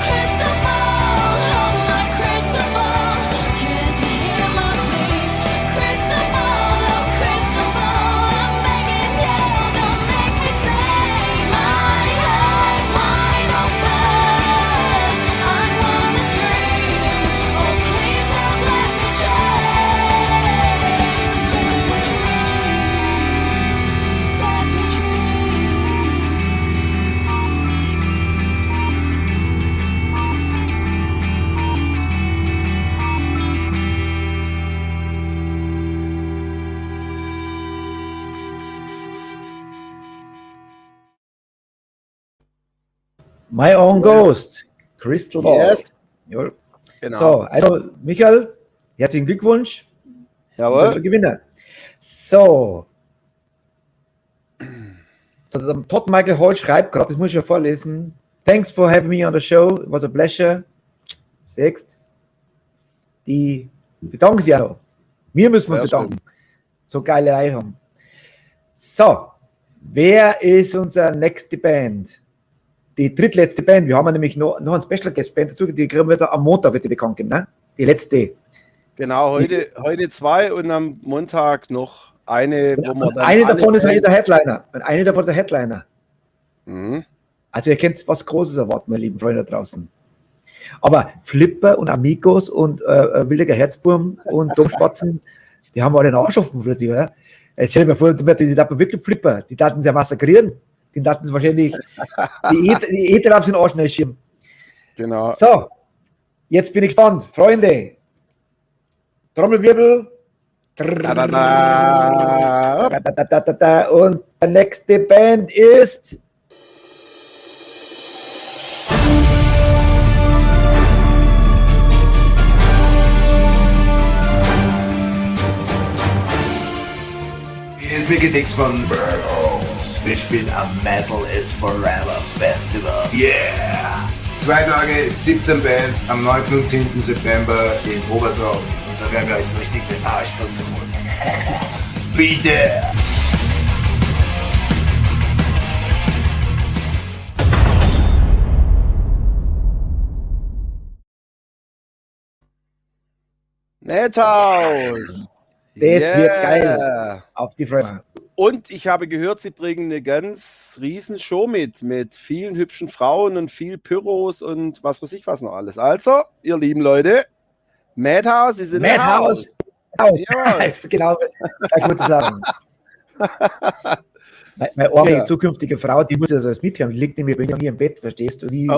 Crystal ball, hold my crystal ball. Can't you hear my pleas? Crystal ball, oh crystal ball, I'm begging you, don't make me take my eyes wide open. I wanna scream, oh please just let me dream. Let me My Own Ghost, Crystal Ball. Yes. Jawohl. Genau. So, also Michael, herzlichen Glückwunsch. Jawohl. Unser Gewinner. So. Der Todd Michael Hall schreibt gerade, das muss ich ja vorlesen. Thanks for having me on the show. It was a pleasure. Siehst, die bedanken sich auch noch. Wir müssen uns Sehr bedanken. So geile Eier haben. So, wer ist unsere nächste Band? Die drittletzte Band. Wir haben nämlich noch ein Special Guest Band dazu. Die kriegen wir jetzt am Montag, wird die bekannt geben, ne? Die letzte. Genau, heute 2 und am Montag noch eine, wo man dann Eine davon ist Bands- der Headliner. Und eine davon ist der Headliner. Mhm. Also ihr könnt was Großes erwarten, meine lieben Freunde da draußen. Aber Flipper und Amigos und Williger Herzburm und Domspatzen, die haben alle einen Arsch offen plötzlich, oder? Jetzt stell dir mal vor, die daten wirklich Flipper, die daten sie ja massakrieren. Die daten sie wahrscheinlich die Äther haben sie den Arsch nicht schirm. Genau. So, jetzt bin ich gespannt. Freunde, Trommelwirbel. Da. Und die nächste Band ist... Hier ist Mickey Six von Burrow. Wir spielen am Metal is Forever Festival. Yeah! 2 Tage, 17 Bands am 9. und 10. September in Obertraum. Und da werden wir euch so richtig den Arsch versuchen. Bitte! Nethaus. Das wird geil. Auf die Fresse. Und ich habe gehört, sie bringen eine ganz riesen Show mit vielen hübschen Frauen und viel Pyros und was weiß ich was noch alles. Also, ihr lieben Leute, Madhouse, Sie sind Madhouse. Ja. Genau, ich wollte sagen. Meine arme zukünftige Frau, die muss ja so als mithören, die liegt nämlich bei mir im Bett, verstehst du? Die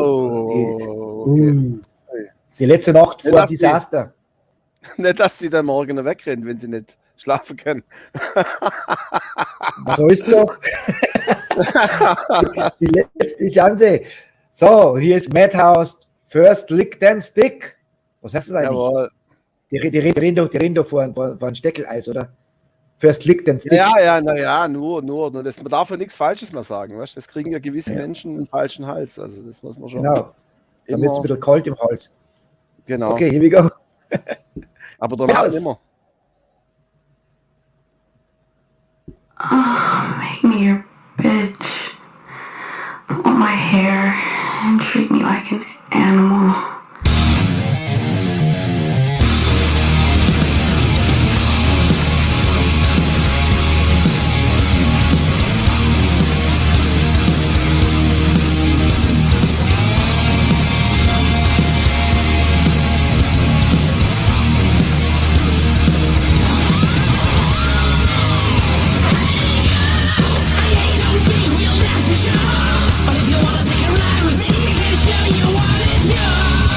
letzte Nacht vor Desaster. Nicht, dass sie dann morgen noch wegrennt, wenn sie nicht schlafen kann. So ist doch. Die letzte Chance. So, hier ist Madhouse. First Lick, then Stick. Was heißt das eigentlich? Jawohl. Die reden doch vor ein Steckeleis, oder? First Lick, then Stick. Ja, nur. Man darf ja nichts Falsches mehr sagen. Weißt? Das kriegen ja gewisse Menschen einen falschen Hals. Also das muss man schon. Genau. Dann wird es ein bisschen kalt im Hals. Genau. Okay, here we go. Aber danach Yes. immer. Make me your bitch. Pull my hair and treat me like an animal. But if you wanna take a ride with me, I can show you what it's yours.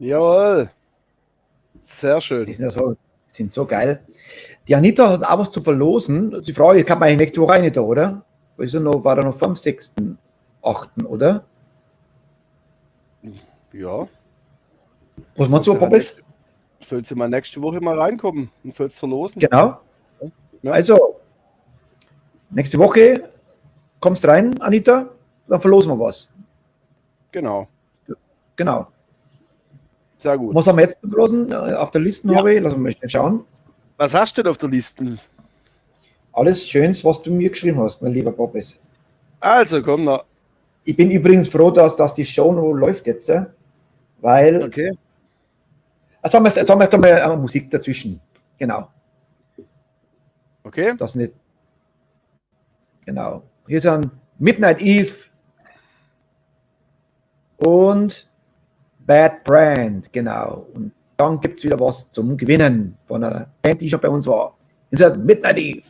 Jawohl. Sehr schön. Die sind so geil. Die Anita hat auch was zu verlosen. Die Frage, kann man eigentlich nächste Woche rein da, oder? War da noch vom 6.8., oder? Ja. Was meinst du, Poppes? Soll sie mal nächste Woche mal reinkommen und soll es verlosen? Genau. Ja. Also, nächste Woche kommst rein, Anita, dann verlosen wir was. Genau. Genau. Sehr gut. Was haben wir jetzt zu verlosen? Auf der Liste habe ich, lassen wir mal schnell schauen. Was hast du denn auf der Liste? Alles Schönes, was du mir geschrieben hast, mein lieber Poppes. Also, komm noch. Ich bin übrigens froh, dass die Show noch läuft jetzt, weil. Okay. Jetzt haben wir erst einmal Musik dazwischen. Genau. Okay. Das nicht. Genau. Hier sind Midnight Eve und Bad Brand. Genau. Und dann gibt es wieder was zum Gewinnen von einer Band, die schon bei uns war. Hier sind Midnight Eve.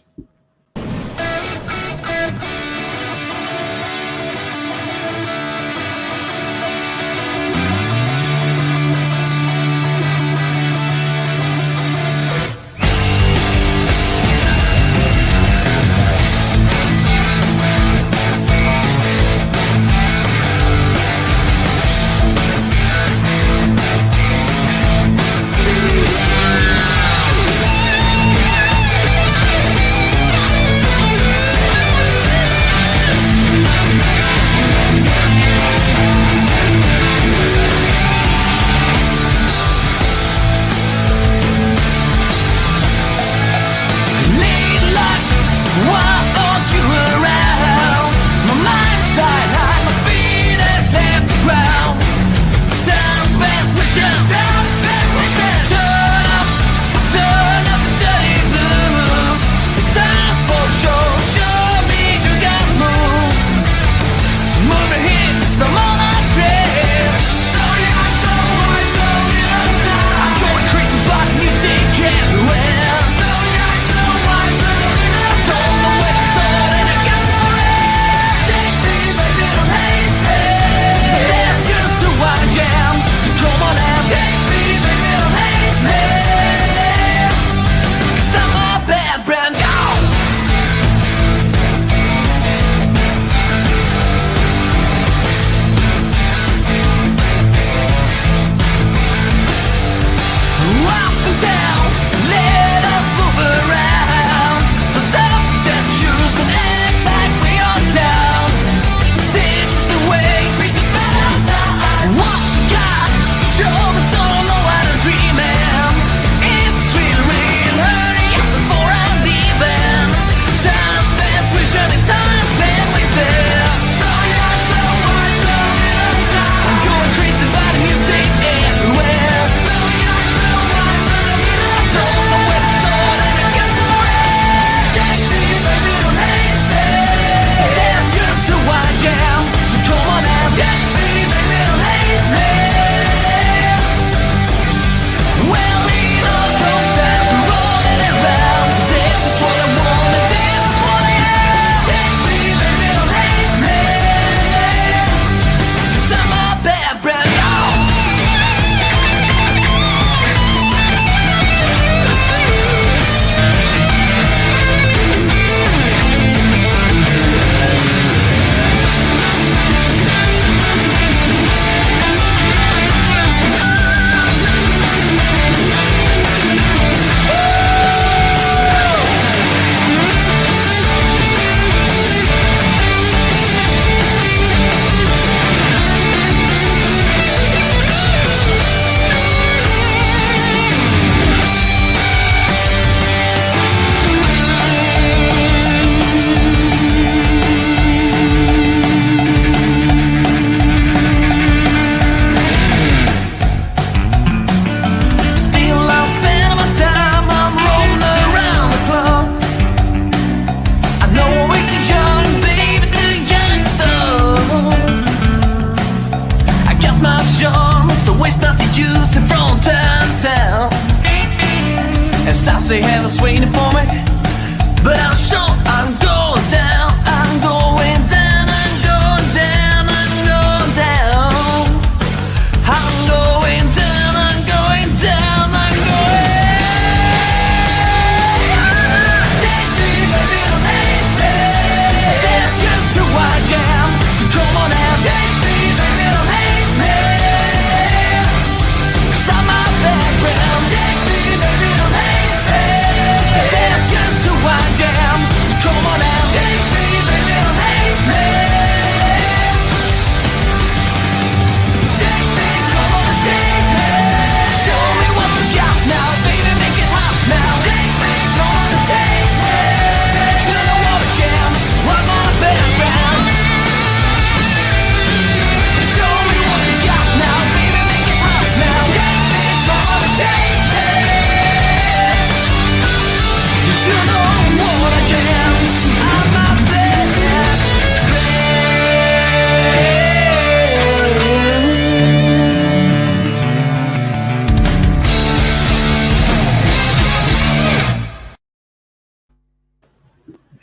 they have us waiting for me, but I'm sure I'm going down, I'm going down, I'm going down, I'm going down, I'm going down.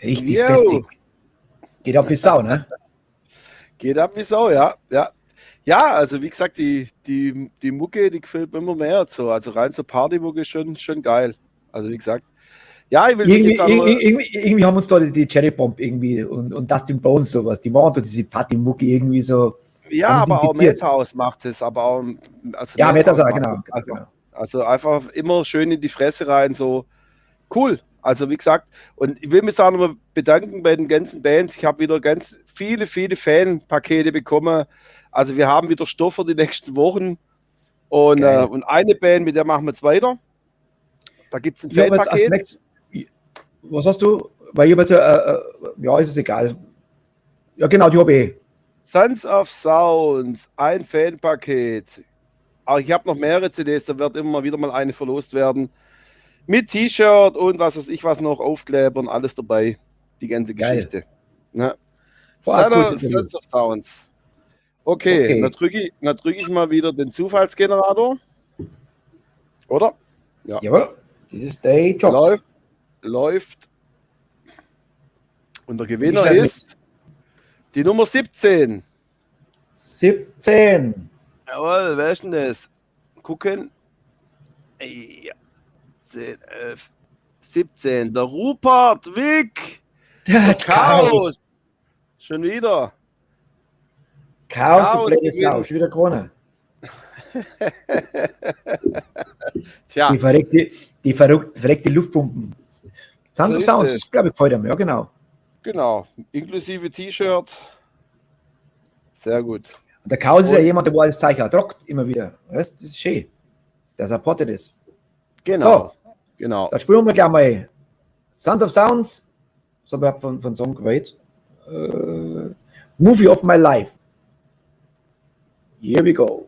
Richtig Jo. fetzig. Geht ab wie Sau, ne? Geht ab wie Sau, ja. Ja, also wie gesagt, die Mucke, die gefällt mir immer mehr so. Also rein so Partymucke ist schon geil. Also wie gesagt. Ja, ich will mich jetzt auch noch, Irgendwie haben uns da die Cherry Bomb irgendwie und Dustin Bones sowas. Die machen da diese Partymucke irgendwie so. ja, haben uns aber auch infiziert. Madhouse macht es, aber auch also Ja, Madhouse Madhouse, macht genau, es. genau. Also einfach immer schön in die Fresse rein, so cool. Also wie gesagt, und ich will mich auch nochmal bedanken bei den ganzen Bands. Ich habe wieder ganz viele Fanpakete bekommen. Also wir haben wieder Stoff für die nächsten Wochen. Und eine Band, mit der machen wir jetzt weiter. Da gibt es ein Ich habe jetzt als Fanpaket. nächstes, was hast du? Weil ich habe jetzt, ja, ist es egal. Ja, genau, die habe ich. Sons of Sounds, ein Fanpaket. Aber ich habe noch mehrere CDs, da wird immer wieder mal eine verlost werden. Mit T-Shirt und was weiß ich was noch, Aufkleber und alles dabei. Die ganze Geil. Geschichte. Ja. Boah, cool, Sons of Sounds. Okay. Dann drück ich mal wieder den Zufallsgenerator. Oder? Ja. Jawohl, dieses Day Job. Läuft. Und der Gewinner schreibe ist die Nummer 17. 17. Jawohl, wer ist denn das? Gucken. Ja. 10, 11, 17. Der Rupert Wick. Der Chaos. Schon wieder. Chaos, du blöde gewinnt. Sau, schon wieder Krone. Tja, Die verrückte Luftpumpen. Sons of ist Sounds, es. das glaube ich gefällt mir, ja genau. genau. Inklusive T-Shirt. Sehr gut. Und der Chaos ist ja Und- jemand, der alles Zeichen hat, rockt immer wieder. Weißt, das ist schön. Der supportet ist. Genau. Genau. Da spielen wir gleich mal Sons of Sounds, so habe ich von Song gewählt. Movie of My Life. Here we go.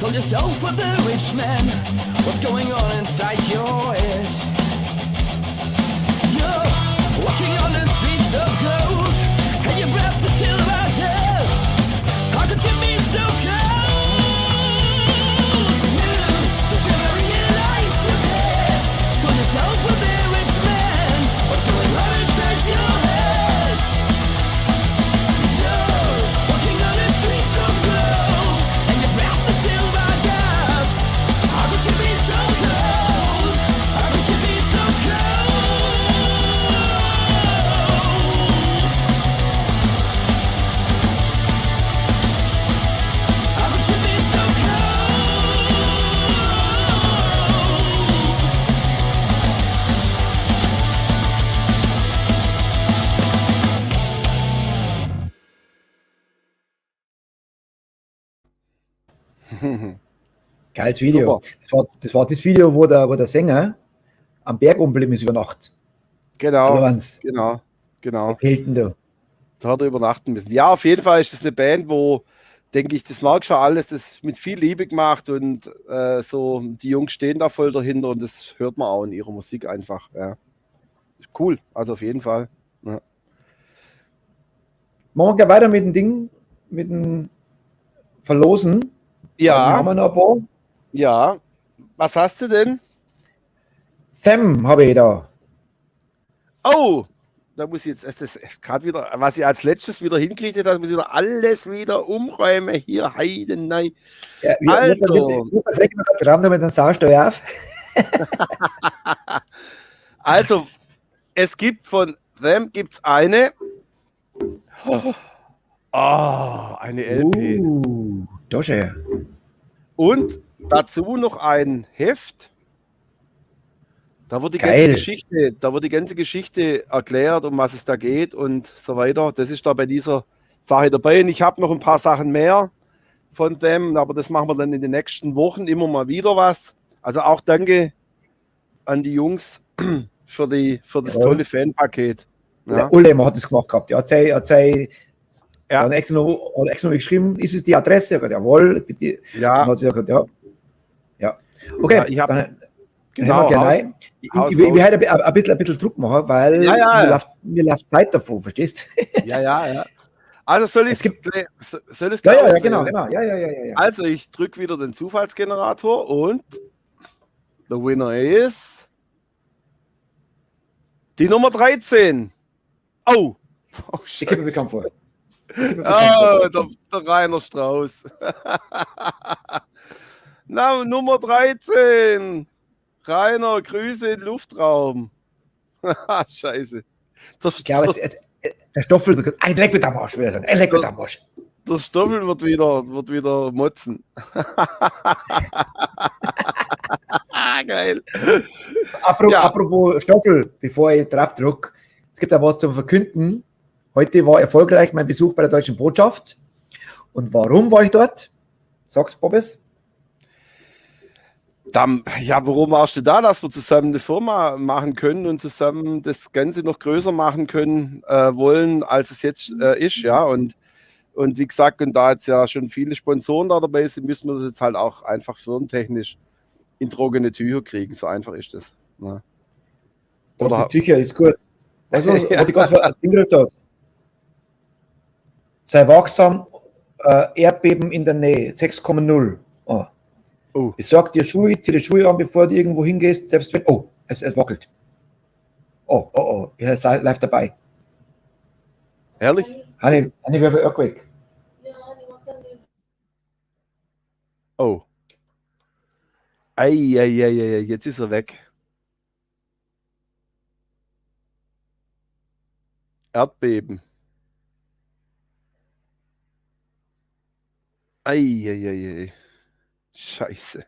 Sold yourself for the rich man. What's going on inside your head? You're walking on the streets of gold, and you're wrapped to silver dust. How could you be so cold? You just never realize you're dead. Sold yourself for the rich man. What's going on inside your head? You're walking on the streets of gold, and you're wrapped to silver dust. How could you be so cold? How could you be so cold? How could you be so Geiles Video. Super. Das war das Video, wo der Sänger am Berg umgeblieben ist über Nacht. Genau, Lorenz, genau. Hilton da. Da hat er übernachten müssen. Ja, auf jeden Fall ist das eine Band, wo, denke ich, das merkst du alles, das ist mit viel Liebe gemacht und so, die Jungs stehen da voll dahinter und das hört man auch in ihrer Musik einfach. Ja. Cool, also auf jeden Fall. Ja. Machen wir gleich weiter mit dem Ding, mit dem Verlosen. Ja. Haben wir noch ein paar? Ja, was hast du denn? Them habe ich da. Oh, da muss ich jetzt, das ist gerade wieder, was ich als letztes wieder hinkriege, da muss ich wieder alles wieder umräumen. Hier, Heiden, nein. Ja, Also. Leg mir gerade dran, damit dann saust du auf. Also, es gibt von Them gibt's eine. Eine LP. Da schön. Und dazu noch ein Heft. Da wird die ganze Geschichte erklärt, um was es da geht und so weiter. Das ist da bei dieser Sache dabei. Und ich habe noch ein paar Sachen mehr von Them, aber das machen wir dann in den nächsten Wochen immer mal wieder was. Also auch danke an die Jungs für das tolle Fanpaket. Ja. Der Ullem hat das gemacht gehabt. Er hat dann extra noch geschrieben, ist es die Adresse? Er hat gesagt, jawohl, bitte. Ja. Dann hat sie gesagt, ja. Okay, Ja, ich hab- dann genau, haben wir gleich rein. Ich will heute ein bisschen Druck machen, weil mir läuft Zeit davon, verstehst du? Ja. Also soll es Ja, genau. Ja. Also ich drücke wieder den Zufallsgenerator und the winner is die Nummer 13. Oh, Ich gebe mir bekannt vor. der Rainer Strauß. Na, Nummer 13. Rainer, Grüße in Luftraum. Scheiße. Ich glaube, der Stoffel sagt, ein Leck mit am Arsch, will er sagen. Ein Leck mit am Arsch. Der Stoffel wird wieder motzen. Geil. Apropos Stoffel, bevor ich drauf drücke, es gibt da was zum Verkünden. Heute war erfolgreich mein Besuch bei der Deutschen Botschaft. Und warum war ich dort? Sag's, Bobbes. Warum warst du da, dass wir zusammen eine Firma machen können und zusammen das Ganze noch größer machen können wollen, als es jetzt ist, ja. Und wie gesagt, und da jetzt ja schon viele Sponsoren da dabei sind, müssen wir das jetzt halt auch einfach firmentechnisch in trockene Tücher kriegen. So einfach ist das. Ja. Oder die Tücher ist gut. Weißt du, was ich gerade für ein Ding gekriegt habe? Sei wachsam, Erdbeben in der Nähe, 6,0. Oh. Besorg dir Schuhe, zieh die Schuhe an, bevor du irgendwo hingehst, selbst wenn. Oh, es wackelt. Oh, ihr seid live dabei. Ehrlich? Hanni, wir haben auch weg. Oh. Ei, jetzt ist er weg. Erdbeben. Ei. Scheiße.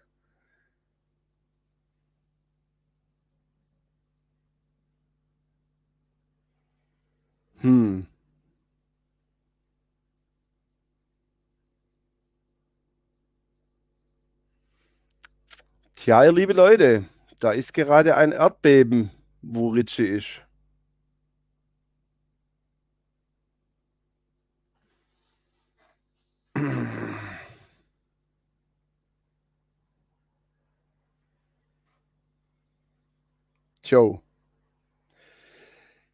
Tja, ihr liebe Leute, da ist gerade ein Erdbeben, wo Ritchie ist. Show.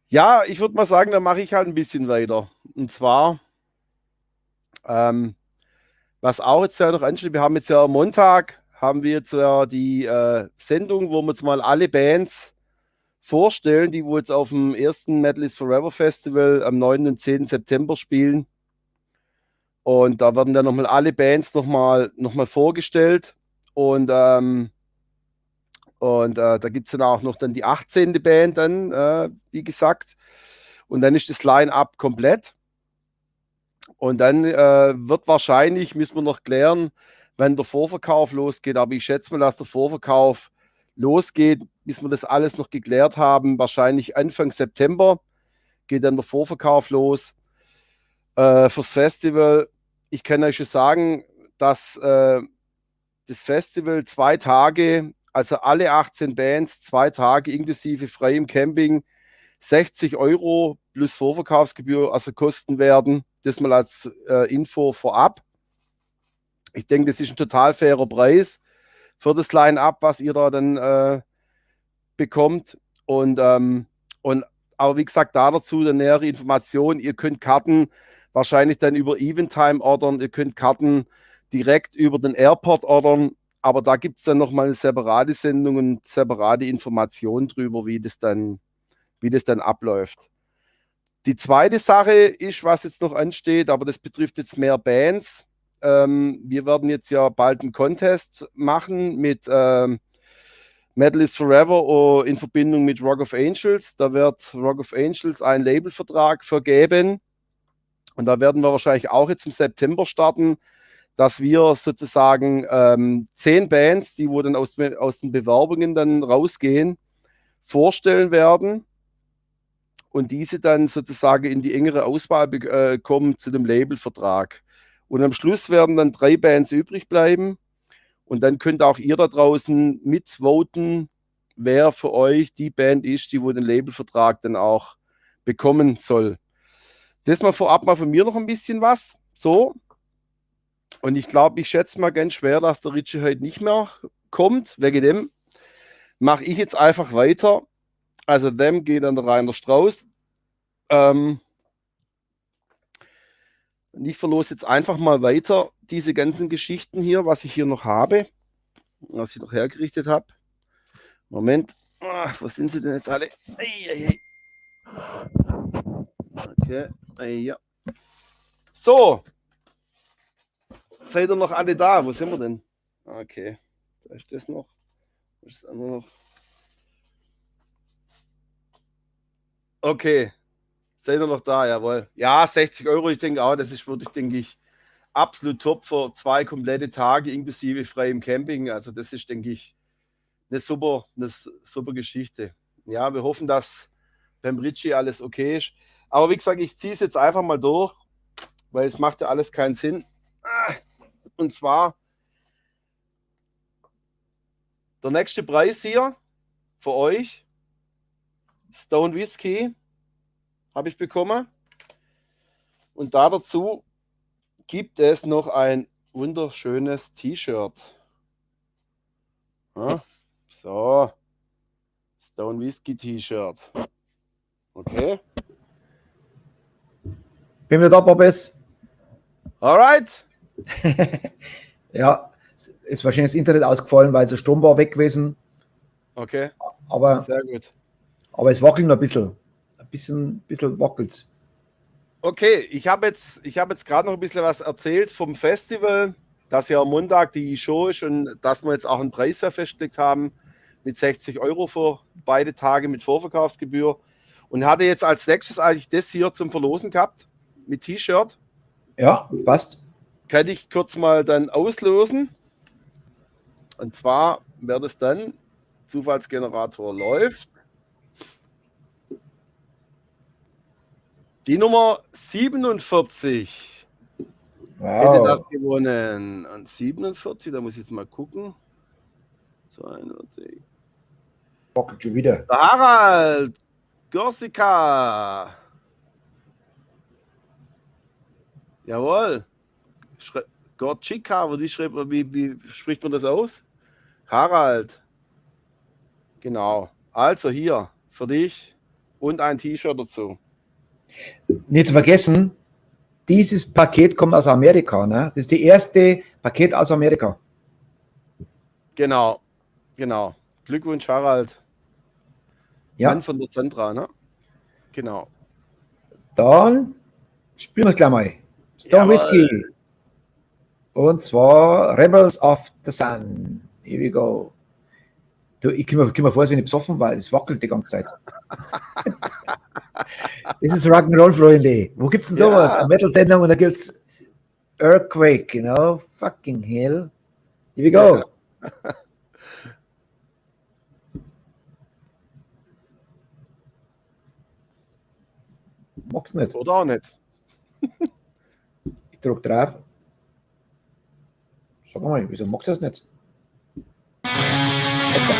Ja, ich würde mal sagen, da mache ich halt ein bisschen weiter. Und zwar, was auch jetzt ja noch ansteht, wir haben jetzt ja am Montag, haben wir jetzt ja die Sendung, wo wir jetzt mal alle Bands vorstellen, die wo jetzt auf dem ersten Metal is Forever Festival am 9. und 10. September spielen. Und da werden dann nochmal alle Bands nochmal vorgestellt. Und da gibt es dann auch noch dann die 18. Band dann, wie gesagt. Und dann ist das Line-Up komplett. Und dann wird wahrscheinlich, müssen wir noch klären, wann der Vorverkauf losgeht. Aber ich schätze mal, dass der Vorverkauf losgeht, bis wir das alles noch geklärt haben. Wahrscheinlich Anfang September geht dann der Vorverkauf los fürs Festival. Ich kann euch schon sagen, dass das Festival 2 Tage, also alle 18 Bands, 2 Tage inklusive freiem Camping, 60 € plus Vorverkaufsgebühr, also kosten werden. Das mal als Info vorab. Ich denke, das ist ein total fairer Preis für das Line-Up, was ihr da dann bekommt. Aber wie gesagt, dazu dann nähere Informationen. Ihr könnt Karten wahrscheinlich dann über Eventime ordern. Ihr könnt Karten direkt über den Airport ordern. Aber da gibt es dann nochmal eine separate Sendung und separate Informationen drüber, wie das dann abläuft. Die zweite Sache ist, was jetzt noch ansteht, aber das betrifft jetzt mehr Bands. Wir werden jetzt ja bald einen Contest machen mit Metal is Forever in Verbindung mit Rock of Angels. Da wird Rock of Angels einen Labelvertrag vergeben. Und da werden wir wahrscheinlich auch jetzt im September starten, dass wir sozusagen 10 Bands, die wo dann aus den Bewerbungen dann rausgehen, vorstellen werden und diese dann sozusagen in die engere Auswahl kommen zu dem Labelvertrag. Und am Schluss werden dann 3 Bands übrig bleiben und dann könnt auch ihr da draußen mitvoten, wer für euch die Band ist, die wo den Labelvertrag dann auch bekommen soll. Das mal vorab mal von mir noch ein bisschen was. So. Und ich glaube, ich schätze mal ganz schwer, dass der Ritchie heute nicht mehr kommt. Wegen dem mache ich jetzt einfach weiter. Also dem geht dann der Rainer Strauß. Und ich verlose jetzt einfach mal weiter diese ganzen Geschichten hier, was ich hier noch habe, was ich noch hergerichtet habe. Moment. Wo sind sie denn jetzt alle? Okay. Ja. So. Seid ihr noch alle da? Wo sind wir denn? Okay. Da ist das noch. Da ist das andere noch. Okay. Seid ihr noch da? Jawohl. Ja, 60 €. Ich denke auch, das ist wirklich, denke ich, absolut top für 2 komplette Tage inklusive freiem Camping. Also das ist, denke ich, eine super Geschichte. Ja, wir hoffen, dass beim Ritchie alles okay ist. Aber wie gesagt, ich ziehe es jetzt einfach mal durch, weil es macht ja alles keinen Sinn. Und zwar der nächste Preis hier für euch. Stone Whiskey habe ich bekommen. Und dazu gibt es noch ein wunderschönes T-Shirt. Ja, so. Stone Whiskey T-Shirt. Okay. Bin wieder da, Bobbes. Alright. Ja, ist wahrscheinlich das Internet ausgefallen, weil der Strom war weg gewesen. Okay. Aber, sehr gut. Aber es wackelt noch ein bisschen. Ein bisschen wackelt. Okay, ich habe jetzt gerade noch ein bisschen was erzählt vom Festival, dass ja am Montag die Show ist und dass wir jetzt auch einen Preis festgelegt haben mit 60 € für beide Tage mit Vorverkaufsgebühr. Und hatte jetzt als nächstes eigentlich das hier zum Verlosen gehabt mit T-Shirt. Ja, passt. Kann ich kurz mal dann auslösen. Und zwar wäre das dann, Zufallsgenerator läuft, die Nummer 47. Wow. Hätte das gewonnen. Und 47, da muss ich jetzt mal gucken. 42. Wackelt schon wieder. Der Harald Gorsika. Jawohl. Gorczyka, wie spricht man das aus? Harald. Genau. Also hier, für dich und ein T-Shirt dazu. Nicht zu vergessen, dieses Paket kommt aus Amerika. Ne? Das ist die erste Paket aus Amerika. Genau. Glückwunsch, Harald. Ja. Mann von der Zentra, ne? Genau. Dann spielen wir es gleich mal. Stone Whiskey. Und zwar Rebels of the Sun. Here we go. Du, ich komme mir vor, als wenn ich besoffen war. Es wackelt die ganze Zeit. Das ist Rock'n'Roll, Freunde. Wo gibt's denn sowas? Eine Metal-Sendung und da gibt's Earthquake, you know? Fucking hell. Here we go. Mag's nicht. Oder auch nicht. Ich drück drauf. Sag mal, wieso magst du das nicht? Jetzt.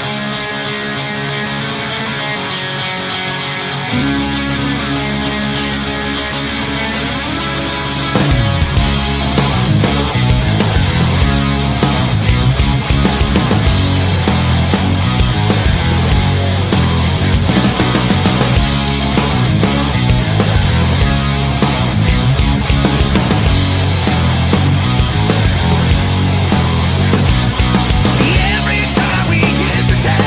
Every time we hit the town.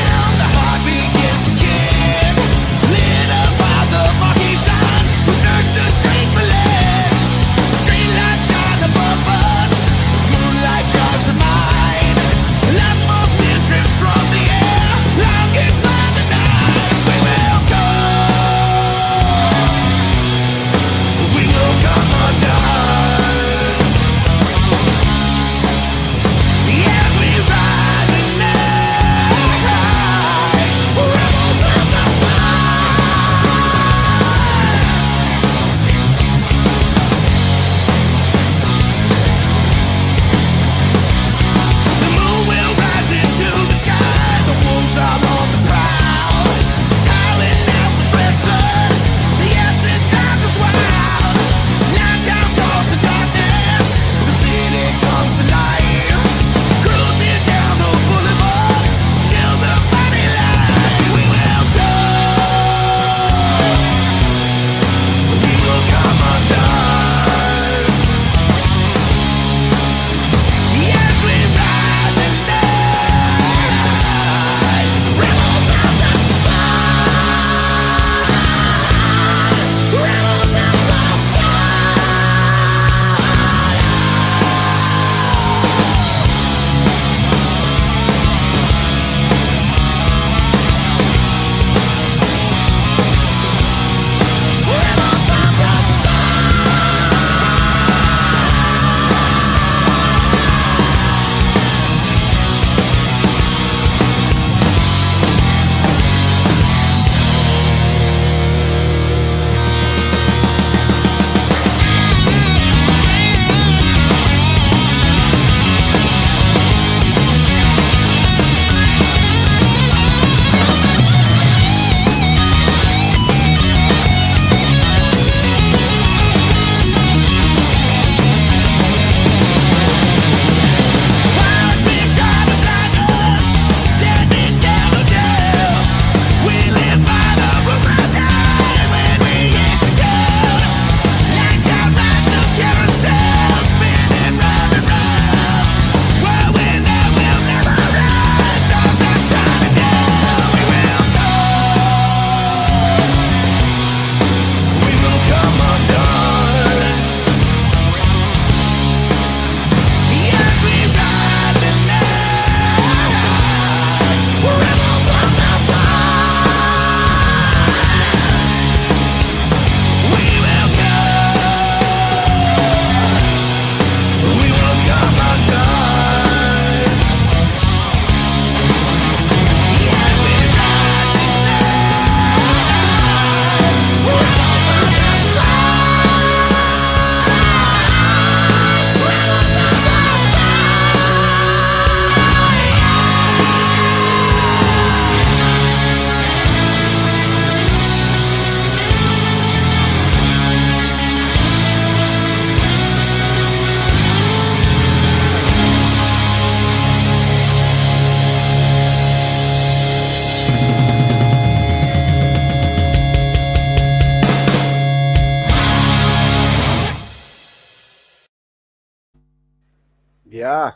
Ja,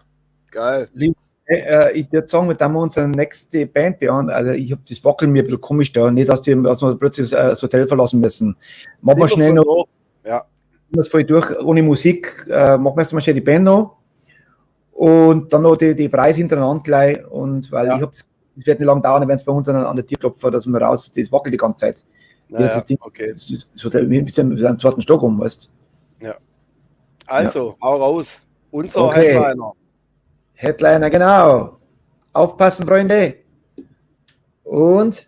geil. Ich würde sagen, da wir unsere nächste Band behandeln. Also ich habe das Wackeln mir ein bisschen komisch da. Nicht, dass wir plötzlich das Hotel verlassen müssen. Machen wir schnell noch. Ja. Das voll durch ohne Musik. Machen wir erst mal schnell die Band noch. Und dann noch die Preise hintereinander gleich. Und weil ich habe es wird nicht lange dauern, wenn es bei uns an der Tür klopft, dass wir raus, das wackelt die ganze Zeit. Das Ding, okay. Das Hotel, wir sind am zweiten Stock weißt du. Ja. Also, hau raus. Unser Headliner. Headliner, genau. Aufpassen, Freunde. Und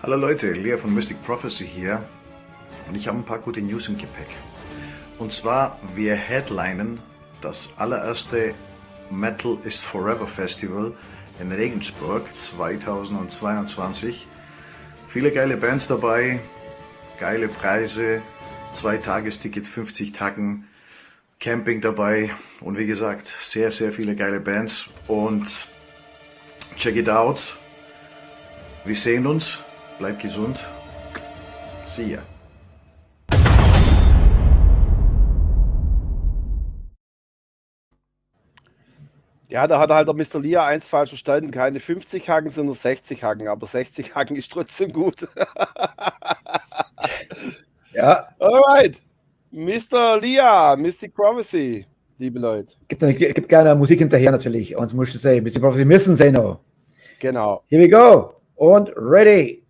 Hallo Leute, Lea von Mystic Prophecy hier und ich habe ein paar gute News im Gepäck. Und zwar, wir headlinen das allererste Metal is Forever Festival in Regensburg 2022. Viele geile Bands dabei, geile Preise, 2-Tagesticket, 50 Tacken, Camping dabei und wie gesagt, sehr, sehr viele geile Bands und check it out. Wir sehen uns. Bleibt gesund. See ya. Ja, da hat halt der Mr. Lia eins falsch verstanden. Keine 50 Haken, sondern 60 Haken. Aber 60 Haken ist trotzdem gut. ja. Alright. Mr. Lia, Mystic Prophecy, liebe Leute. Gibt gerne Musik hinterher natürlich. Uns musst du sagen, Mystic Prophecy müssen sie noch. Genau. Here we go. Und ready.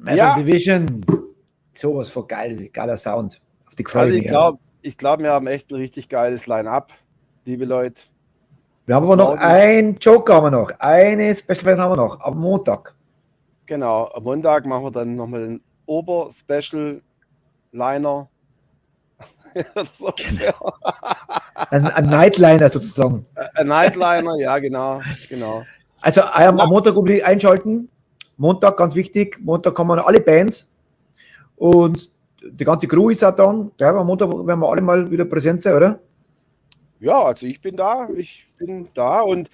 Metal Division. Sowas von geiler Sound. Auf die Also ich glaube, wir haben echt ein richtig geiles Line-Up, liebe Leute. Wir haben aber noch einen Joker, eine Special haben wir noch, am Montag. Genau, am Montag machen wir dann nochmal den Ober-Special-Liner. So ein Nightliner sozusagen. Ein Nightliner, ja, genau. Also am Montag unbedingt einschalten. Montag, ganz wichtig. Montag kommen alle Bands und die ganze Crew ist auch dann. Ja, am Montag werden wir alle mal wieder präsent sein, oder? Ja, also ich bin da und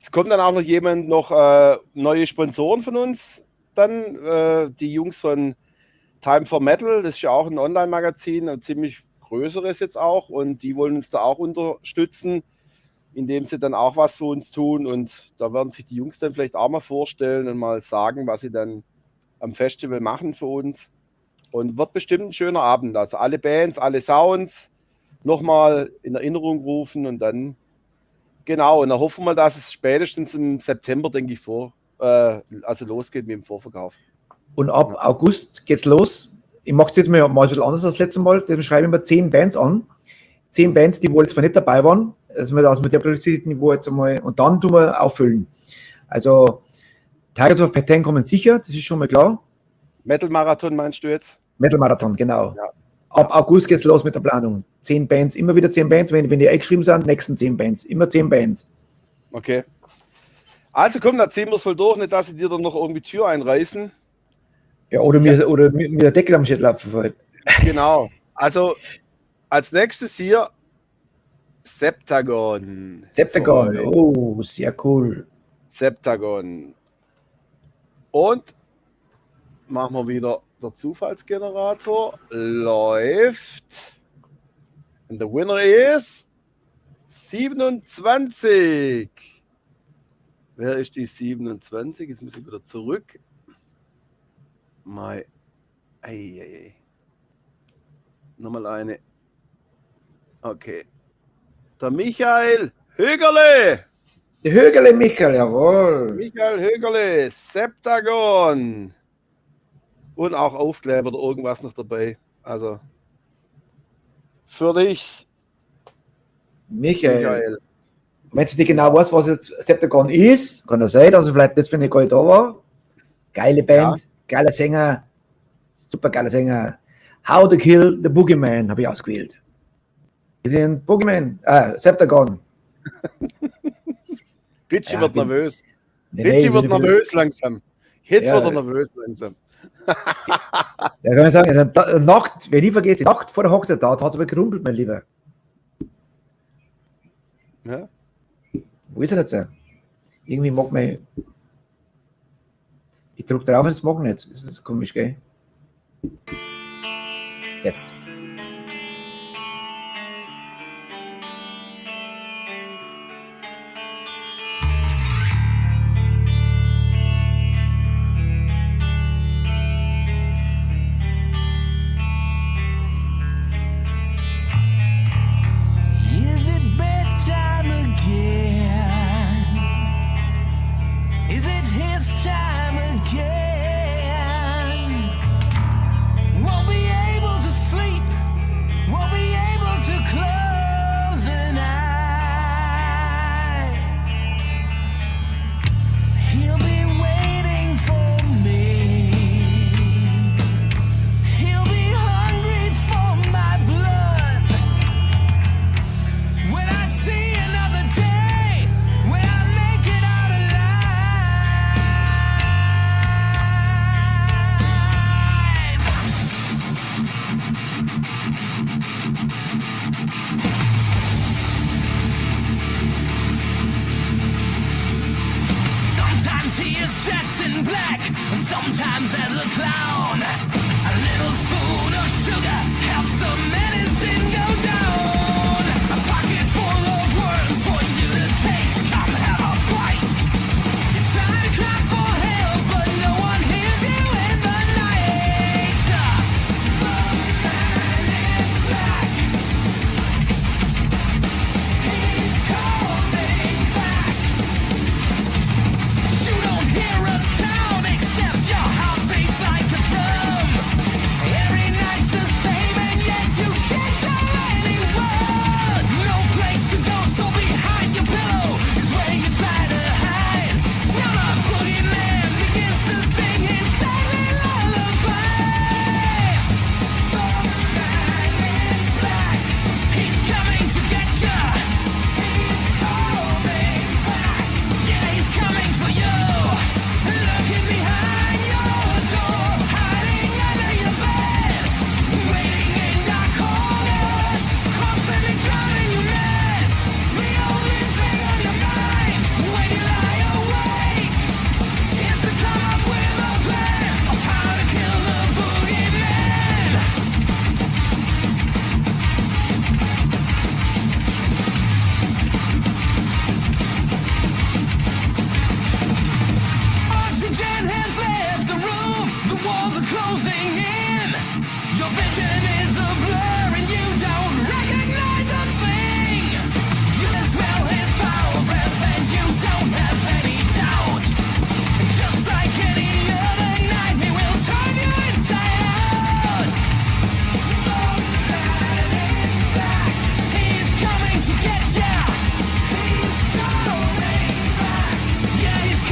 es kommt dann auch noch jemand, neue Sponsoren von uns, dann die Jungs von Time for Metal, das ist ja auch ein Online-Magazin, ein ziemlich größeres jetzt auch, und die wollen uns da auch unterstützen, indem sie dann auch was für uns tun, und da werden sich die Jungs dann vielleicht auch mal vorstellen und mal sagen, was sie dann am Festival machen für uns, und wird bestimmt ein schöner Abend, also alle Bands, alle Sounds nochmal in Erinnerung rufen, und dann genau, und dann hoffen wir, dass es spätestens im September, denke ich, losgeht mit dem Vorverkauf. Und ab August geht's los. Ich mache es jetzt mal ein bisschen anders als das letzte Mal. Dann schreibe ich mir 10 Bands an. 10 Bands, die wohl jetzt mal nicht dabei waren. Also mit der Berücksichtigung, wo jetzt einmal, und dann tun wir auffüllen. Also Tigers of Ketten kommen sicher, das ist schon mal klar. Metal Marathon meinst du jetzt? Metal Marathon, genau. Ja. Ab August geht's los mit der Planung. 10 Bands, immer wieder 10 Bands. Wenn die eingeschrieben sind, nächsten 10 Bands. Immer 10 Bands. Okay. Also komm, dann ziehen wir es voll durch, nicht, dass sie dir dann noch irgendwie Tür einreißen. Ja, oder mir der Deckel am Schädel abverfällt. Genau. Also als nächstes hier Septagon. Septagon, oh, sehr cool. Septagon. Und machen wir wieder der Zufallsgenerator. Läuft. Und der Winner ist 27. Wer ist die 27? Jetzt muss ich wieder zurück. Nochmal eine. Okay. Der Michael Högerle. Der Högerle Michael, jawohl. Michael Högerle, Septagon. Und auch Aufkleber oder irgendwas noch dabei. Also für dich, Michael. Wenn du nicht genau weißt, was jetzt Septagon ist, kann das sein, dass er vielleicht nicht, wenn ich gar nicht da war. Geile Band, geiler Sänger, super geiler Sänger. How to Kill the Boogeyman habe ich ausgewählt. Wir sind Boogeyman, Septagon. Richie wird nervös. Richie wird nervös langsam. Jetzt wird er nervös langsam. Ja, kann ich sagen, Nacht, wenn ich vergesse, die Nacht vor der Hochzeit, da hat es aber gerumpelt, mein Lieber. Ja. Wo ist er jetzt? Irgendwie mag man. Ich drücke drauf und es mag nicht. Das ist komisch, gell? Jetzt. Is it bedtime again? Is it his time again? Won't be able to sleep, won't be able to close an eye. He'll be waiting for me. He'll be hungry for my blood. When I see another day, when I make it out sometimes he is dressed in black, sometimes as a clown. A little spoon of sugar helps the medicine go down. A pocket full of worms for you to taste. Come have a bite. You try to cry for help, but no one hears you in the night. The man in black, he's coming back. You don't hear a sound except your heartbeat's like a drum.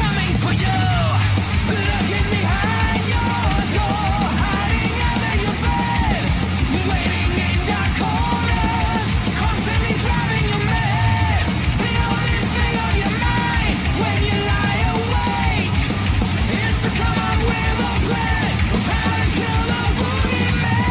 coming for you. Looking behind your door, hiding under your bed, waiting in dark corners, constantly driving you mad. The only thing on your mind when you lie awake is to come up with a plan of how to kill the boogeyman.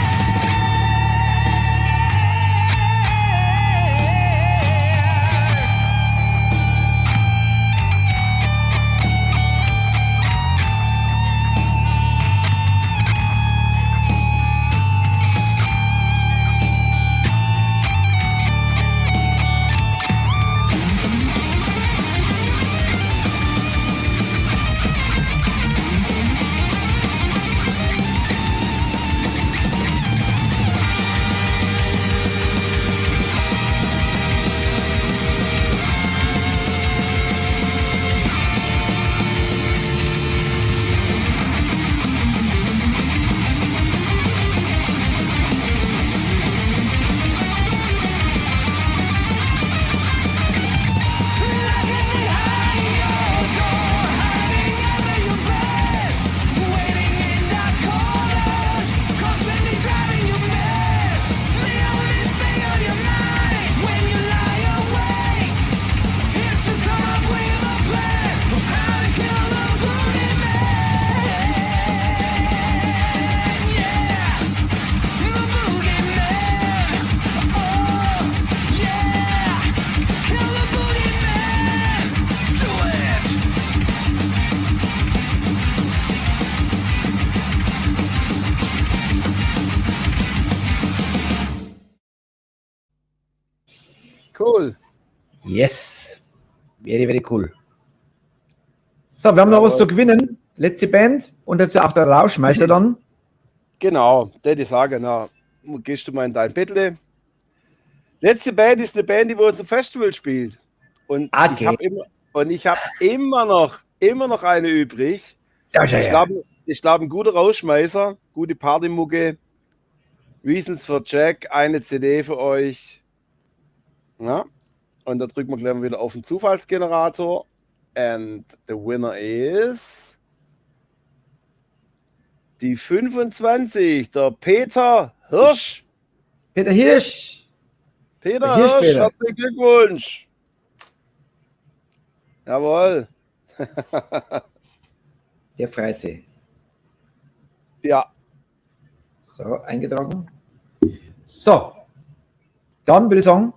Cool. Yes. Very, very cool. So, wir haben noch was zu gewinnen. Letzte Band und jetzt auch der Rauschmeißer dann. Genau, der die sagen, na, gehst du mal in dein Bettle. Letzte Band ist eine Band, die bei uns im Festival spielt. Und Okay. ich habe immer noch eine übrig. Ja, Ich glaube, ein guter Rausschmeißer, gute Partymucke, Reasons for Jack, eine CD für euch. Ja. Und da drücken wir gleich mal wieder auf den Zufallsgenerator. And the winner is die 25, der Peter Hirsch. Peter Hirsch. Peter Hirsch, Hirsch, Peter. herzlichen Glückwunsch. Jawohl. Der freut sich. Ja. So, eingetragen. So. Dann würde ich sagen,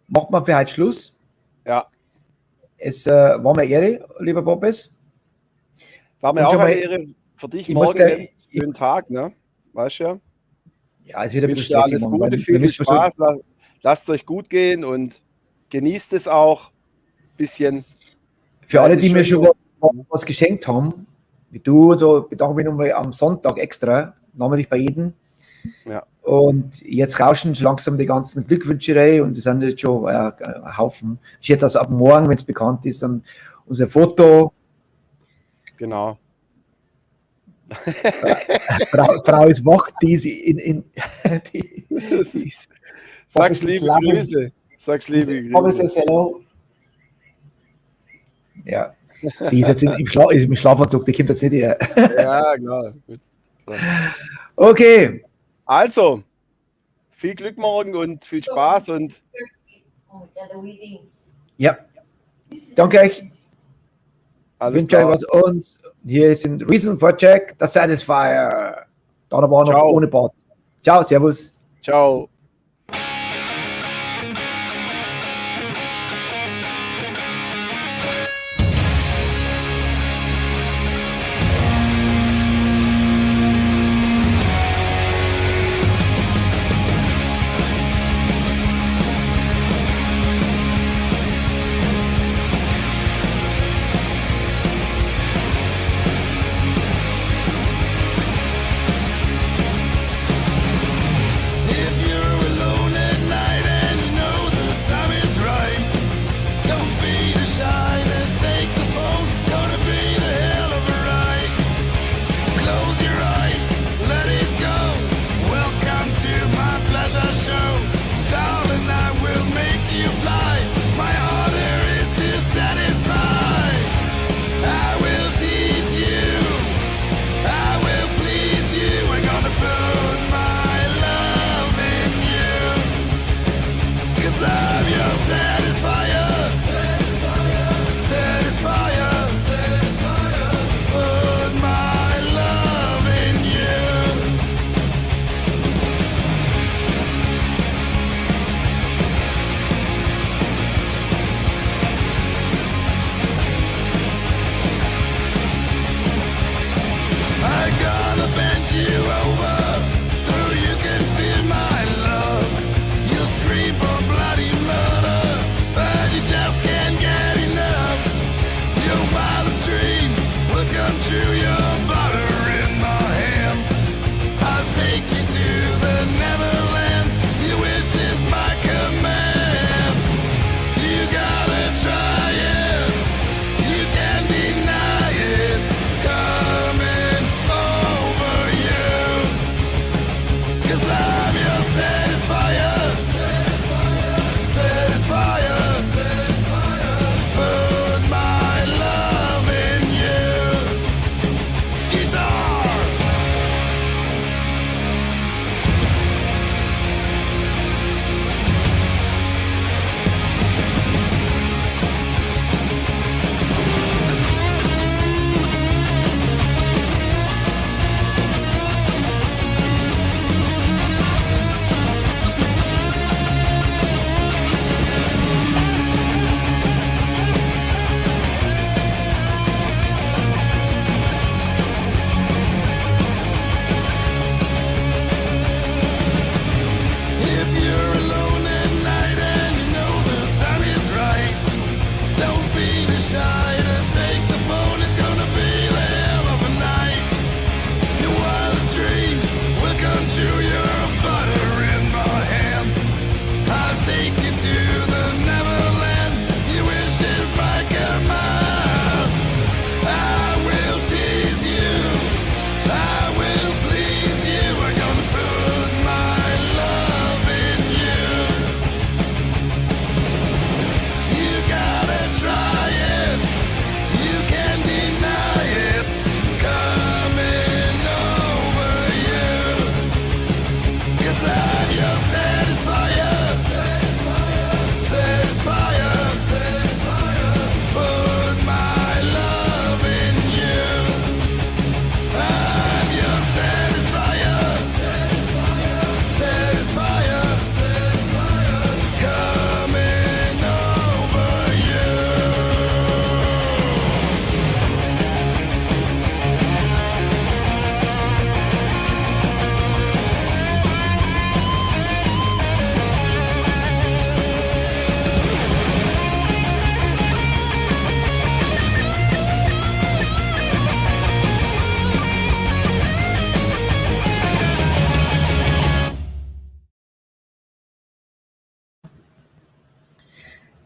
macht man für heute Schluss. Ja. Es war mir eine Ehre, lieber Bobbes. War mir Und auch schon eine mal- Ehre für dich ich muss morgen. gleich- Schönen Tag, ne? Weißt du ja? Ja, es wird ein Ich bisschen wünsche dir stressig alles morgen, Gute, weil viel wir müssen Spaß. Lasst es euch gut gehen und genießt es auch. Bisschen. Für alle, die mir Schön. schon was geschenkt haben, wie du, so bedanke ich mich nochmal am Sonntag extra, namentlich bei jedem. Ja. Und jetzt rauschen schon langsam die ganzen Glückwünsche rein und es sind jetzt schon ein Haufen. Ich jetzt also ab morgen, wenn es bekannt ist, dann unser Foto. Genau. Frau ist wach, die ist die Sag's Bobbes liebe Lachen. Grüße. Sag's liebe Bobbes Grüße. says hello. Ja, die ist jetzt im Schlafanzug, die kommt jetzt nicht her. Ja, klar. Gut. Okay. Also, viel Glück morgen und viel Spaß und Ja, danke euch. alles Wünsche euch klar. was und hier sind Reason for Jack, das Satisfier. Dann aber auch noch Ciao. ohne Bart. Ciao, servus. Ciao. If you're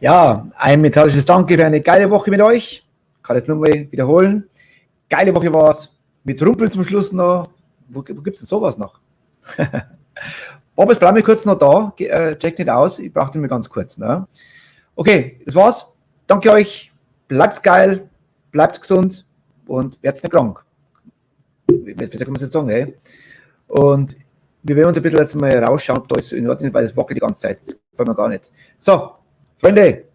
Ja, ein metallisches Danke für eine geile Woche mit euch. Kann jetzt nochmal wiederholen. Geile Woche war es. Mit Rumpel zum Schluss noch. Wo gibt es denn sowas noch? Aber jetzt bleiben wir kurz noch da. Check nicht aus. Ich brauche den mir ganz kurz. Ne? Okay, das war's. Danke euch. Bleibt geil. Bleibt gesund. Und werdet nicht krank. Besser kann man es nicht sagen, ey. Und wir werden uns ein bisschen jetzt mal rausschauen, ob da ist in Ordnung, weil es wackelt die ganze Zeit. Das wollen wir gar nicht. So, Freunde,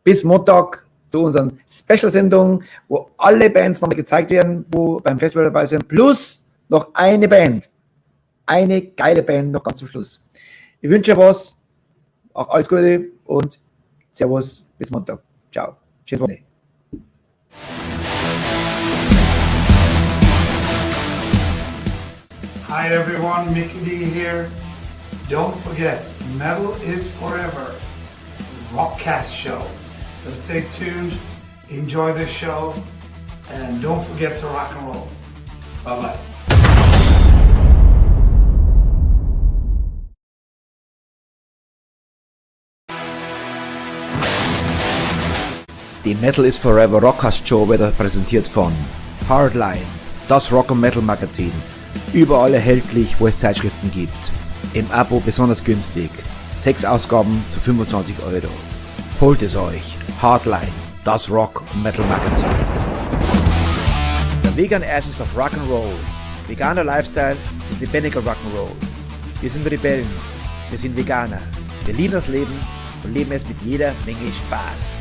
bis Montag zu unseren Special-Sendungen, wo alle Bands nochmal gezeigt werden, wo beim Festival dabei sind, plus noch eine Band. Eine geile Band noch ganz zum Schluss. Ich wünsche euch was, auch alles Gute und Servus, bis Montag. Ciao. Tschüss. Hi everyone, Mickey D here. Don't forget, metal is forever. Rockcast Show. So stay tuned, enjoy the show, and don't forget to rock and roll. Bye bye. Die Metal is Forever Rockcast Show wird präsentiert von Hardline, das Rock- und Metal-Magazin. Überall erhältlich, wo es Zeitschriften gibt. Im Abo besonders günstig. 6 Ausgaben zu 25 €. Holt es euch. Hardline, das Rock- und Metal-Magazin. Der Vegan Ashes of Rock'n'Roll. Veganer Lifestyle ist lebendiger Rock'n'Roll. Wir sind Rebellen. Wir sind Veganer. Wir lieben das Leben und leben es mit jeder Menge Spaß.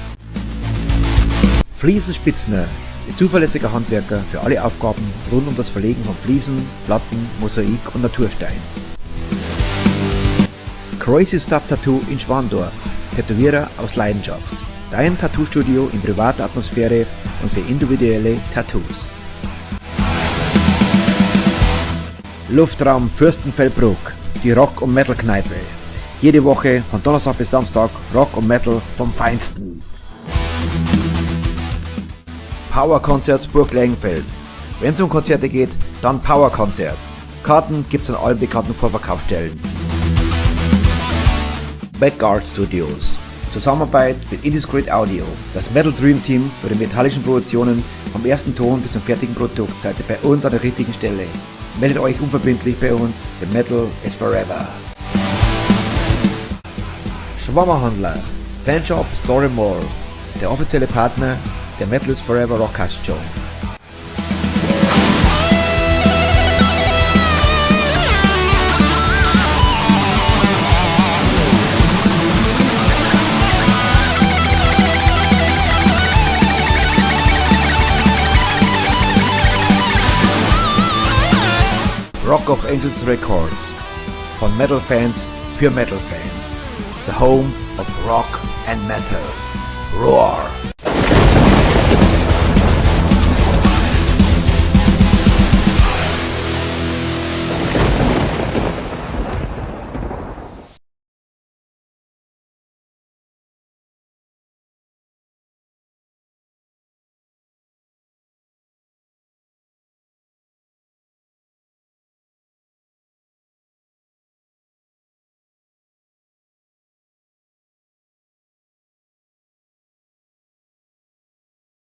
Fliesenspitzner, die zuverlässige Handwerker für alle Aufgaben rund um das Verlegen von Fliesen, Platten, Mosaik und Naturstein. Crazy Stuff Tattoo in Schwandorf, Tätowierer aus Leidenschaft. Dein Tattoo-Studio in privater Atmosphäre und für individuelle Tattoos. Luftraum Fürstenfeldbruck, die Rock- und Metal-Kneipe. Jede Woche von Donnerstag bis Samstag Rock und Metal vom Feinsten. Power Concerts Burg Lengenfeld. Wenn es um Konzerte geht, dann Power Concerts. Karten gibt's an allen bekannten Vorverkaufsstellen. Backguard Studios. Zusammenarbeit mit Indiscreet Audio. Das Metal Dream Team für die metallischen Produktionen vom ersten Ton bis zum fertigen Produkt seid ihr bei uns an der richtigen Stelle. Meldet euch unverbindlich bei uns. The Metal is Forever. Schwammerhandler. Fanshop Story Mall. Der offizielle Partner der Metal is Forever Rockcast Show. Rock of Angels Records. Von Metal Fans für Metal Fans. The home of Rock and Metal. Roar!